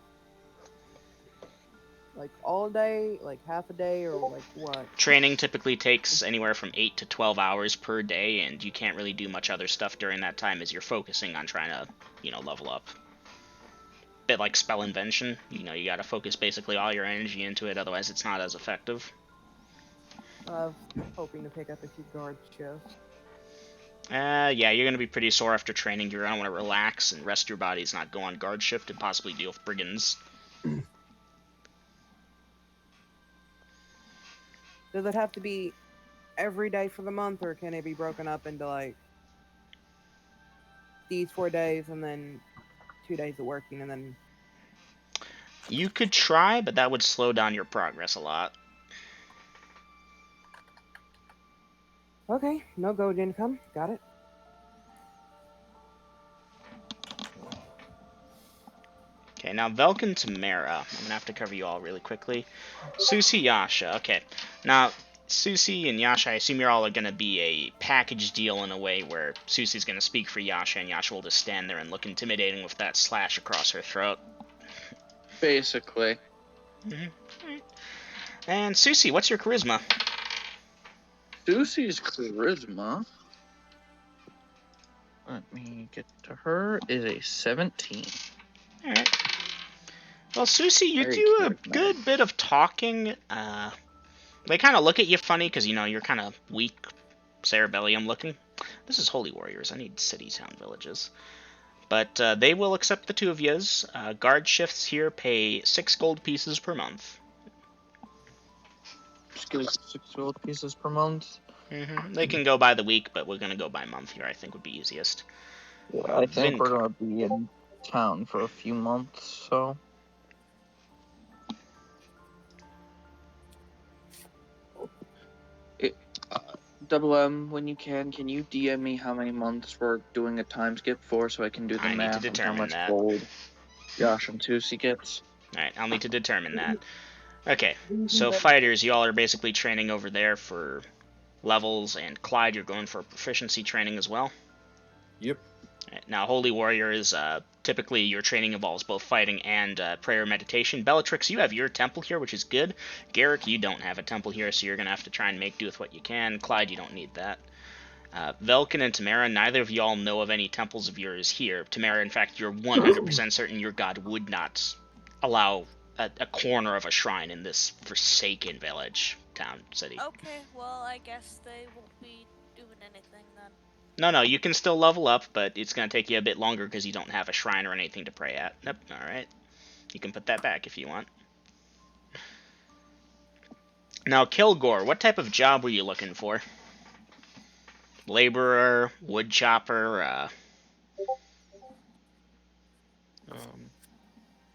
S3: like all day, like half a day, or like what?
S1: Training typically takes anywhere from 8 to 12 hours per day, and you can't really do much other stuff during that time as you're focusing on trying to, level up. Bit like spell invention, you gotta focus basically all your energy into it, otherwise it's not as effective.
S3: Hoping to pick up a few guard shifts.
S1: Yeah, you're gonna be pretty sore after training. You're gonna want to relax and rest your bodies, not go on guard shift and possibly deal with brigands.
S3: Does it have to be every day for the month, or can it be broken up into like these 4 days and then 2 days of working and then?
S1: You could try, but that would slow down your progress a lot.
S3: Okay, no gold income. Got it.
S1: Okay, now Velk and Tamara. I'm gonna have to cover you all really quickly. Susie, Yasha. Okay, now Susie and Yasha, I assume you're all gonna be a package deal in a way where Susie's gonna speak for Yasha, and Yasha will just stand there and look intimidating with that slash across her throat.
S8: Basically.
S1: Mm-hmm. And Susie, what's your charisma?
S8: Susie's charisma, let me get to her, is a 17.
S1: Alright. Well, Susie, you
S8: Very
S1: do a
S8: charismatic.
S1: good bit of talking. They kind of look at you funny because, you're kind of weak, cerebellum looking. This is Holy Warriors. I need city, town, villages. But they will accept the 2 of yous. Guard shifts here pay 6 gold pieces per month.
S8: Just give us 6 gold pieces per month.
S1: Mm-hmm. They can go by the week, but we're going to go by month here. I think would be easiest.
S8: Yeah, I think we're going to be in town for a few months, so... Double M, when you can you DM me how many months we're doing a time skip for so I can do the math on how much gold Josh and Susie gets?
S1: Alright, I'll need to determine that. Okay, so fighters, y'all are basically training over there for levels, and Clyde, you're going for proficiency training as well.
S5: Yep.
S1: Right, now, Holy Warriors, typically your training involves both fighting and prayer meditation. Bellatrix, you have your temple here, which is good. Garrick, you don't have a temple here, so you're going to have to try and make do with what you can. Clyde, you don't need that. Velkin and Tamara, neither of y'all know of any temples of yours here. Tamara, in fact, you're 100% certain your god would not allow a corner of a shrine in this forsaken village, town, city.
S2: Okay, well, I guess they won't be doing anything then.
S1: No, you can still level up, but it's going to take you a bit longer because you don't have a shrine or anything to pray at. Yep, alright. You can put that back if you want. Now, Kilgore, what type of job were you looking for? Laborer, wood chopper,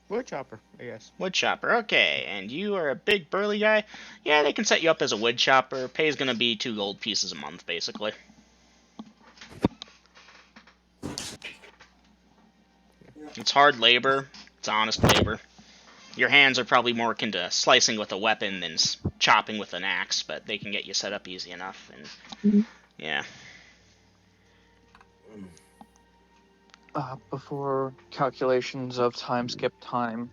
S4: Wood chopper, I guess.
S1: Wood chopper, okay. And you are a big burly guy? Yeah, they can set you up as a wood chopper. Pay's going to be 2 gold pieces a month, basically. It's hard labor. It's honest labor. Your hands are probably more akin to slicing with a weapon than chopping with an axe, but they can get you set up easy enough. And yeah.
S8: Before calculations of time skip time,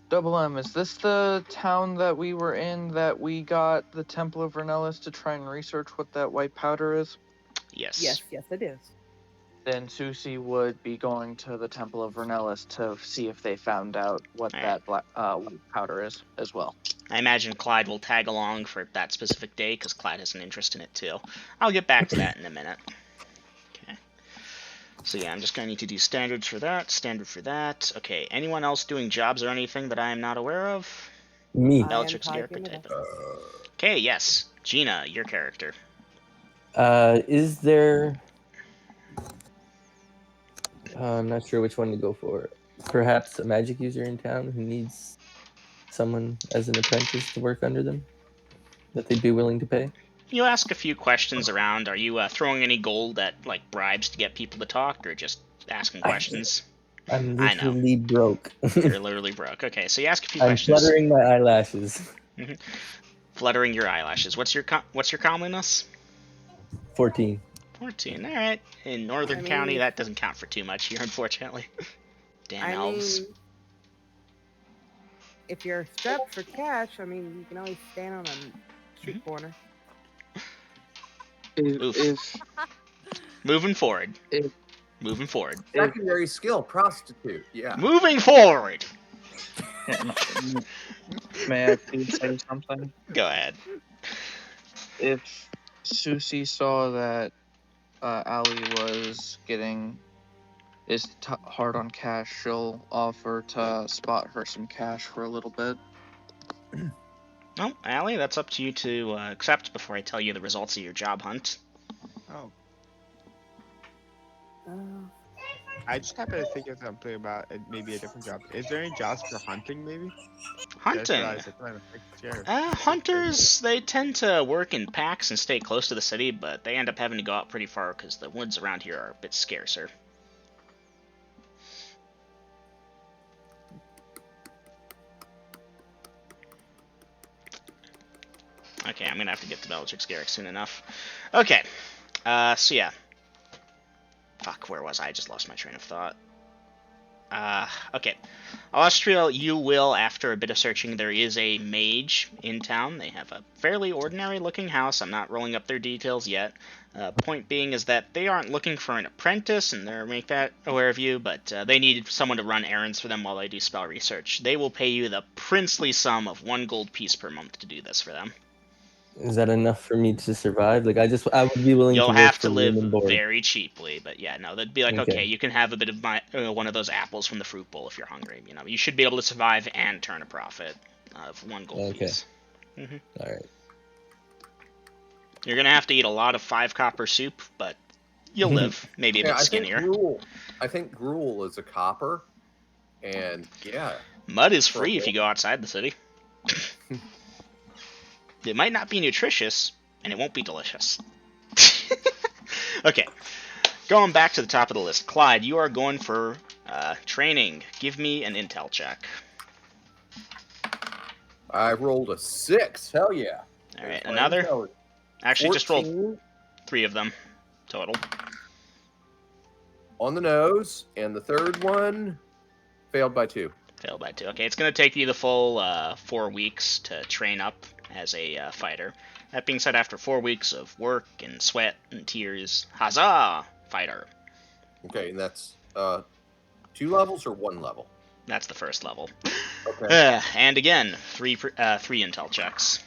S8: Double M, is this the town that we were in that we got the Temple of Vernellis to try and research what that white powder is?
S1: Yes.
S3: Yes, it is.
S8: Then Susie would be going to the Temple of Vernellis to see if they found out what that white powder is as well.
S1: I imagine Clyde will tag along for that specific day because Clyde has an interest in it too. I'll get back to that in a minute. Okay. So yeah, I'm just going to need to do standards for that, standard for that. Okay, anyone else doing jobs or anything that I am not aware of?
S7: Me.
S1: Bellatrix, Garrick, or typing. Okay, yes. Gina, your character.
S7: Is there... I'm not sure which one to go for. Perhaps a magic user in town who needs someone as an apprentice to work under them that they'd be willing to pay?
S1: You ask a few questions around. Are you throwing any gold at like bribes to get people to talk, or just asking questions?
S7: I'm literally broke.
S1: You're literally broke. Okay, so you ask a few
S7: I'm
S1: questions.
S7: fluttering my eyelashes.
S1: Fluttering your eyelashes. What's your comeliness?
S7: 14.
S1: 14. All right. In Northern County, that doesn't count for too much here, unfortunately. Damn elves.
S3: If you're strapped for cash, you can always stand on a street corner.
S1: Moving forward. Moving forward.
S5: Secondary skill, prostitute. Yeah.
S1: Moving forward.
S8: May I please say something?
S1: Go ahead.
S8: If Susie saw that Allie is hard on cash, she'll offer to spot her some cash for a little bit.
S1: Well, Allie, that's up to you to accept before I tell you the results of your job hunt.
S4: Oh. I just happened to think of something about maybe a different job. Is there any jobs for hunting, maybe?
S1: Hunting? Hunters, they tend to work in packs and stay close to the city, but they end up having to go out pretty far because the woods around here are a bit scarcer. Okay, I'm gonna have to get to Bellatrix Garrick soon enough. Okay, so yeah. Fuck, where was I? I just lost my train of thought. Okay. Austria, you will, after a bit of searching, there is a mage in town. They have a fairly ordinary-looking house. I'm not rolling up their details yet. Point being is that they aren't looking for an apprentice, and they'll make that aware of you, but they need someone to run errands for them while they do spell research. They will pay you the princely sum of 1 gold piece per month to do this for them.
S7: Is that enough for me to survive? Like, I would be willing to work
S1: You'll have to
S7: for
S1: live
S7: room and board.
S1: very cheaply, but yeah, no, they'd be like, okay, you can have a bit of one of those apples from the fruit bowl if you're hungry. You know, you should be able to survive and turn a profit of 1 gold piece.
S7: All right.
S1: You're gonna have to eat a lot of 5 copper soup, but you'll live. Maybe a bit skinnier.
S5: I think gruel is a copper, and yeah.
S1: Mud is free if you go outside the city. It might not be nutritious, and it won't be delicious. Okay, going back to the top of the list. Clyde, you are going for training. Give me an intel check.
S5: I rolled a 6. Hell yeah.
S1: All right, another? Actually, 14. Just rolled 3 of them total.
S5: On the nose, and the third one failed by 2.
S1: Failed by 2. Okay, it's going to take you the full 4 weeks to train up as a fighter. That being said, after 4 weeks of work and sweat and tears, huzzah, fighter.
S5: Okay, and that's 2 levels or 1 level?
S1: That's the first level.
S5: Okay.
S1: And again, 3 intel checks.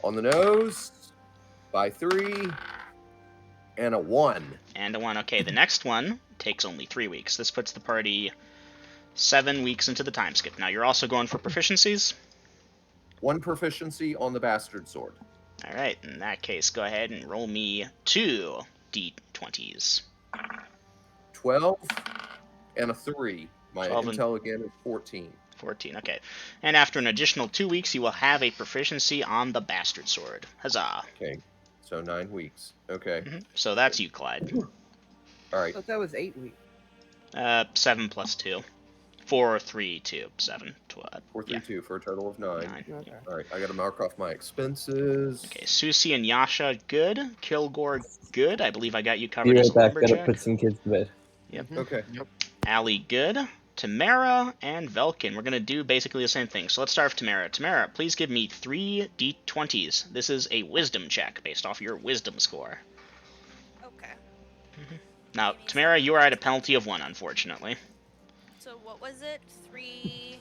S5: On the nose, by 3, and a 1.
S1: And a 1. Okay, the next one takes only 3 weeks. This puts the party 7 weeks into the time skip. Now, you're also going for proficiencies?
S5: 1 proficiency on the bastard sword.
S1: Alright, in that case, go ahead and roll me 2 d20s.
S5: 12 and a 3. My intel again is 14.
S1: 14, okay. And after an additional 2 weeks, you will have a proficiency on the bastard sword. Huzzah.
S5: Okay, so 9 weeks. Okay.
S1: So that's you, Clyde.
S5: Alright.
S3: I thought that was 8 weeks.
S1: 7 plus 2. 4, 3, 2, 7. what?
S5: 432 for a total of 9.
S1: 9.
S3: Okay.
S5: All right, I got to mark off my expenses.
S1: Okay, Susie and Yasha, good. Kilgore, good. I believe I got you
S7: Be
S1: covered as
S7: right
S1: a
S7: back. Gotta
S1: lumberjack.
S7: put some kids to bed.
S1: Yep.
S5: Okay.
S4: Yep.
S1: Allie, good. Tamara and Velkin. We're going to do basically the same thing. So let's start with Tamara. Tamara, please give me 3 d20s. This is a wisdom check based off your wisdom score.
S2: Okay.
S1: Now,
S2: Give me a
S1: Tamara,
S2: second.
S1: you are at a penalty of 1, unfortunately.
S2: So what was it? 3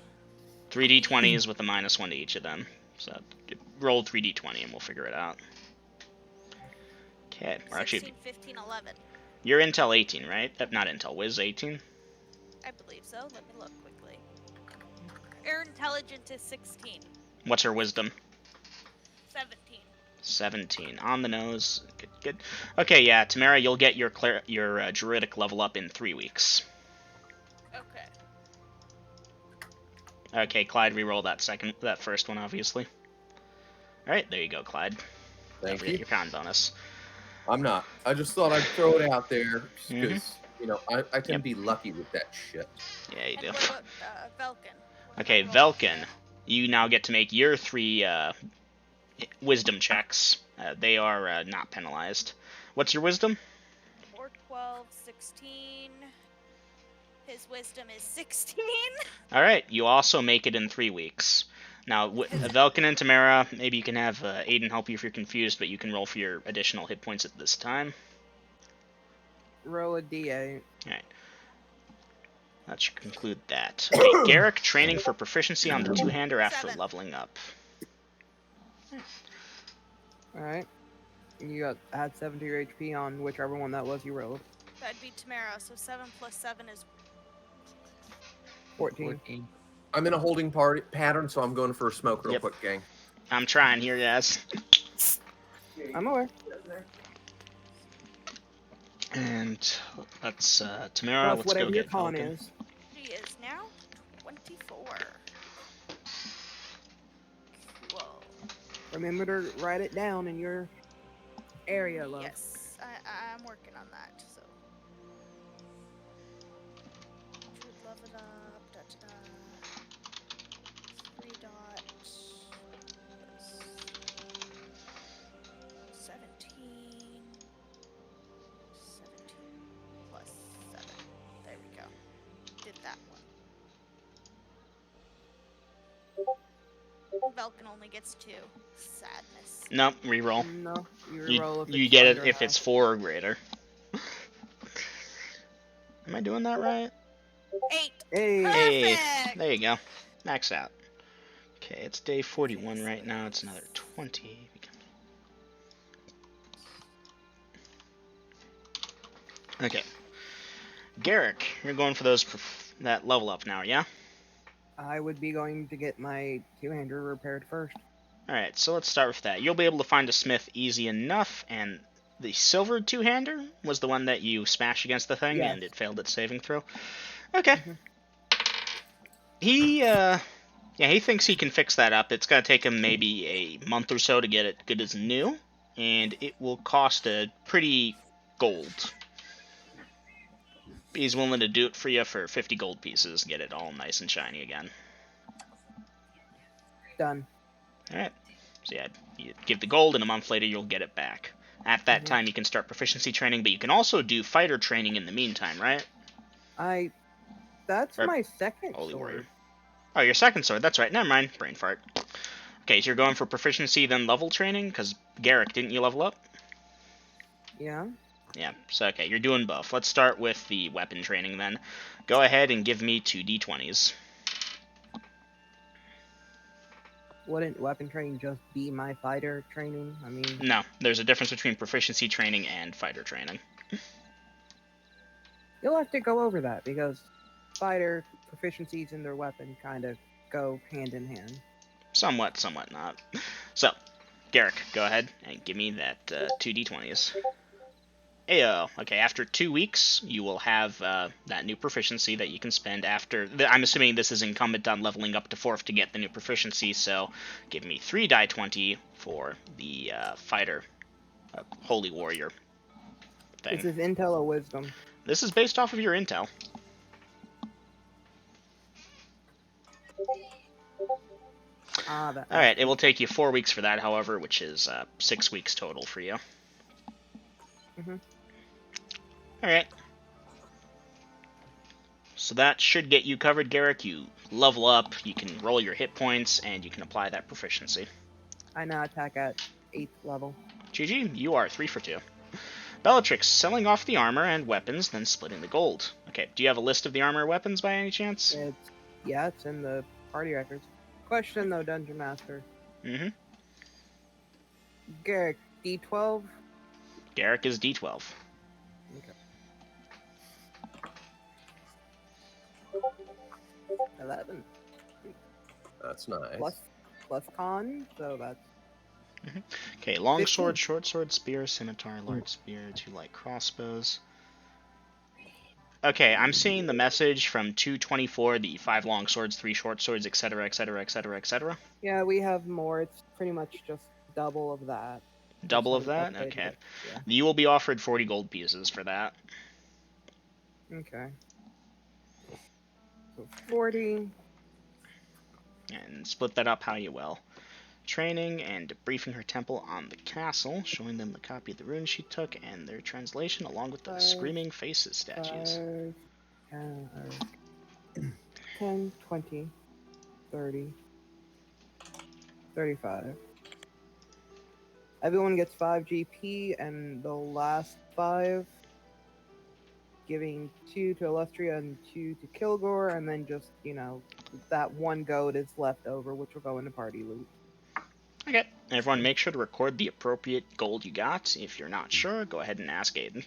S1: 3d20s with a -1 to each of them. So roll 3d20 and we'll figure it out. Okay. Or actually,
S2: 16, 15, 11.
S1: you're Intel 18, right? Not Intel, Wiz 18?
S2: I believe so. Let me look quickly. Air intelligence is 16.
S1: What's her wisdom?
S2: 17.
S1: 17. On the nose. Good, good. Okay, yeah, Tamara, you'll get your druidic level up in 3 weeks.
S2: Okay.
S1: Okay, Clyde, reroll that first one, obviously. Alright, there you go, Clyde. Don't
S5: Thank
S1: forget
S5: you.
S1: your con bonus.
S5: I'm not. I just thought I'd throw it out there because,
S1: Mhm.
S5: you know, I tend to
S1: Yep.
S5: be lucky with that shit.
S1: Yeah, you do.
S2: And what about Velkin? What
S1: Okay,
S2: am I rolling
S1: Velkin,
S2: there?
S1: you now get to make your 3 wisdom checks. They are not penalized. What's your wisdom?
S2: 4, 12, 16. His wisdom is 16.
S1: Alright, you also make it in 3 weeks. Now, Velkin and Tamara, maybe you can have Aiden help you if you're confused, but you can roll for your additional hit points at this time.
S3: Roll a d8.
S1: Alright. That should conclude that. Okay, Garrick, training for proficiency on the two-hander after
S2: 7.
S1: leveling up.
S3: Alright. You add 7 to your HP on whichever one that was you rolled.
S2: That'd be Tamara. So 7 plus 7 is
S3: 14.
S5: I'm in a holding pattern, so I'm going for a smoke real
S1: Yep.
S5: quick, gang.
S1: I'm trying here, guys.
S3: I'm aware.
S1: And let's, Tamara,
S3: Plus
S1: let's
S3: whatever
S1: go
S3: your
S1: get
S3: con
S1: Velkin.
S3: is.
S2: She is now 24. Whoa.
S3: Remember to write it down in your area, love.
S2: Yes, I'm working on that. So. Should love it up. Da, da, da. 3 dots. 17. 17 plus 7. There we go. Did that one. Velkin only gets 2. Sadness.
S1: Nope, reroll.
S3: No, you
S1: You,
S3: reroll if
S1: you
S3: it's
S1: get it
S3: under
S1: if
S3: half.
S1: it's 4 or greater. Am I doing that right?
S2: 8.
S3: Hey.
S1: Hey,
S2: Perfect!
S1: there you go. Max out. Okay, it's day 41 right now. It's another 20. Okay. Garrick, you're going for that level up now, yeah?
S3: I would be going to get my two-hander repaired first.
S1: Alright, so let's start with that. You'll be able to find a smith easy enough, and the silver two-hander was the one that you smashed against the thing,
S3: Yes.
S1: and it failed its saving throw. Okay.
S3: Mhm.
S1: He thinks he can fix that up. It's gonna take him maybe a month or so to get it good as new, and it will cost a pretty gold. He's willing to do it for you for 50 gold pieces, get it all nice and shiny again.
S3: Done.
S1: Alright. So yeah, you give the gold, and a month later you'll get it back. At that time you can start proficiency training, but you can also do fighter training in the meantime, right?
S3: That's
S1: Or
S3: my second
S1: Holy
S3: sword.
S1: Warrior. Oh, your second sword, that's right, never mind. Brain fart. Okay, so you're going for proficiency, then level training? Because Garrick, didn't you level up?
S3: Yeah.
S1: Yeah, so okay, you're doing both. Let's start with the weapon training then. Go ahead and give me 2 d20s.
S3: Wouldn't weapon training just be my fighter training? I mean,
S1: No, there's a difference between proficiency training and fighter training.
S3: you'll have to go over that because fighter proficiencies in their weapon kind of go hand in hand.
S1: Somewhat, somewhat not. So, Garrick, go ahead and give me that 2 d20s. Ayo. Okay, after 2 weeks, you will have that new proficiency that you can spend after... I'm assuming this is incumbent on leveling up to 4th to get the new proficiency, so give me 3 die 20 for the fighter, Holy Warrior thing.
S3: This is intel or wisdom?
S1: This is based off of your intel. Alright, it will take you 4 weeks for that, however, which is 6 weeks total for you. Alright. So that should get you covered, Garrick. You level up, you can roll your hit points, and you can apply that proficiency.
S3: I now attack at 8th level.
S1: GG, you are 3 for 2. Bellatrix, selling off the armor and weapons, then splitting the gold. Okay, do you have a list of the armor and weapons by any chance?
S3: It's in the party records. Question though, Dungeon Master.
S1: Mm-hmm.
S3: Garrick, D12?
S1: Garrick is D12.
S3: Okay. 11.
S5: That's nice.
S3: Plus con, so that's...
S1: Okay, long sword, short sword, spear, scimitar, large spear, 2 light crossbows. Okay, I'm seeing the message from 224, the 5 long swords, 3 short swords, etc., etc., etc., etc.
S3: Yeah, we have more. It's pretty much just double of that.
S1: Double of that? Okay. Yeah. You will be offered 40 gold pieces for that.
S3: Okay. So 40.
S1: And split that up how you will. Training and debriefing her temple on the castle, showing them the copy of the rune she took and their translation, along with the Screaming Faces statues.
S3: 10, 20, 30, 35. Everyone gets 5 GP, and the last 5 giving 2 to Illustria and 2 to Kilgore, and then just, that 1 goat is left over, which will go into party loot.
S1: Okay, everyone make sure to record the appropriate gold you got. If you're not sure, go ahead and ask Aiden.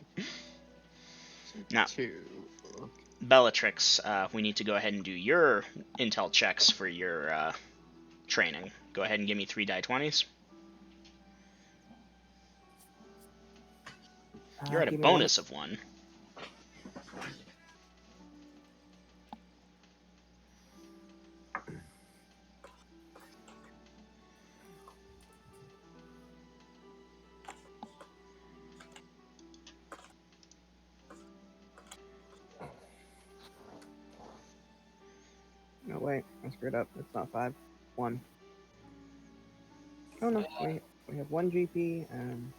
S1: Now, Bellatrix, we need to go ahead and do your intel checks for your training. Go ahead and give me 3 die 20s. You're at a bonus of 1.
S3: No, wait, I screwed up. It's not 5. 1. Oh no, we have 1 GP and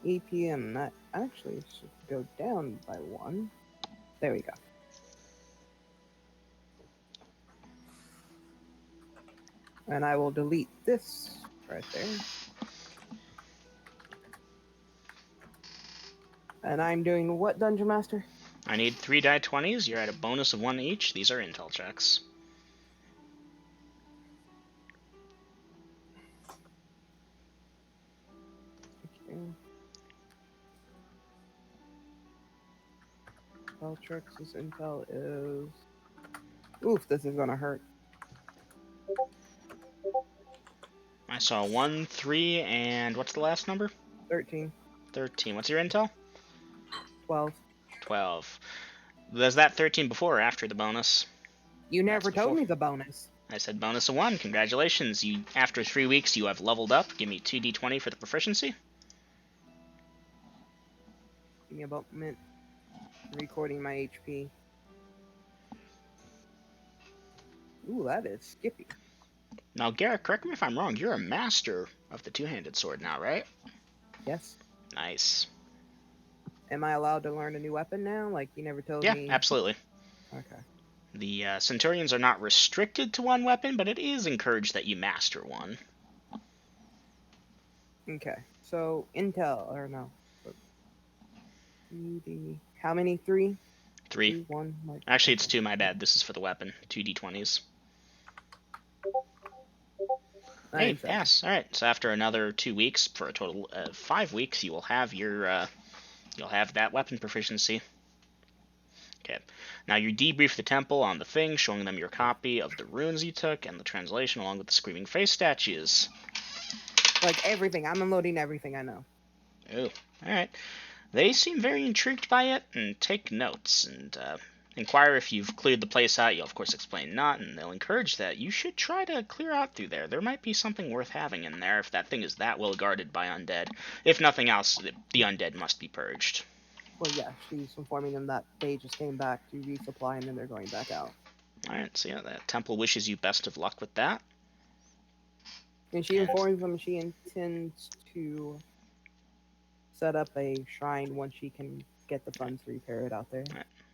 S3: EP, and that actually should go down by 1. There we go. And I will delete this right there. And I'm doing what, Dungeon Master?
S1: I need 3 die 20s. You're at a bonus of 1 each. These are intel checks.
S3: Okay. Bellatrix's intel is... Oof, this is gonna hurt.
S1: I saw 1, 3, and what's the last number?
S3: 13.
S1: 13. What's your intel?
S3: 12.
S1: 12. Was that 13 before or after the bonus?
S3: You never told me the bonus.
S1: I said bonus of 1. Congratulations. After 3 weeks, you have leveled up. Give me 2d20 for the proficiency.
S3: Give me a moment. Recording my HP. Ooh, that is skippy.
S1: Now, Garrick, correct me if I'm wrong. You're a master of the two-handed sword now, right?
S3: Yes.
S1: Nice.
S3: Am I allowed to learn a new weapon now? Like, you never told me?
S1: Yeah, absolutely.
S3: Okay.
S1: The Centurions are not restricted to one weapon, but it is encouraged that you master one.
S3: Okay. So, intel, or no. How many? 3?
S1: 3.
S3: 1.
S1: Actually, it's 2, my bad. This is for the weapon. 2 d20s. Hey, pass. Alright, so after another 2 weeks, for a total of 5 weeks, you will have your, you'll have that weapon proficiency. Okay. Now you debrief the temple on the thing, showing them your copy of the runes you took and the translation along with the Screaming Face statues.
S3: Like everything. I'm unloading everything I know.
S1: Oh, alright. They seem very intrigued by it and take notes and inquire if you've cleared the place out. You'll of course explain not, and they'll encourage that you should try to clear out through there. There might be something worth having in there if that thing is that well guarded by undead. If nothing else, the undead must be purged.
S3: Well, yeah, she's informing them that they just came back to resupply and then they're going back out.
S1: Alright, so yeah, the temple wishes you best of luck with that.
S3: And she informs them she intends to set up a shrine once she can get the funds to repair it out there.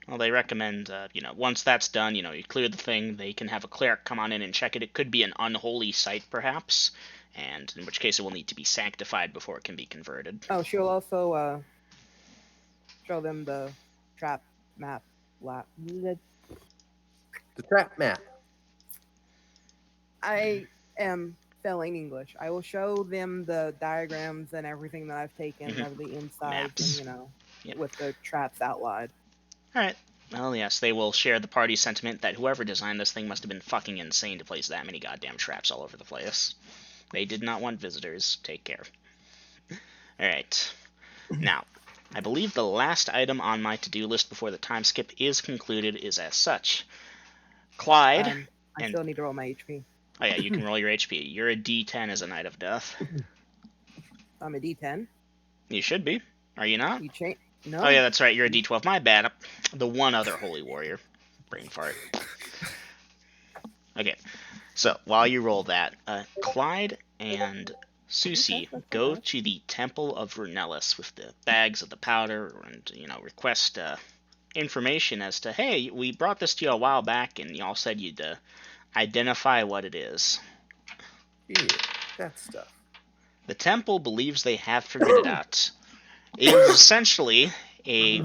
S1: Well, they recommend, once that's done, you clear the thing, they can have a cleric come on in and check it. It could be an unholy site, perhaps, and in which case it will need to be sanctified before it can be converted.
S3: Oh, she'll also show them the trap map.
S5: The trap map.
S3: I am failing English. I will show them the diagrams and everything that I've taken of the insides and,
S1: Yep.
S3: with the traps outlined.
S1: Alright. Well, yes, they will share the party's sentiment that whoever designed this thing must have been fucking insane to place that many goddamn traps all over the place. They did not want visitors. Take care. Alright. Now, I believe the last item on my to-do list before the time skip is concluded is as such. Clyde...
S3: I still need to roll my HP.
S1: Oh yeah, you can roll your HP. You're a D10 as a Knight of Death.
S3: I'm a D10.
S1: You should be. Are you not?
S3: No.
S1: Oh yeah, that's right. You're a D12. My bad. The one other holy warrior. Brain fart. Okay. So while you roll that, Clyde and Susie go to the Temple of Vernellis with the bags of the powder and request information as to, hey, we brought this to you a while back and y'all said you'd identify what it is.
S5: Yeah, that stuff.
S1: The temple believes they have figured it out. It is essentially a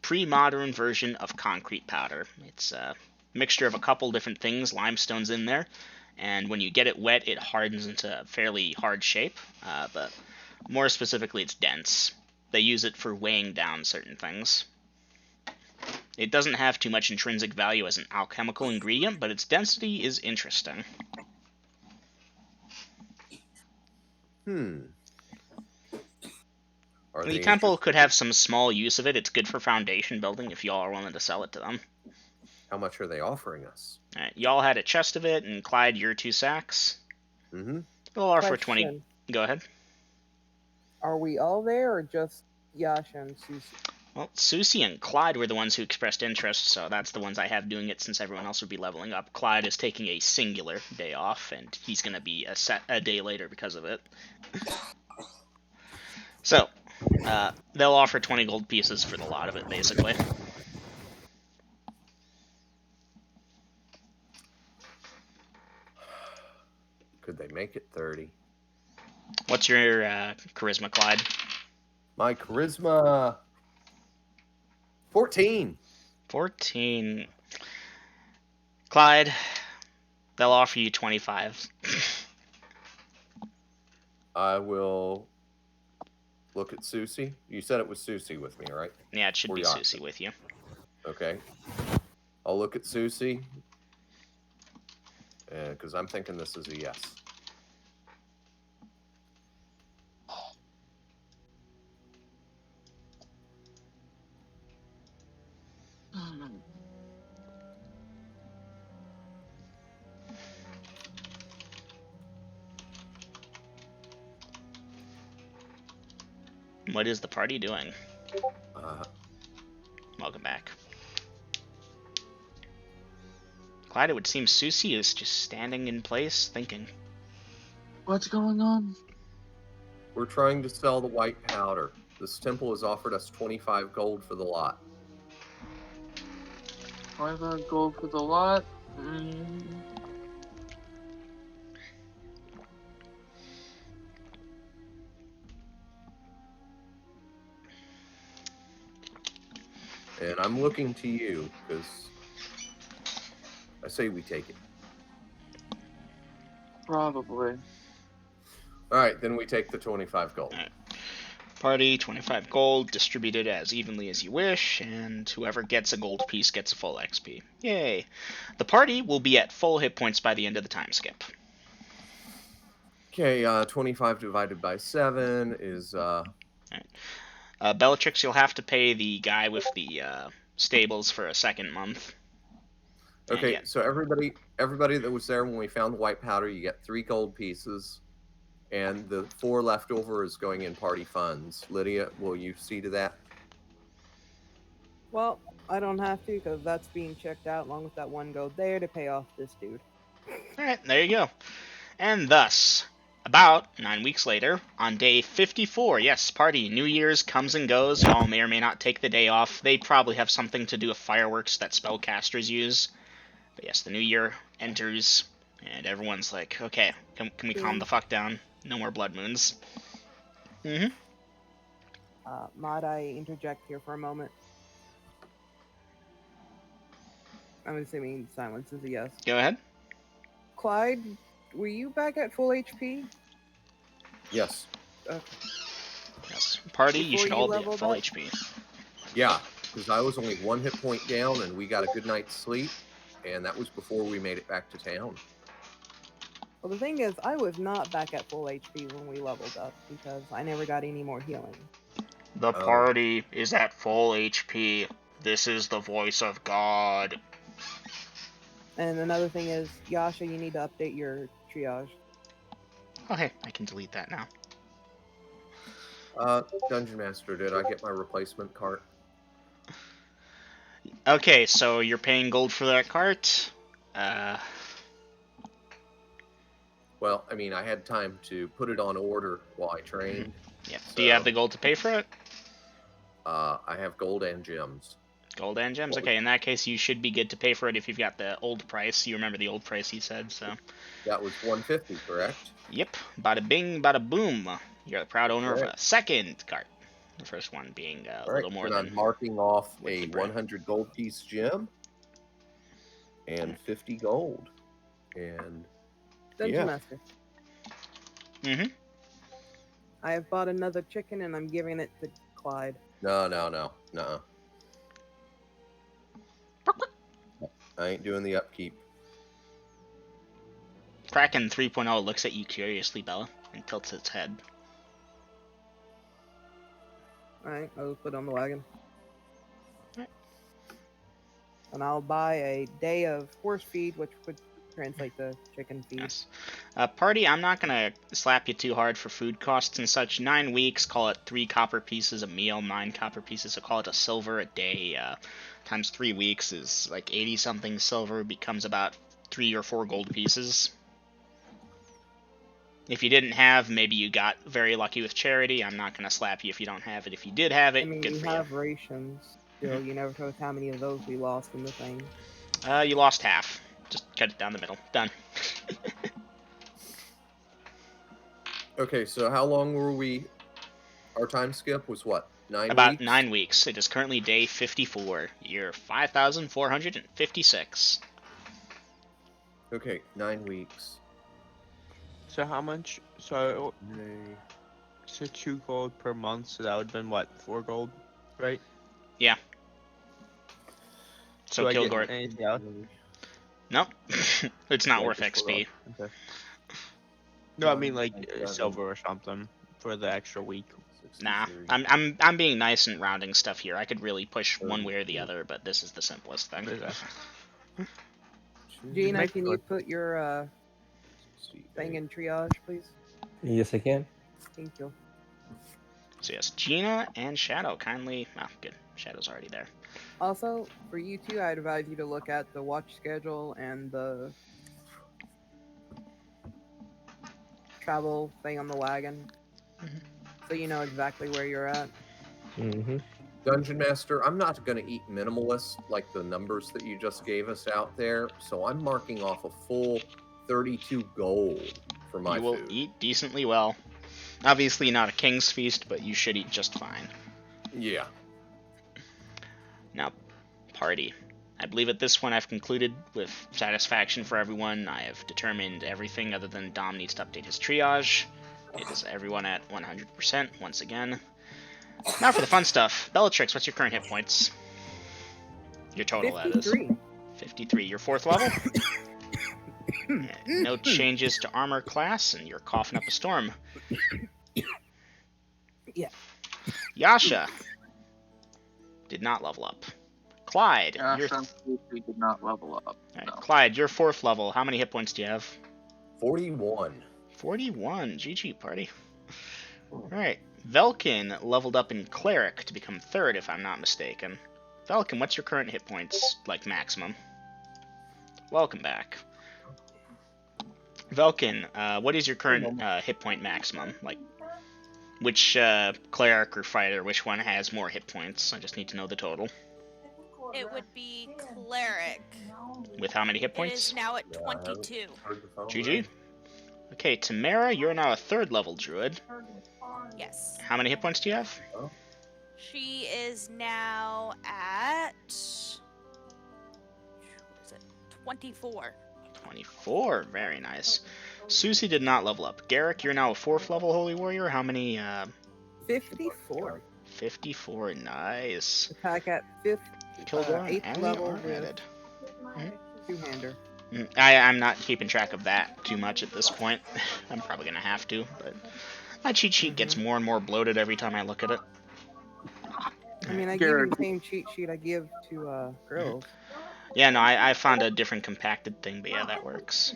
S1: pre-modern version of concrete powder. It's a mixture of a couple different things. Limestone's in there, and when you get it wet, it hardens into a fairly hard shape, but more specifically, it's dense. They use it for weighing down certain things. It doesn't have too much intrinsic value as an alchemical ingredient, but its density is interesting. The temple could have some small use of it. It's good for foundation building if y'all are willing to sell it to them.
S5: How much are they offering us?
S1: Alright, y'all had a chest of it, and Clyde, your 2 sacks.
S5: Mm-hmm.
S1: They'll offer 20. Go ahead.
S3: Are we all there, or just Yasha and Susie?
S1: Well, Susie and Clyde were the ones who expressed interest, so that's the ones I have doing it since everyone else would be leveling up. Clyde is taking a singular day off, and he's going to be a day later because of it. So, they'll offer 20 gold pieces for the lot of it, basically.
S5: Could they make it 30?
S1: What's your charisma, Clyde?
S5: My charisma... 14.
S1: 14. Clyde, they'll offer you 25.
S5: I will look at Susie. You said it was Susie with me, right?
S1: Yeah, it should be Susie with you.
S5: Okay. I'll look at Susie. Because I'm thinking this is a yes.
S1: What is the party doing?
S5: Uh,
S1: Welcome back. Clyde, it would seem Susie is just standing in place, thinking.
S8: What's going on?
S5: We're trying to sell the white powder. This temple has offered us 25 gold for the lot.
S8: 25 gold for the lot.
S5: And I'm looking to you, because I say we take it.
S8: Probably.
S5: Alright, then we take the 25 gold.
S1: Right. Party, 25 gold, distributed as evenly as you wish, and whoever gets a gold piece gets a full XP. Yay. The party will be at full hit points by the end of the time skip.
S5: Okay, 25 divided by 7 is...
S1: Right. Bellatrix, you'll have to pay the guy with the stables for a second month.
S5: Okay, so everybody that was there when we found the white powder, you get 3 gold pieces, and the 4 left over is going in party funds. Lydia, will you see to that?
S3: Well, I don't have to, because that's being checked out along with that 1 gold there to pay off this dude.
S1: Alright, there you go. And thus, About 9 weeks later, on day 54, yes, party, New Year's comes and goes. Y'all may or may not take the day off. They probably have something to do with fireworks that spellcasters use. But yes, the new year enters, and everyone's like, okay, can we calm the fuck down? No more blood moons.
S3: Might I interject here for a moment? I'm assuming silence is a yes.
S1: Go ahead.
S3: Clyde, were you back at full HP?
S5: Yes.
S3: Okay.
S1: Yes. Party, you
S3: Before
S1: should
S3: you
S1: all be at
S3: leveled
S1: full
S3: up?
S1: HP.
S5: Yeah, because I was only 1 hit point down, and we got a good night's sleep, and that was before we made it back to town.
S3: Well, the thing is, I was not back at full HP when we leveled up because I never got any more healing.
S1: The party is at full HP. This is the voice of God.
S3: And another thing is, Yasha, you need to update your triage.
S1: Oh, hey, I can delete that now.
S5: Dungeon Master, did I get my replacement cart?
S1: Okay, so you're paying gold for that cart.
S5: Well, I mean, I had time to put it on order while I trained.
S1: Yeah.
S5: So,
S1: Do you have the gold to pay for it?
S5: I have gold and gems.
S1: Gold and gems? Okay, in that case, you should be good to pay for it if you've got the old price. You remember the old price you said, so.
S5: That was 150, correct?
S1: Yep. Bada bing, bada boom. You're the proud owner of
S5: Right.
S1: a second cart. The first one being a little more
S5: and
S1: than.
S5: I'm marking off
S1: with
S5: a
S1: the bread.
S5: 100 gold piece gem and 50 gold. And
S3: Dungeon Master.
S1: Mm-hmm.
S3: I have bought another chicken and I'm giving it to Clyde.
S5: no. I ain't doing the upkeep.
S1: Kraken 3.0 looks at you curiously, Bella, and tilts its head.
S3: Alright, I'll put it on the wagon.
S1: Alright.
S3: And I'll buy a day of horse feed, which would translate to chicken feed.
S1: Yes. Party, I'm not going to slap you too hard for food costs and such. 9 weeks, call it 3 copper pieces a meal, 9 copper pieces, so call it a silver a day. Times 3 weeks is like 80-something silver, becomes about 3 or 4 gold pieces. If you didn't have, maybe you got very lucky with charity. I'm not going to slap you if you don't have it. If you did have it,
S3: I mean,
S1: good
S3: we
S1: for
S3: have rations. Still, you never told us how many of those we lost in the thing.
S1: you. You lost half. Just cut it down the middle. Done.
S5: Okay, so how long were we? Our time skip was what? 9
S1: About
S5: weeks?
S1: 9 weeks. It is currently day 54. Year 5,456.
S5: Okay, 9 weeks.
S4: So how much? So 2 gold per month. So that would have been what? 4 gold, right?
S1: Yeah. So
S4: Do I get
S1: Kilgore.
S4: anything else?
S1: Nope. It's not
S4: Yeah,
S1: worth
S4: just
S1: XP.
S4: Okay. No, I mean like silver or something for the extra week.
S1: Nah, I'm being nice and rounding stuff here. I could really push one way or the other, but this is the simplest thing.
S3: Gina, can you put your thing in triage, please?
S7: Yes, I can.
S3: Thank you.
S1: So yes, Gina and Shadow kindly. Oh, good. Shadow's already there.
S3: Also, for you two, I'd advise you to look at the watch schedule and the travel thing on the wagon, so you know exactly where you're at.
S7: Mm-hmm.
S5: Dungeon Master, I'm not going to eat minimalist like the numbers that you just gave us out there, so I'm marking off a full 32 gold for my
S1: You will
S5: food.
S1: eat decently well. Obviously not a king's feast, but you should eat just fine.
S5: Yeah.
S1: Now, party. I believe at this one I've concluded with satisfaction for everyone. I have determined everything other than Dom needs to update his triage. It is everyone at 100% once again. Now for the fun stuff. Bellatrix, what's your current hit points? Your total,
S3: 53.
S1: that is. 53. Your 4th level? No changes to armor class, and you're coughing up a storm.
S3: Yeah.
S1: Yasha did not level up. Clyde,
S8: We did not level up.
S1: Right,
S8: No.
S1: Clyde, you're 4th level. How many hit points do you have?
S5: 41.
S1: 41. GG, party. Alright. Velkin leveled up in Cleric to become 3rd, if I'm not mistaken. Velkin, what's your current hit points, like maximum? Welcome back. Velkin, what is your current hit point maximum? Like, which cleric or fighter, which one has more hit points? I just need to know the total.
S2: It would be cleric.
S1: With how many hit
S2: It
S1: points?
S2: is now at 22.
S1: GG. Okay, Tamara, you're now a 3rd level druid.
S2: Yes.
S1: How many hit points do you have?
S2: She is now at 24.
S1: 24, very nice. Susie did not level up. Garrick, you're now a 4th level holy warrior. How many?
S3: 54.
S1: 54, nice.
S3: Attack at 5th,
S1: Kilgore and
S3: 8th
S1: Allie
S3: level
S1: are
S3: with
S1: added.
S3: two-hander.
S1: I'm not keeping track of that too much at this point. I'm probably gonna have to, but my cheat sheet gets more and more bloated every time I look at it.
S3: I mean, I give you the same cheat sheet I give to girls.
S1: Yeah, no, I found a different compacted thing, but yeah, that works.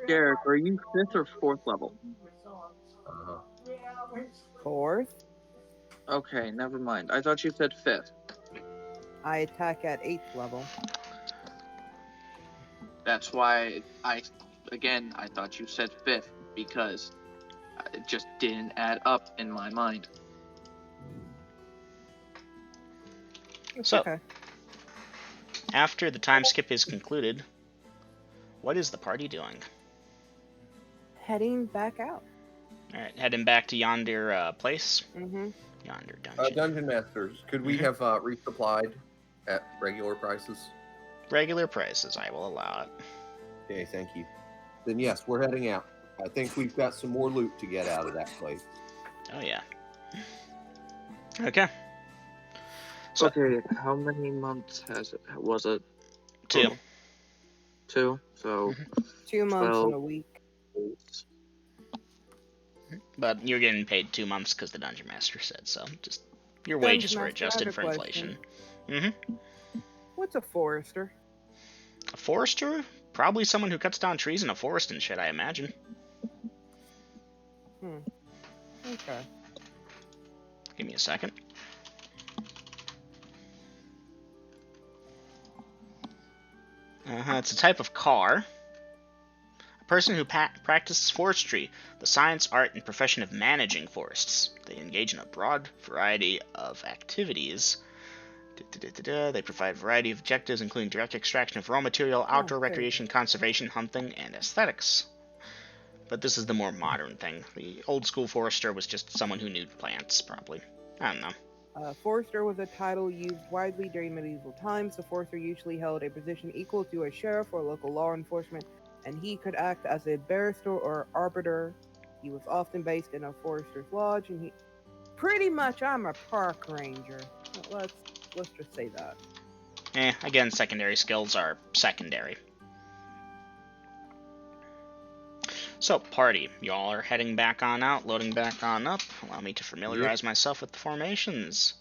S8: Garrick, are you 5th or 4th level?
S3: 4th.
S8: Okay, never mind. I thought you said 5th.
S3: I attack at 8th level.
S8: That's why I thought you said 5th, because it just didn't add up in my mind.
S1: So,
S3: okay.
S1: After the time skip is concluded, what is the party doing?
S3: Heading back out.
S1: Alright, heading back to yonder place.
S3: Mm-hmm.
S1: Yonder dungeon.
S5: Dungeon Masters, could we have resupplied at regular prices?
S1: Regular prices, I will allow it.
S5: Okay, thank you. Then yes, we're heading out. I think we've got some more loot to get out of that place.
S1: Oh yeah. Okay. So,
S8: okay, how many months was it?
S1: 2.
S8: 2? So
S3: 2 months and a week.
S1: But you're getting paid 2 months because the Dungeon Master said so. Just your wages were adjusted for inflation.
S3: What's a forester?
S1: A forester? Probably someone who cuts down trees in a forest and shit, I imagine.
S3: Okay.
S1: Give me a second. It's a type of car. A person who practices forestry, the science, art, and profession of managing forests. They engage in a broad variety of activities. They provide a variety of objectives, including direct extraction of raw material, outdoor recreation, conservation, hunting, and aesthetics. But this is the more modern thing. The old school forester was just someone who knew plants, probably. I don't know.
S3: Forester was a title used widely during medieval times. The forester usually held a position equal to a sheriff or local law enforcement, and he could act as a barrister or arbiter. He was often based in a forester's lodge, and pretty much I'm a park ranger. Let's just say that.
S1: Again, secondary skills are secondary. So, party. Y'all are heading back on out, loading back on up. Allow me to familiarize myself with the formations.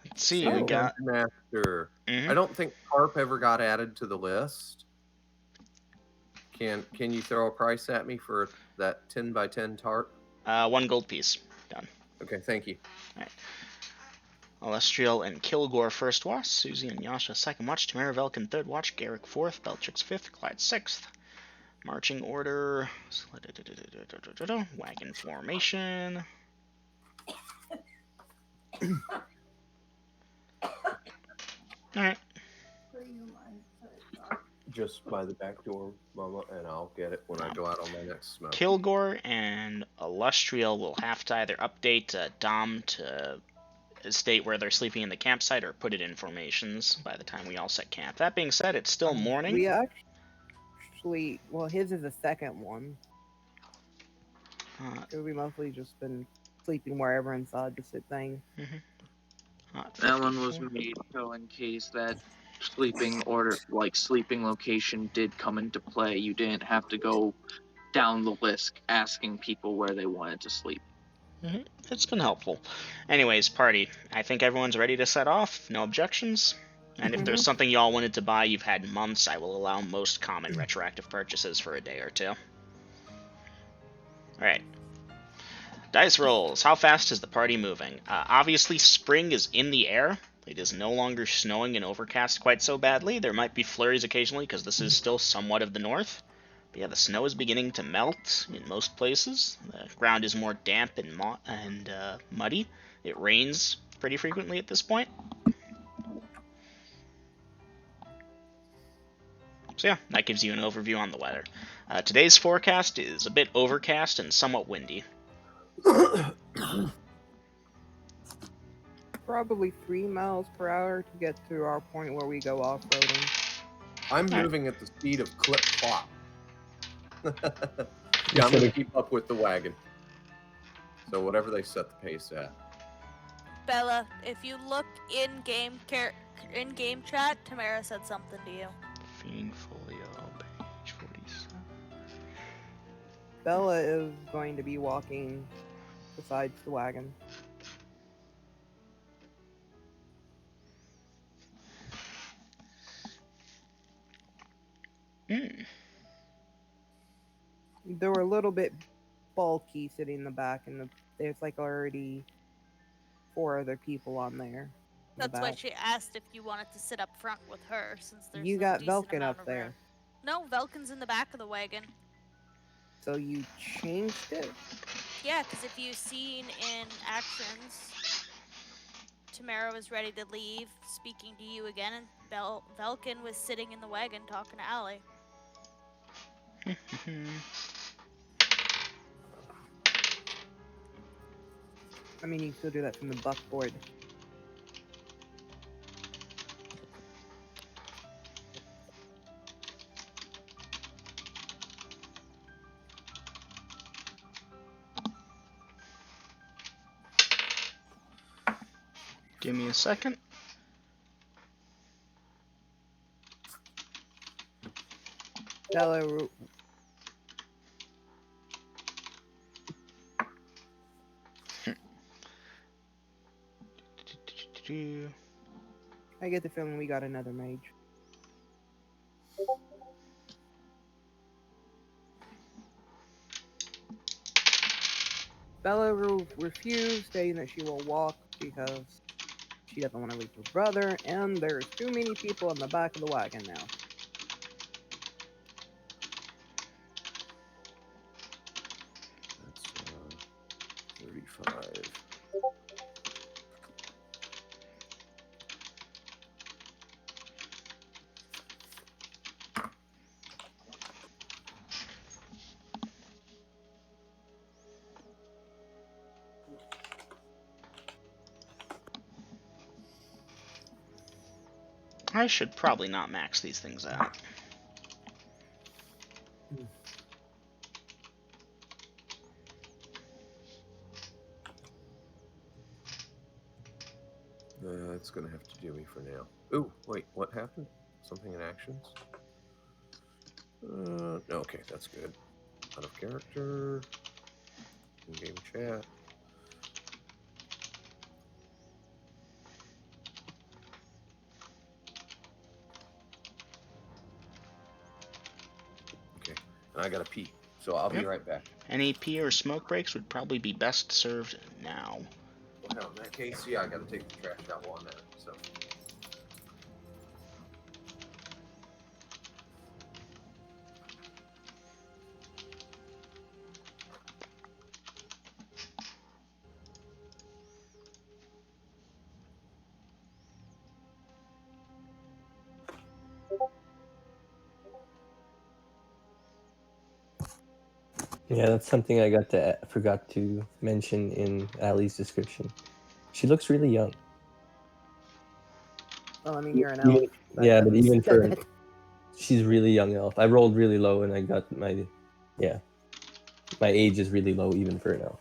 S1: Let's see, we got...
S5: Master. I don't think Carp ever got added to the list. Can you throw a price at me for that 10 by 10 tarp?
S1: 1 gold piece. Done.
S5: Okay, thank you.
S1: Alright. Alestriel and Kilgore first watch, Susie and Yasha second watch, Tamara Velkin third watch, Garrick fourth, Beltrix fifth, Clyde sixth. Marching order, wagon formation. Alright.
S5: Just by the back door, Mama, and I'll get it when I go out on my next smoke.
S1: Kilgore and Alestriel will have to either update Dom to state where they're sleeping in the campsite or put it in formations by the time we all set camp. That being said, it's still morning.
S3: We actually, well, his is the second one. We mostly just been sleeping wherever inside the thing.
S8: That one was made so in case that sleeping location did come into play, you didn't have to go down the list asking people where they wanted to sleep.
S1: It's been helpful. Anyways, party. I think everyone's ready to set off. No objections? And if there's something y'all wanted to buy you've had months, I will allow most common retroactive purchases for a day or two. Alright. Dice rolls. How fast is the party moving? Obviously, spring is in the air. It is no longer snowing and overcast quite so badly. There might be flurries occasionally because this is still somewhat of the north. But yeah, the snow is beginning to melt in most places. The ground is more damp and muddy. It rains pretty frequently at this point. So yeah, that gives you an overview on the weather. Today's forecast is a bit overcast and somewhat windy.
S3: Probably 3 miles per hour to get to our point where we go off-roading.
S5: I'm moving at the speed of clip clop. Yeah, I'm going to keep up with the wagon. So whatever they set the pace at.
S2: Bella, if you look in game chat, Tamara said something to you.
S1: Fiend Folio, page 47.
S3: Bella is going to be walking besides the wagon. They were a little bit bulky sitting in the back, and there's like already 4 other people on there.
S2: That's why she asked if you wanted to sit up front with her, since there's
S3: You
S2: a
S3: got
S2: decent
S3: Velkin
S2: amount
S3: up
S2: of
S3: there.
S2: room. No, Velkin's in the back of the wagon.
S3: So you changed it?
S2: Yeah, because if you've seen in actions, Tamara was ready to leave, speaking to you again, and Velkin was sitting in the wagon talking to Allie.
S3: I mean, you can still do that from the buckboard.
S1: Give me a second.
S3: Bella, I get the feeling we got another mage. Bella refused, stating that she will walk because she doesn't want to leave her brother, and there's too many people in the back of the wagon now.
S5: That's 35.
S1: I should probably not max these things out.
S5: It's going to have to do me for now. Ooh, wait, what happened? Something in actions? Okay, that's good. Out of character. In-game chat. Okay, and I got to pee, so I'll be right back.
S1: Any pee or smoke breaks would probably be best served now.
S5: Well, hell, in that case, yeah, I got to take the trash out while I'm at it, so.
S7: Yeah, that's something I forgot to mention in Allie's description. She looks really young.
S3: Well, I mean, you're an elf.
S7: Yeah, but even for she's really young elf. I rolled really low, and I got my age is really low even for an elf.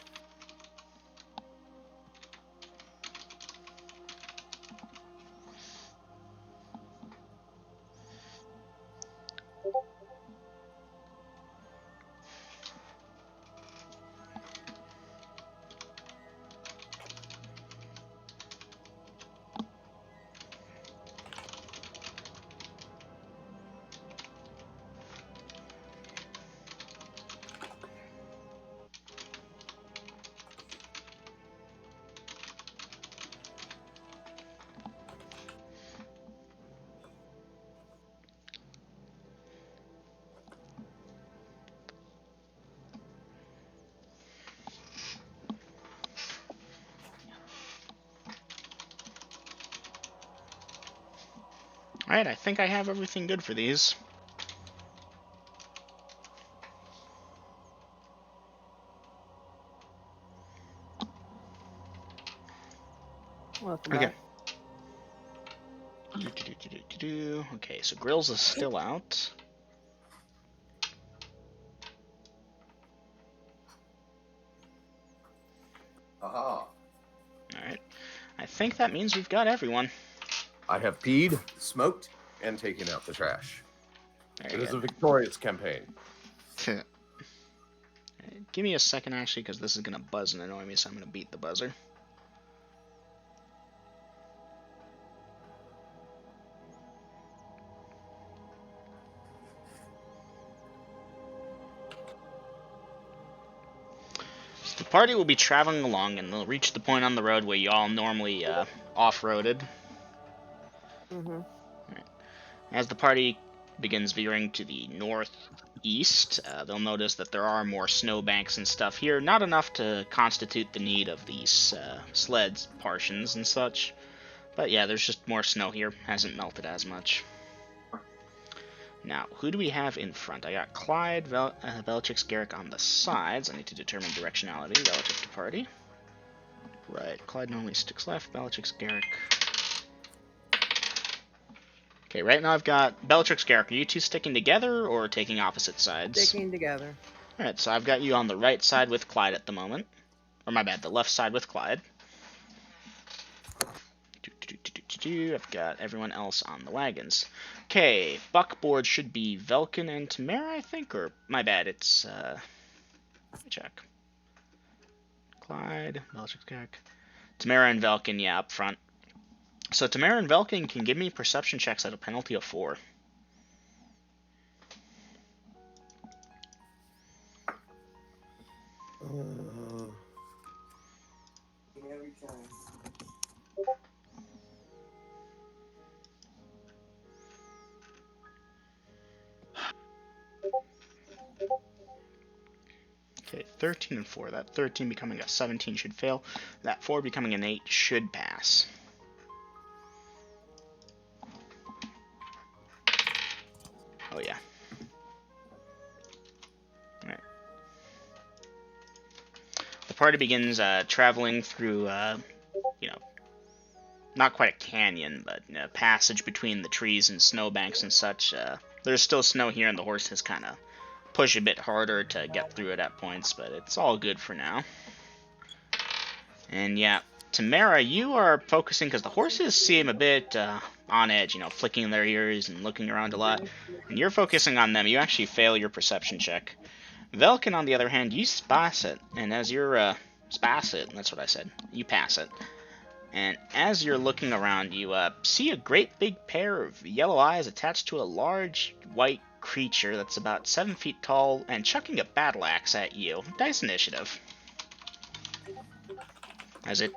S1: Alright, I think I have everything good for these.
S3: Welcome
S1: Okay.
S3: back.
S1: Okay, so Grills is still out.
S5: Aha.
S1: Alright. I think that means we've got everyone.
S5: I have peed, smoked, and taken out the trash.
S1: Very
S5: It is a
S1: good.
S5: victorious campaign.
S1: Give me a second, actually, because this is going to buzz and annoy me, so I'm going to beat the buzzer. So the party will be traveling along, and they'll reach the point on the road where you all normally off-roaded.
S3: Mm-hmm.
S1: As the party begins veering to the northeast, they'll notice that there are more snowbanks and stuff here. Not enough to constitute the need of these sled portions and such. But yeah, there's just more snow here. Hasn't melted as much. Now, who do we have in front? I got Clyde, Bellatrix, Garrick on the sides. I need to determine directionality relative to party. Right, Clyde normally sticks left, Bellatrix, Garrick. Okay, right now I've got Bellatrix, Garrick. Are you two sticking together or taking opposite sides?
S3: Sticking together.
S1: Alright, so I've got you on the right side with Clyde at the moment. Or my bad, the left side with Clyde. I've got everyone else on the wagons. Okay, buckboard should be Velkin and Tamara, I think, or my bad, it's let me check. Clyde, Bellatrix, Garrick. Tamara and Velkin, yeah, up front. So Tamara and Velkin can give me perception checks at a penalty of 4. Okay, 13 and 4. That 13 becoming a 17 should fail. That 4 becoming an 8 should pass. Oh yeah. Alright. The party begins traveling through, not quite a canyon, but a passage between the trees and snowbanks and such. There's still snow here, and the horses kind of push a bit harder to get through it at points, but it's all good for now. And yeah, Tamara, you are focusing because the horses seem a bit on edge, flicking their ears and looking around a lot. And you're focusing on them. You actually fail your perception check. Velkin, on the other hand, you spass it, and as you're spass it, that's what I said. You pass it. And as you're looking around, you see a great big pair of yellow eyes attached to a large white creature that's about 7 feet tall and chucking a battle axe at you. Dice initiative. As it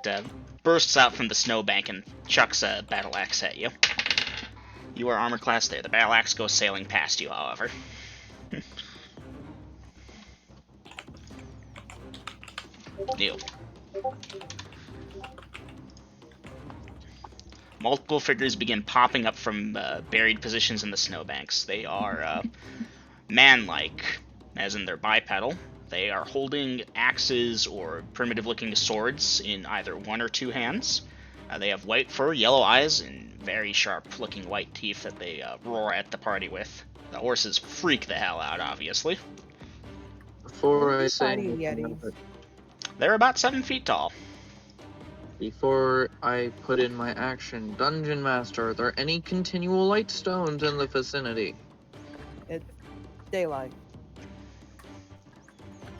S1: bursts out from the snowbank and chucks a battle axe at you. You are armor class there. The battle axe goes sailing past you, however. Deal. Multiple figures begin popping up from buried positions in the snowbanks. They are man-like, as in they're bipedal. They are holding axes or primitive-looking swords in either one or two hands. They have white fur, yellow eyes, and very sharp-looking white teeth that they roar at the party with. The horses freak the hell out, obviously.
S8: Before I say
S3: Fighting
S8: anything
S3: Yetis.
S8: of it,
S1: They're about 7 feet tall.
S8: before I put in my action, Dungeon Master, are there any continual light stones in the vicinity?
S3: It's daylight.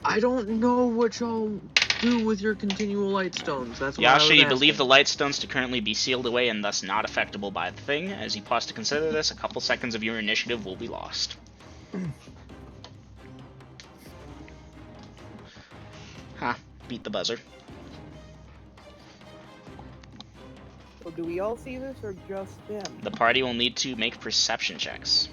S8: I don't know what y'all do with your continual light stones. That's why
S1: Yasha, you
S8: I was
S1: believe the
S8: asking.
S1: light stones to currently be sealed away and thus not affectable by the thing. As you pause to consider this, a couple seconds of your initiative will be lost. Beat the buzzer.
S3: So do we all see this or just them?
S1: The party will need to make perception checks.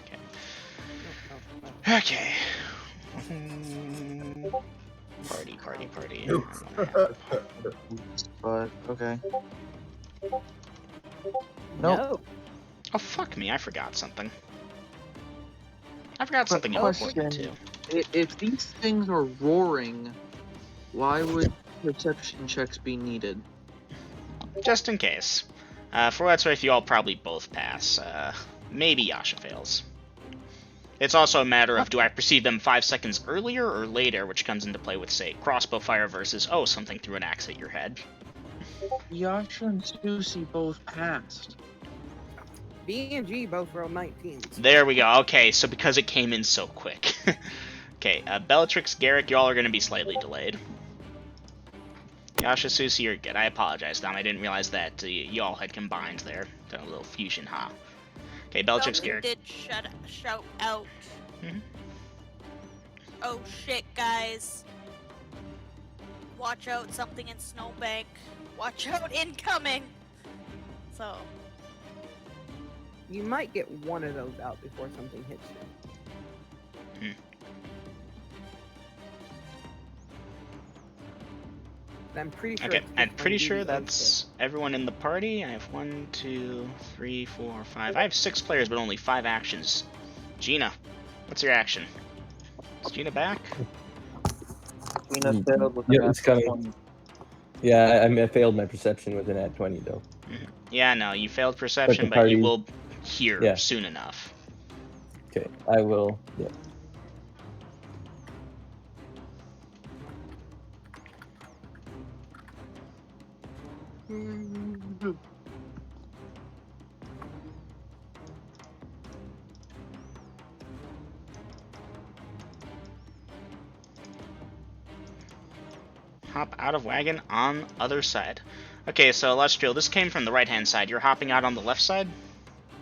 S1: Okay. Okay. Party.
S8: But okay. Nope.
S3: No.
S1: Oh, fuck me, I forgot something. I forgot something
S8: Question.
S1: important, too.
S8: If these things are roaring, why would perception checks be needed?
S1: Just in case. For what's worth, you all probably both pass. Maybe Yasha fails. It's also a matter of, do I perceive them 5 seconds earlier or later, which comes into play with, say, crossbow fire versus, oh, something threw an axe at your head.
S8: Yasha and Susie both passed.
S3: B and G both rolled 19s.
S1: There we go. Okay, so because it came in so quick. Okay, Bellatrix, Garrick, y'all are going to be slightly delayed. Yasha, Susie, you're good. I apologize, Dom. I didn't realize that y'all had combined there. Done a little fusion, huh? Okay, Bellatrix,
S2: Belton
S1: Garrick.
S2: did shout out.
S1: Mhm.
S2: Oh shit, guys. Watch out, something in Snowbank. Watch out, incoming! So,
S3: You might get one of those out before something hits you. I'm pretty sure.
S1: Okay,
S3: it's
S1: I'm
S3: just
S1: pretty
S3: on
S1: sure
S3: DD
S1: that's everyone in the party. I have 1, 2, 3, 4, 5. I have 6 players, but only 5 actions. Gina, what's your action? Is Gina back?
S8: Gina failed with
S7: Yeah,
S8: an
S7: it's coming.
S8: 20.
S7: Yeah, I failed my perception with an at 20 though.
S1: Yeah, no, you failed perception, but
S7: party-
S1: you will hear
S7: Yeah.
S1: soon enough.
S7: Okay, I will. Yeah.
S1: Hop out of wagon on other side. Okay, so Illustrial, this came from the right-hand side. You're hopping out on the left side?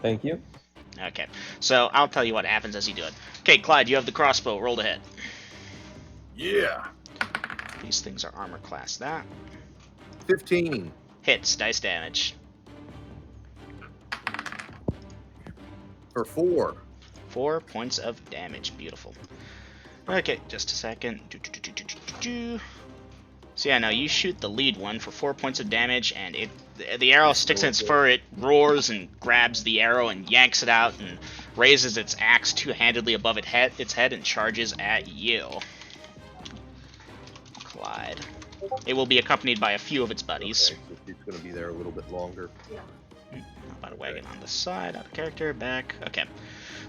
S7: Thank you.
S1: Okay, so I'll tell you what happens as you do it. Okay, Clyde, you have the crossbow. Roll to hit.
S5: Yeah.
S1: These things are armor class. That
S5: 15.
S1: hits, dice damage.
S5: For 4.
S1: 4 points of damage. Beautiful. Okay, just a second. So yeah, now you shoot the lead one for 4 points of damage, and the arrow sticks in its fur. It roars and grabs the arrow and yanks it out and raises its axe two-handedly above its head and charges at you, Clyde. It will be accompanied by a few of its buddies.
S5: Okay, so she's going to be there a little bit longer.
S1: About a wagon on the side, out of character, back. Okay.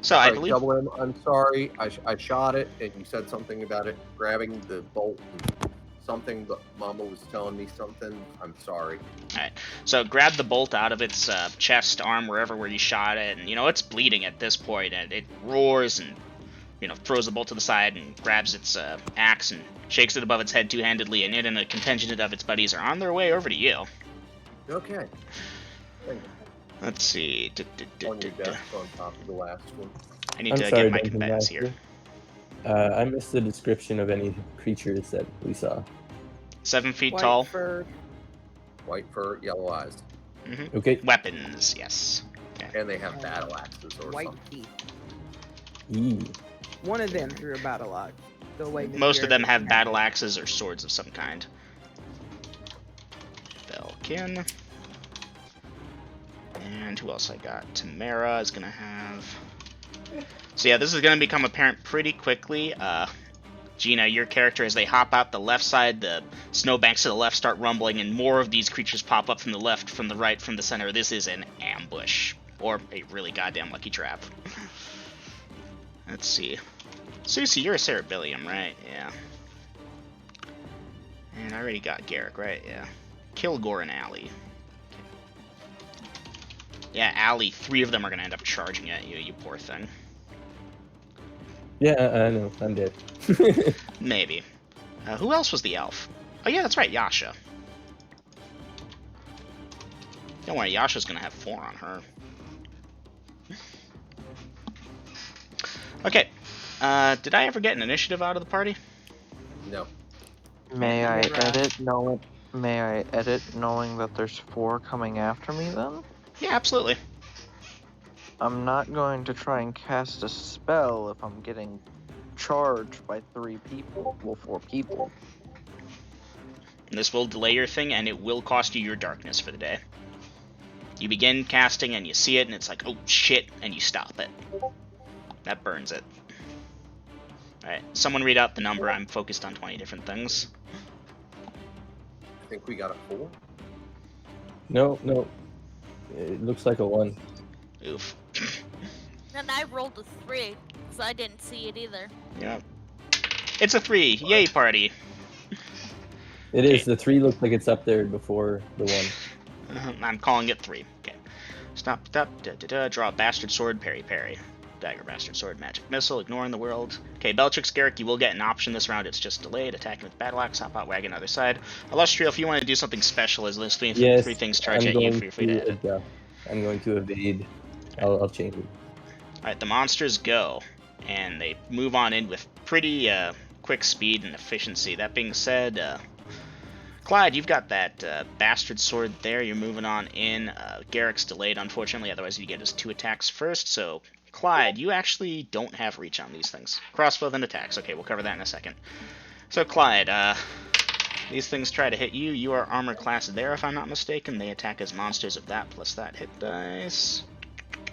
S1: So I
S5: Alright,
S1: believe.
S5: Double M, I'm sorry. I shot it, and you said something about it grabbing the bolt and something, but Mama was telling me something. I'm sorry.
S1: Alright. So grab the bolt out of its chest, arm, where you shot it, and it's bleeding at this point, and it roars and throws the bolt to the side and grabs its axe and shakes it above its head two-handedly, and it and a contingent of its buddies are on their way over to you.
S5: Okay. Thank you.
S1: Let's see.
S5: On your desk on top of the last one.
S1: I need
S7: I'm
S1: to
S7: sorry,
S1: get my
S7: Dungeon
S1: combatants
S7: Master.
S1: here.
S7: I missed the description of any creatures that we saw.
S1: 7 feet
S3: White
S1: tall.
S3: fur.
S5: White fur, yellow eyes.
S7: Okay.
S1: Weapons, yes. Okay.
S5: And they have battle axes or
S3: White
S5: something.
S3: teeth.
S7: E.
S3: One of them threw a battle axe. Still waiting to
S1: Most
S3: hear
S1: of them
S3: if
S1: have
S3: it's
S1: battle
S3: happening.
S1: axes or swords of some kind. Belkin. And who else I got? Tamara is gonna have. So yeah, this is gonna become apparent pretty quickly. Gina, your character, as they hop out the left side, the snowbanks to the left start rumbling, and more of these creatures pop up from the left, from the right, from the center. This is an ambush. Or a really goddamn lucky trap. Let's see. Susie, you're a Cerebellium, right? Yeah. And I already got Garrick, right? Yeah. Kilgore and Allie. Yeah, Allie, 3 of them are gonna end up charging at you, you poor thing.
S7: Yeah, I know. I'm dead.
S1: Maybe. Who else was the elf? Oh yeah, that's right, Yasha. Don't worry, Yasha's gonna have 4 on her. Okay. Did I ever get an initiative out of the party?
S5: No.
S8: May I
S3: Right.
S8: edit knowing that there's 4 coming after me then?
S1: Yeah, absolutely.
S8: I'm not going to try and cast a spell if I'm getting charged by 3 people. Well, 4 people.
S1: And this will delay your thing, and it will cost you your darkness for the day. You begin casting, and you see it, and it's like, oh shit, and you stop it. That burns it. Alright, someone read out the number. I'm focused on 20 different things.
S5: I think we got a 4.
S7: No. It looks like a 1.
S1: Oof.
S2: Then I rolled a 3, because I didn't see it either.
S1: Yeah. It's a 3. Yay, party.
S7: It is. The 3 looks like it's up there before the 1.
S1: I'm calling it 3. Okay. Stop. Draw a bastard sword, parry. Dagger, bastard sword, magic missile, ignoring the world. Okay, Bellatrix, Garrick, you will get an option this round. It's just delayed. Attacking with battle axe, hop out, wagon, other side. Illustrio, if you want to do something special, as those three things charge at you, for your free to edit.
S7: I'm going to evade. I'll change it.
S1: Alright, the monsters go, and they move on in with pretty quick speed and efficiency. That being said, Clyde, you've got that bastard sword there. You're moving on in. Garrick's delayed, unfortunately, otherwise you get his 2 attacks first, so Clyde, you actually don't have reach on these things. Crossbow then attacks. Okay, we'll cover that in a second. So Clyde, these things try to hit you. You are armor class there, if I'm not mistaken. They attack as monsters of that plus that hit dice.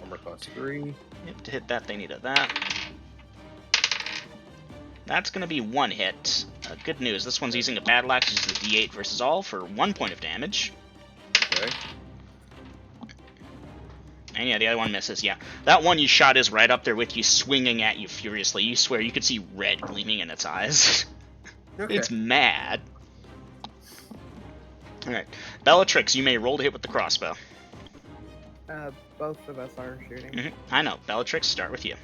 S5: Armor class 3.
S1: Yep, to hit that, they needed that. That's going to be 1 hit. Good news, this one's using a battle axe, which is the D8 versus all for 1 point of damage.
S5: Okay.
S1: And yeah, the other one misses, yeah. That one you shot is right up there with you, swinging at you furiously. You swear you could see red gleaming in its eyes.
S5: Okay.
S1: It's mad. Alright. Bellatrix, you may roll to hit with the crossbow.
S3: Both of us are shooting.
S1: I know. Bellatrix, start with you.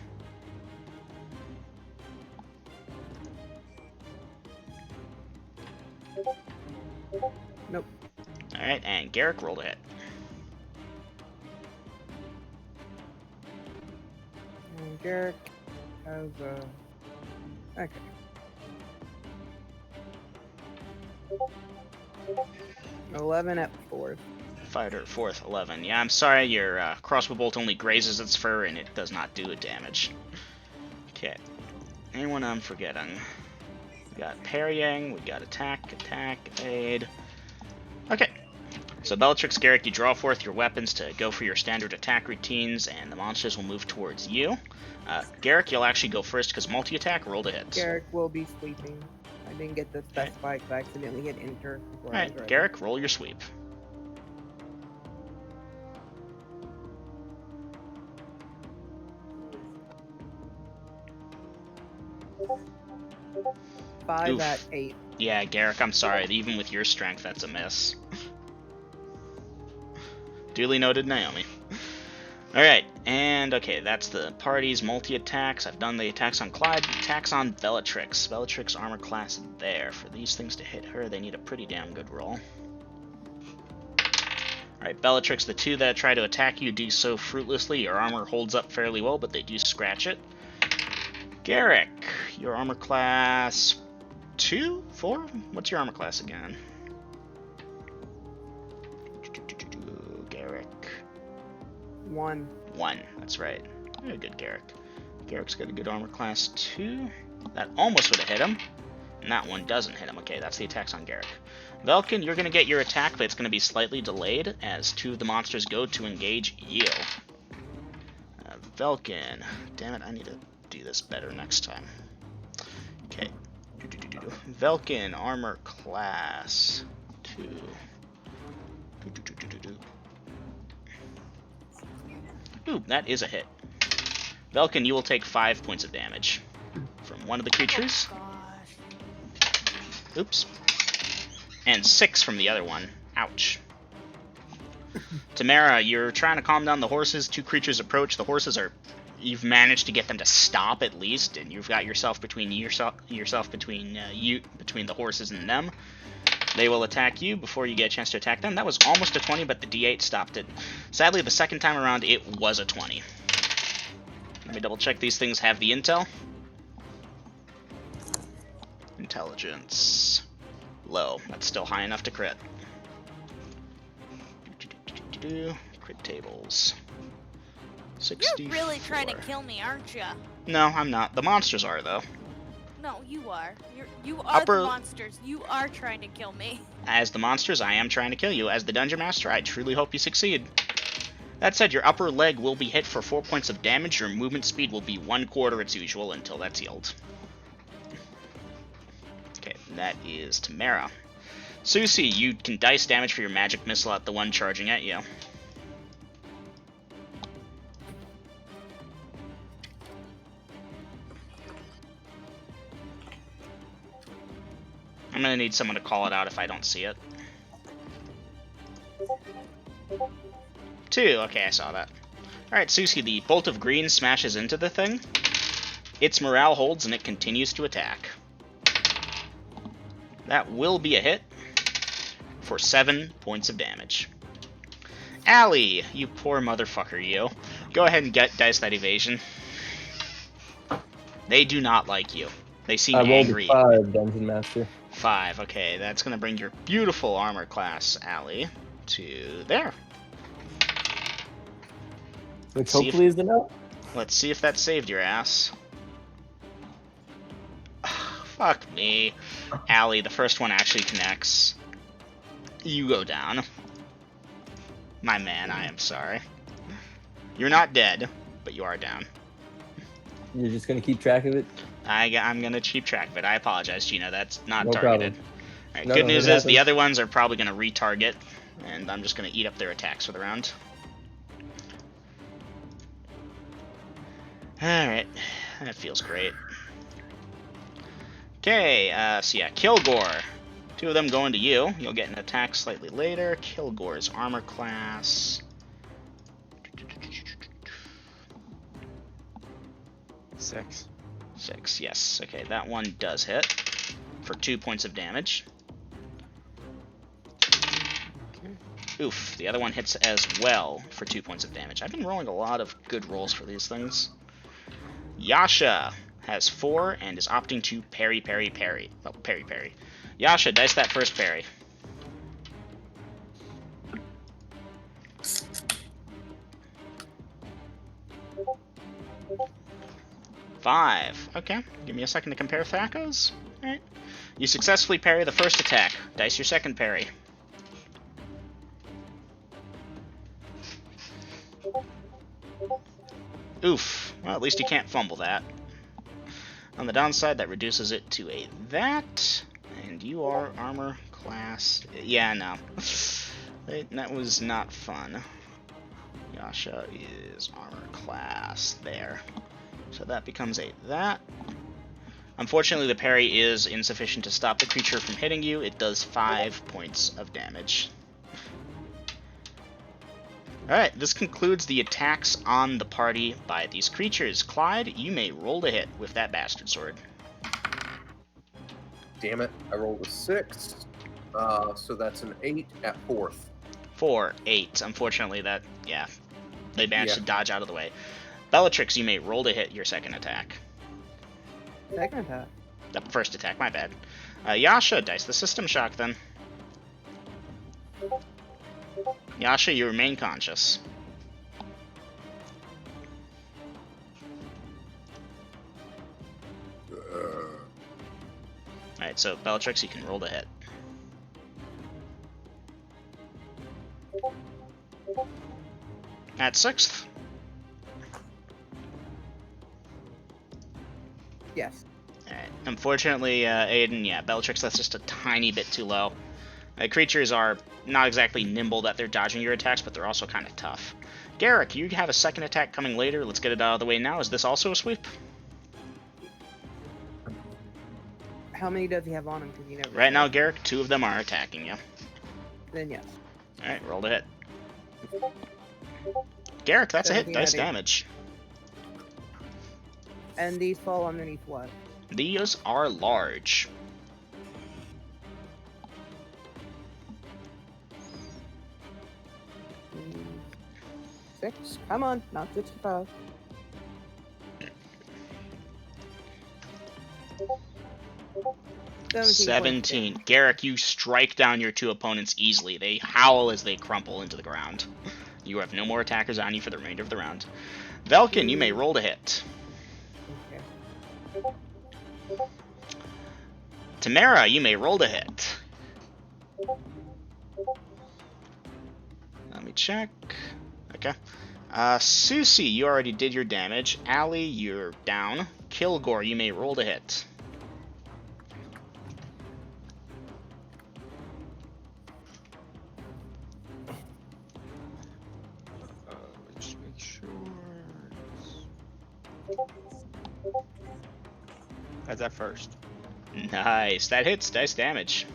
S3: Nope.
S1: Alright, and Garrick, roll to hit.
S3: And Garrick has a... Okay. $11 at 4th.
S1: Fighter, 4th, 11. Yeah, I'm sorry, your crossbow bolt only grazes its fur and it does not do damage. Okay. Anyone I'm forgetting? We got parrying, we got attack, evade. Okay. So Bellatrix, Garrick, you draw forth your weapons to go for your standard attack routines, and the monsters will move towards you. Garrick, you'll actually go first because multi-attack, roll to hit.
S3: Garrick will be sweeping. I didn't get to specify because I accidentally hit enter.
S1: Alright, Garrick, roll your sweep.
S3: Five
S1: Oof.
S3: at 8.
S1: Yeah, Garrick, I'm sorry. Even with your strength, that's a miss. Duly noted, Naomi. Alright, and okay, that's the party's multi-attacks. I've done the attacks on Clyde, attacks on Bellatrix. Bellatrix armor class there. For these things to hit her, they need a pretty damn good roll. Alright, Bellatrix, the 2 that try to attack you do so fruitlessly. Your armor holds up fairly well, but they do scratch it. Garrick, your armor class 2? 4? What's your armor class again? Garrick.
S3: 1.
S1: 1, that's right. Very good, Garrick. Garrick's got a good armor class 2. That almost would have hit him. And that one doesn't hit him. Okay, that's the attacks on Garrick. Velkin, you're going to get your attack, but it's going to be slightly delayed as 2 of the monsters go to engage you. Velkin. Damn it, I need to do this better next time. Okay. Velkin, armor class 2. Ooh, that is a hit. Velkin, you will take 5 points of damage from one of the creatures. Oops. And 6 from the other one. Ouch. Tamara, you're trying to calm down the horses. 2 creatures approach. The horses are... You've managed to get them to stop at least, and you've got yourself between between the horses and them. They will attack you before you get a chance to attack them. That was almost a 20, but the D8 stopped it. Sadly, the second time around, it was a 20. Let me double check these things have the intel. Intelligence. Low. That's still high enough to crit. Crit tables. 64.
S2: You're really trying to kill me, aren't you?
S1: No, I'm not. The monsters are, though.
S2: No, you are. You are
S1: Upper-
S2: the monsters. You are trying to kill me.
S1: As the monsters, I am trying to kill you. As the Dungeon Master, I truly hope you succeed. That said, your upper leg will be hit for 4 points of damage. Your movement speed will be 1/4 its usual until that's healed. Okay, that is Tamara. Susie, you can dice damage for your magic missile at the one charging at you. I'm gonna need someone to call it out if I don't see it. 2, okay, I saw that. Alright, Susie, the bolt of green smashes into the thing. Its morale holds and it continues to attack. That will be a hit for 7 points of damage. Allie, you poor motherfucker, you. Go ahead and dice that evasion. They do not like you. They seem angry.
S7: I rolled a 5, Dungeon Master.
S1: 5, okay, that's gonna bring your beautiful armor class, Allie, to there.
S7: Which hopefully is enough.
S1: Let's see if that saved your ass. Fuck me. Allie, the first one actually connects. You go down. My man, I am sorry. You're not dead, but you are down.
S7: You're just gonna keep track of it?
S1: I'm gonna keep track of it. I apologize, Gino. That's not
S7: No
S1: targeted. Alright,
S7: No,
S1: good
S7: no,
S1: news
S7: it
S1: is the
S7: happens.
S1: other ones are probably gonna retarget, and I'm just gonna eat up their attacks for the round. Alright, that feels great. Okay, so yeah, Kilgore. 2 of them going to you. You'll get an attack slightly later. Kilgore's armor class.
S4: 6.
S1: 6, yes. Okay, that one does hit for 2 points of damage. Oof, the other one hits as well for 2 points of damage. I've been rolling a lot of good rolls for these things. Yasha has 4 and is opting to parry. Oh, parry. Yasha, dice that first parry. 5. Okay, give me a second to compare Thacos. Alright. You successfully parry the first attack. Dice your second parry. Oof. Well, at least you can't fumble that. On the downside, that reduces it to a that. And you are armor class... Yeah, no. That was not fun. Yasha is armor class there. So that becomes a that. Unfortunately, the parry is insufficient to stop the creature from hitting you. It does 5 points of damage. Alright, this concludes the attacks on the party by these creatures. Clyde, you may roll to hit with that bastard sword.
S5: Damn it, I rolled a 6. So that's an 8 at 4th.
S1: 4, 8. Unfortunately, that, yeah. They managed to dodge out of the way. Bellatrix, you may roll to hit your second attack.
S3: Second attack.
S1: The first attack, my bad. Yasha, dice the system shock then. Yasha, you remain conscious. Alright, so Bellatrix, you can roll to hit. At 6th.
S3: Yes.
S1: Alright. Unfortunately, Aiden, yeah, Bellatrix, that's just a tiny bit too low. Creatures are not exactly nimble that they're dodging your attacks, but they're also kind of tough. Garrick, you have a second attack coming later. Let's get it out of the way now. Is this also a sweep?
S3: How many does he have on him? Because you never.
S1: Right now, Garrick, 2 of them are attacking you.
S3: Then yes.
S1: Alright, roll to hit. Garrick, that's a hit.
S3: 17
S1: Dice
S3: at 8.
S1: damage.
S3: And these fall underneath what?
S1: These are large.
S3: Mm, 6. Come on, not 65.
S1: $17. Garrick, you strike down your 2 opponents easily. They howl as they crumple into the ground. You have no more attackers on you for the remainder of the round. Velkin, you may roll to hit.
S3: Okay.
S1: Tamara, you may roll to hit. Let me check. Okay. Susie, you already did your damage. Allie, you're down. Kilgore, you may roll to hit.
S4: Let's make sure. That's at first.
S1: Nice. That hits. Dice damage.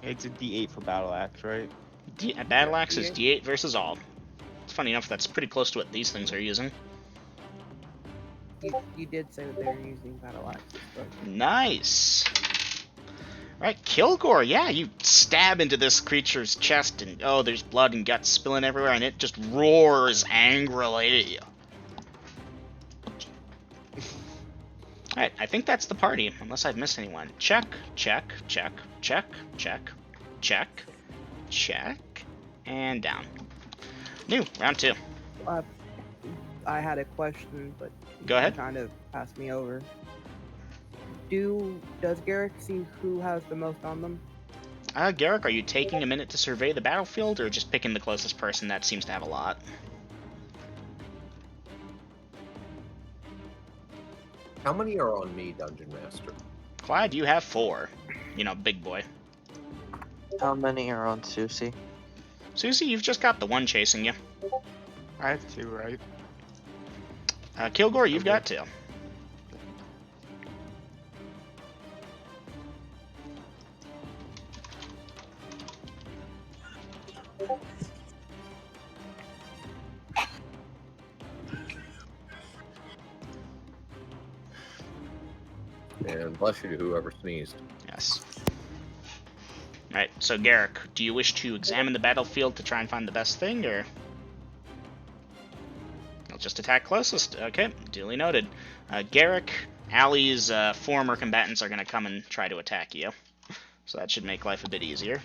S4: It's a D8 for battle axe, right?
S1: Battle axe is
S3: D8.
S1: D8 versus all. It's funny enough, that's pretty close to what these things are using.
S3: You did say that they were using battle axes, but
S1: Nice. Alright, Kilgore, yeah, you stab into this creature's chest, and oh, there's blood and guts spilling everywhere, and it just roars angrily at you. Alright, I think that's the party, unless I've missed anyone. Check, check, check, check, check, check, check, and down. New, round 2.
S3: I had a question, but
S1: Go ahead.
S3: Kind of passed me over. Does Garrick see who has the most on them?
S1: Garrick, are you taking a minute to survey the battlefield, or just picking the closest person that seems to have a lot?
S5: How many are on me, Dungeon Master?
S1: Clyde, you have 4. You know, big boy.
S8: How many are on Susie?
S1: Susie, you've just got the one chasing you.
S4: I have 2, right?
S1: Kilgore, you've got 2.
S5: And bless you to whoever sneezed.
S1: Yes. Alright, so Garrick, do you wish to examine the battlefield to try and find the best thing, or...? I'll just attack closest. Okay, duly noted. Garrick, Allie's former combatants are going to come and try to attack you. So that should make life a bit easier.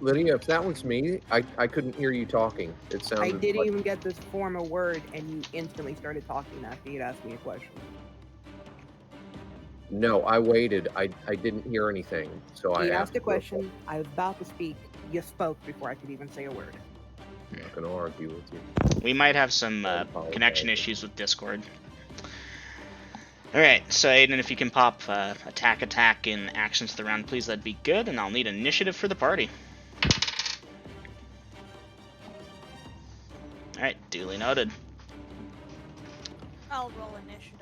S5: Lydia, if that was me, I couldn't hear you talking. It sounded
S3: I didn't
S5: like...
S3: even get this form a word, and you instantly started talking after you'd asked me a question.
S5: No, I waited. I didn't hear anything, so I
S3: You asked a
S5: for
S3: question. I was about to speak. You spoke before I could even say a word.
S5: I'm not going to argue with you.
S1: We might have some connection issues with Discord. Alright, so Aiden, if you can pop attack in actions to the round, please, that'd be good, and I'll need initiative for the party. Alright, duly noted.
S2: I'll roll initiative.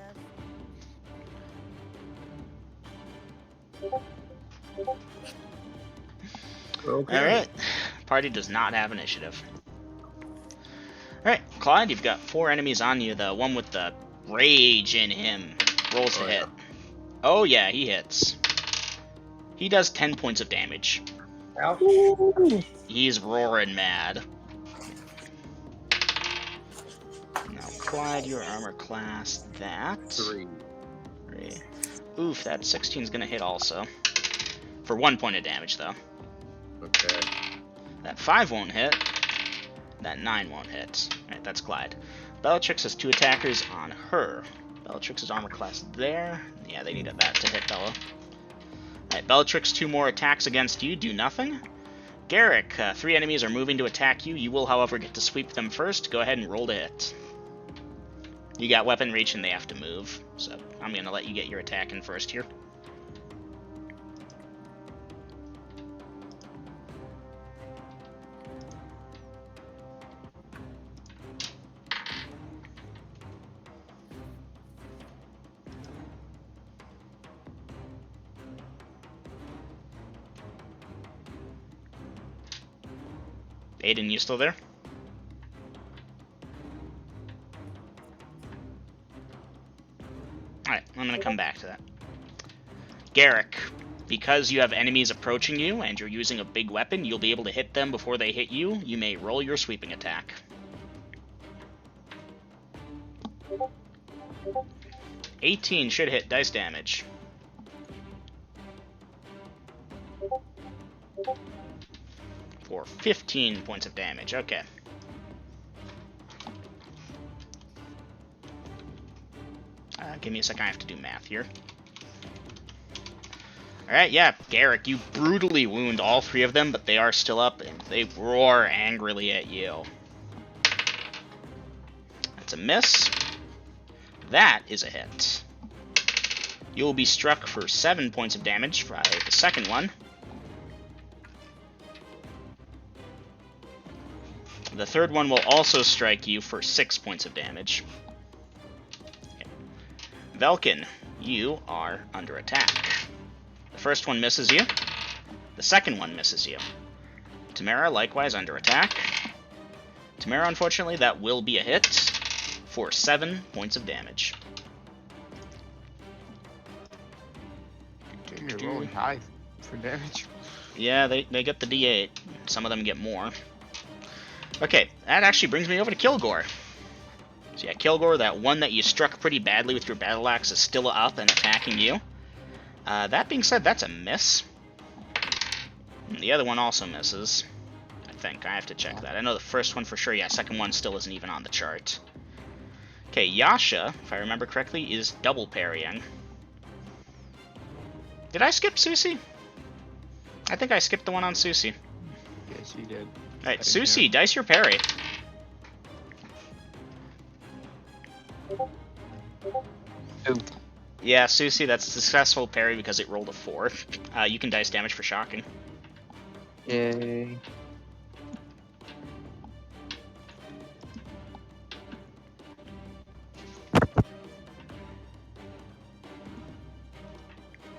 S5: Okay.
S1: Alright, party does not have initiative. Alright, Clyde, you've got 4 enemies on you. The one with the rage in him rolls to hit.
S5: Yeah.
S1: Oh yeah, he hits. He does 10 points of damage.
S5: Ouch.
S1: He's roaring mad. Now, Clyde, your armor class, that.
S5: 3.
S1: 3. Oof, that 16's gonna hit also. For 1 point of damage, though.
S5: Okay.
S1: That 5 won't hit. That 9 won't hit. Alright, that's Clyde. Bellatrix has 2 attackers on her. Bellatrix's armor class there. Yeah, they needed that to hit Bella. Alright, Bellatrix, 2 more attacks against you, do nothing. Garrick, 3 enemies are moving to attack you. You will, however, get to sweep them first. Go ahead and roll to hit. You got weapon reach and they have to move, so I'm going to let you get your attack in first here. Aiden, you still there? Alright, I'm gonna come back to that. Garrick, because you have enemies approaching you and you're using a big weapon, you'll be able to hit them before they hit you. You may roll your sweeping attack. $18 should hit dice damage. For 15 points of damage, okay. Give me a second, I have to do math here. Alright, yeah, Garrick, you brutally wound all 3 of them, but they are still up, and they roar angrily at you. That's a miss. That is a hit. You will be struck for 7 points of damage by the second one. The third one will also strike you for 6 points of damage. Okay. Velkin, you are under attack. The first one misses you. The second one misses you. Tamara, likewise, under attack. Tamara, unfortunately, that will be a hit for 7 points of damage.
S4: You're rolling high for damage.
S1: Yeah, they get the D8. Some of them get more. Okay, that actually brings me over to Kilgore. So yeah, Kilgore, that one that you struck pretty badly with your battle axe is still up and attacking you. That being said, that's a miss. And the other one also misses. I think. I have to check that. I know the first one for sure. Yeah, second one still isn't even on the chart. Okay, Yasha, if I remember correctly, is double parrying. Did I skip Susie? I think I skipped the one on Susie.
S4: Yes, you did.
S1: Alright, Susie, dice your parry.
S8: Ooh.
S1: Yeah, Susie, that's a successful parry because it rolled a 4. You can dice damage for shocking.
S8: Yay.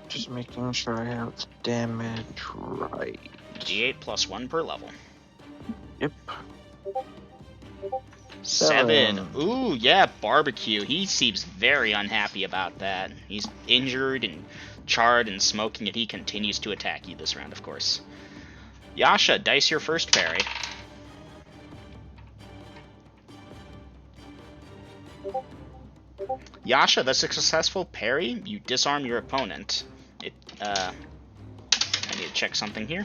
S8: Just making sure I have the damage right.
S1: D8 plus 1 per level.
S8: Yep.
S1: 7. Ooh, yeah, barbecue. He seems very unhappy about that. He's injured and charred and smoking, and he continues to attack you this round, of course. Yasha, dice your first parry. Yasha, that's a successful parry. You disarm your opponent. I need to check something here.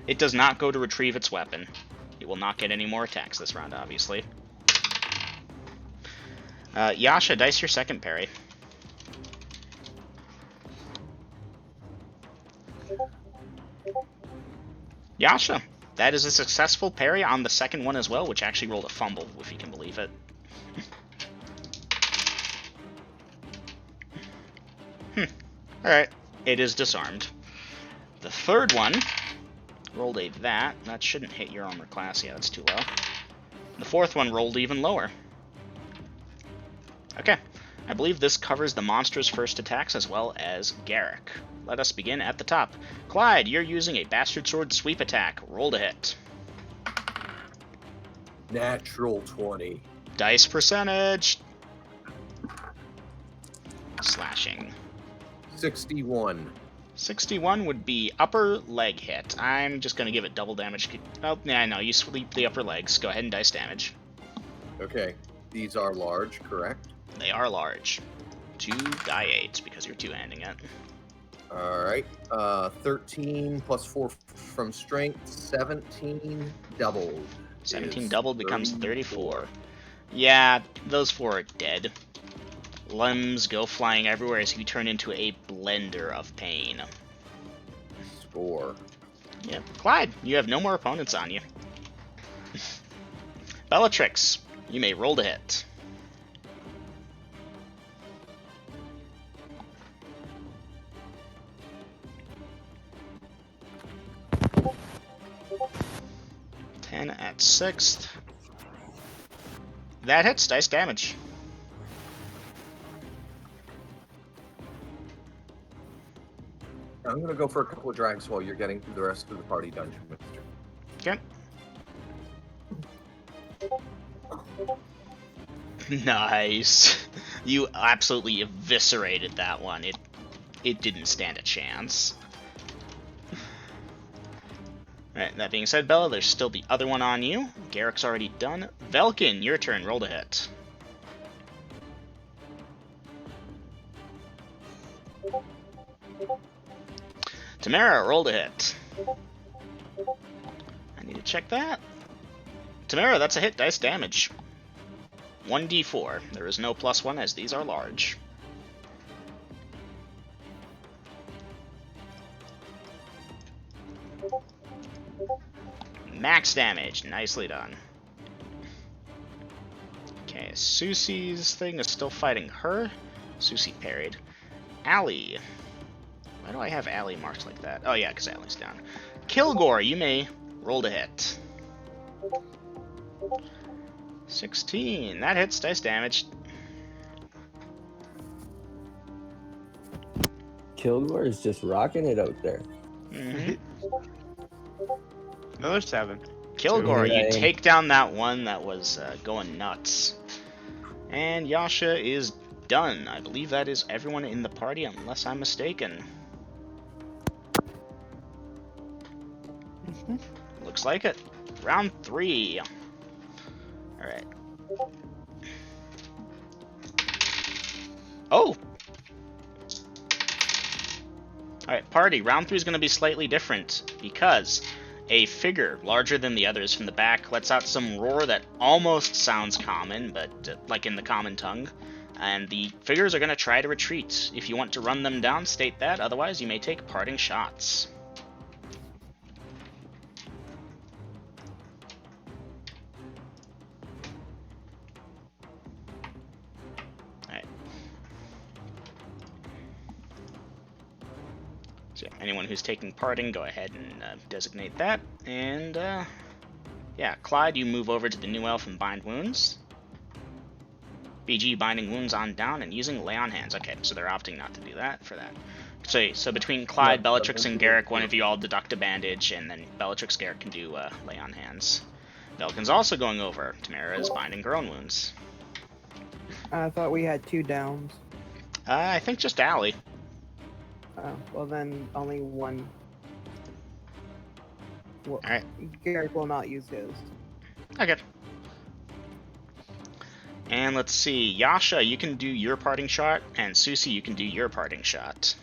S1: It does not go to retrieve its weapon. It will not get any more attacks this round, obviously. Yasha, dice your second parry. Yasha, that is a successful parry on the second one as well, which actually rolled a fumble, if you can believe it. Alright, it is disarmed. The third one rolled a that. That shouldn't hit your armor class. Yeah, that's too low. The fourth one rolled even lower. Okay, I believe this covers the monster's first attacks as well as Garrick. Let us begin at the top. Clyde, you're using a Bastard Sword sweep attack. Roll to hit.
S5: Natural 20.
S1: Dice percentage. Slashing.
S5: 61.
S1: 61 would be upper leg hit. I'm just going to give it double damage. Oh, yeah, no, you sweep the upper legs. Go ahead and dice damage.
S5: Okay, these are large, correct?
S1: They are large. 2 die 8 because you're two-handing it.
S5: Alright, 13 plus 4 from strength, 17 doubled.
S1: 17 doubled becomes 34. Yeah, those 4 are dead. Limbs go flying everywhere as you turn into a blender of pain.
S5: Score.
S1: Yep. Clyde, you have no more opponents on you. Bellatrix, you may roll to hit. Ten at 6th. That hits. Dice damage.
S5: I'm going to go for a couple of drags while you're getting through the rest of the party dungeon, mister.
S1: Okay. Nice. You absolutely eviscerated that one. It didn't stand a chance. Alright, that being said, Bella, there's still the other one on you. Garrick's already done. Velkin, your turn. Roll to hit. Tamara, roll to hit. I need to check that. Tamara, that's a hit. Dice damage. 1d4. There is no +1 as these are large. Max damage. Nicely done. Okay, Susie's thing is still fighting her. Susie parried. Allie. Why do I have Allie marked like that? Oh yeah, because Allie's down. Kilgore, you may roll to hit. 16. That hits. Dice damage.
S7: Kilgore is just rocking it out there.
S1: Mm-hmm.
S4: Another 7.
S1: Kilgore, you
S7: Dang.
S1: take down that one that was going nuts. And Yasha is done. I believe that is everyone in the party, unless I'm mistaken. Looks like it. Round 3. Alright. Oh! Alright, party. Round 3 is going to be slightly different, because a figure larger than the others from the back lets out some roar that almost sounds common, but like in the common tongue. And the figures are going to try to retreat. If you want to run them down, state that. Otherwise, you may take parting shots. Alright. So anyone who's taking parting, go ahead and designate that. And, yeah, Clyde, you move over to the new elf and bind wounds. BG binding wounds on down and using lay on hands. Okay, so they're opting not to do that for that. So between Clyde, Bellatrix, and Garrick, one of you all deduct a bandage, and then Bellatrix, Garrick can do lay on hands. Velkin's also going over. Tamara is binding her own wounds.
S3: I thought we had 2 downs.
S1: I think just Allie.
S3: Well then, only one. Well,
S1: Alright.
S3: Garrick will not use his.
S1: Okay. And let's see, Yasha, you can do your parting shot, and Susie, you can do your parting shot.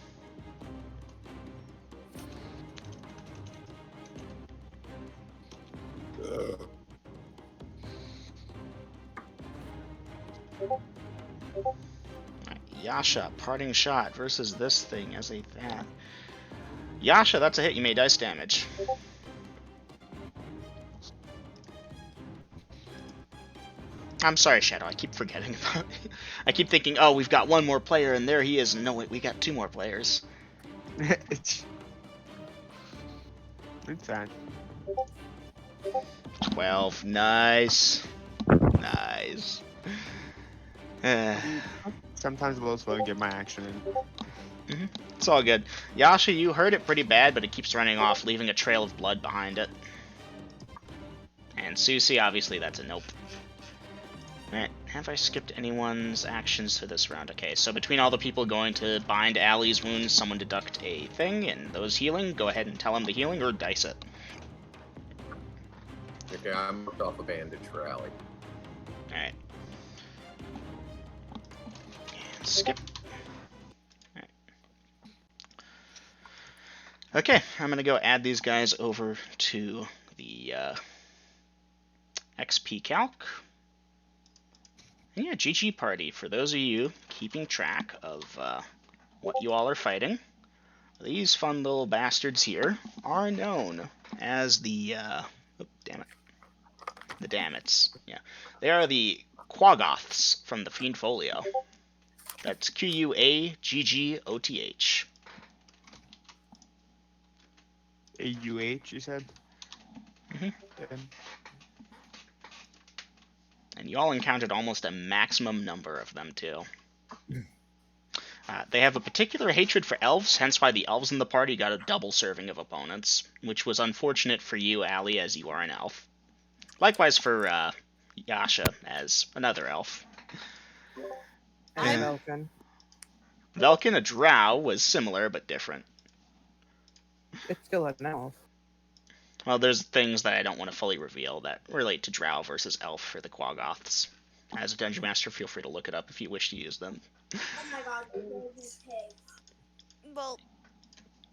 S1: Yasha, parting shot versus this thing as a that. Yasha, that's a hit. You may dice damage. I'm sorry, Shadow. I keep forgetting about it. I keep thinking, oh, we've got one more player, and there he is. No, wait, we got 2 more players.
S4: It's fine.
S1: 12. Nice. Nice.
S4: Sometimes a little slow to get my action in.
S1: It's all good. Yasha, you hurt it pretty bad, but it keeps running off, leaving a trail of blood behind it. And Susie, obviously, that's a nope. Alright, have I skipped anyone's actions for this round? Okay, so between all the people going to bind Allie's wounds, someone deduct a thing, and those healing, go ahead and tell them the healing or dice it.
S5: Okay, I marked off a bandage for Allie.
S1: Alright. And skip. Alright. Okay, I'm gonna go add these guys over to the XP calc. And yeah, GG party. For those of you keeping track of what you all are fighting, these fun little bastards here are known as the the Dammits. Yeah, they are the Quaggoths from the Fiend Folio. That's Quagggoth.
S4: AUH, you said?
S1: Mm-hmm. And you all encountered almost a maximum number of them, too. They have a particular hatred for elves, hence why the elves in the party got a double serving of opponents, which was unfortunate for you, Allie, as you are an elf. Likewise for Yasha, as another elf.
S3: And Velkin.
S1: Velkin, a drow, was similar but different.
S3: It's still an elf.
S1: Well, there's things that I don't want to fully reveal that relate to drow versus elf for the Quaggoths. As a Dungeon Master, feel free to look it up if you wish to use them.
S6: Oh my god, pigs.
S2: Well,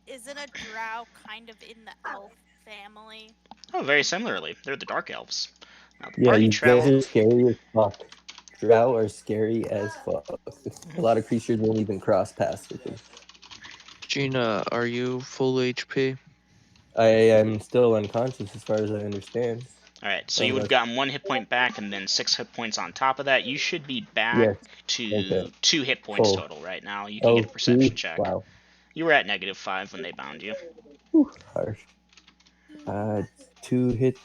S2: isn't a drow kind of in the elf family?
S1: Oh, very similarly. They're the Dark Elves. Now, the
S7: Yeah,
S1: party
S7: you guys are scary as fuck. Drow are scary as fuck. A lot of creatures won't even cross paths with them.
S8: Gina, are you full HP?
S7: I am still unconscious as far as I understand.
S1: Alright, so you would have gotten 1 hit point back and then 6 hit points on top of that. You should be back
S7: Yes.
S1: to
S7: Okay.
S1: 2 hit points
S7: Full.
S1: total right now. You can get a perception check.
S7: Wow.
S1: You were at -5 when they bound you.
S7: Whew, harsh. 2 hit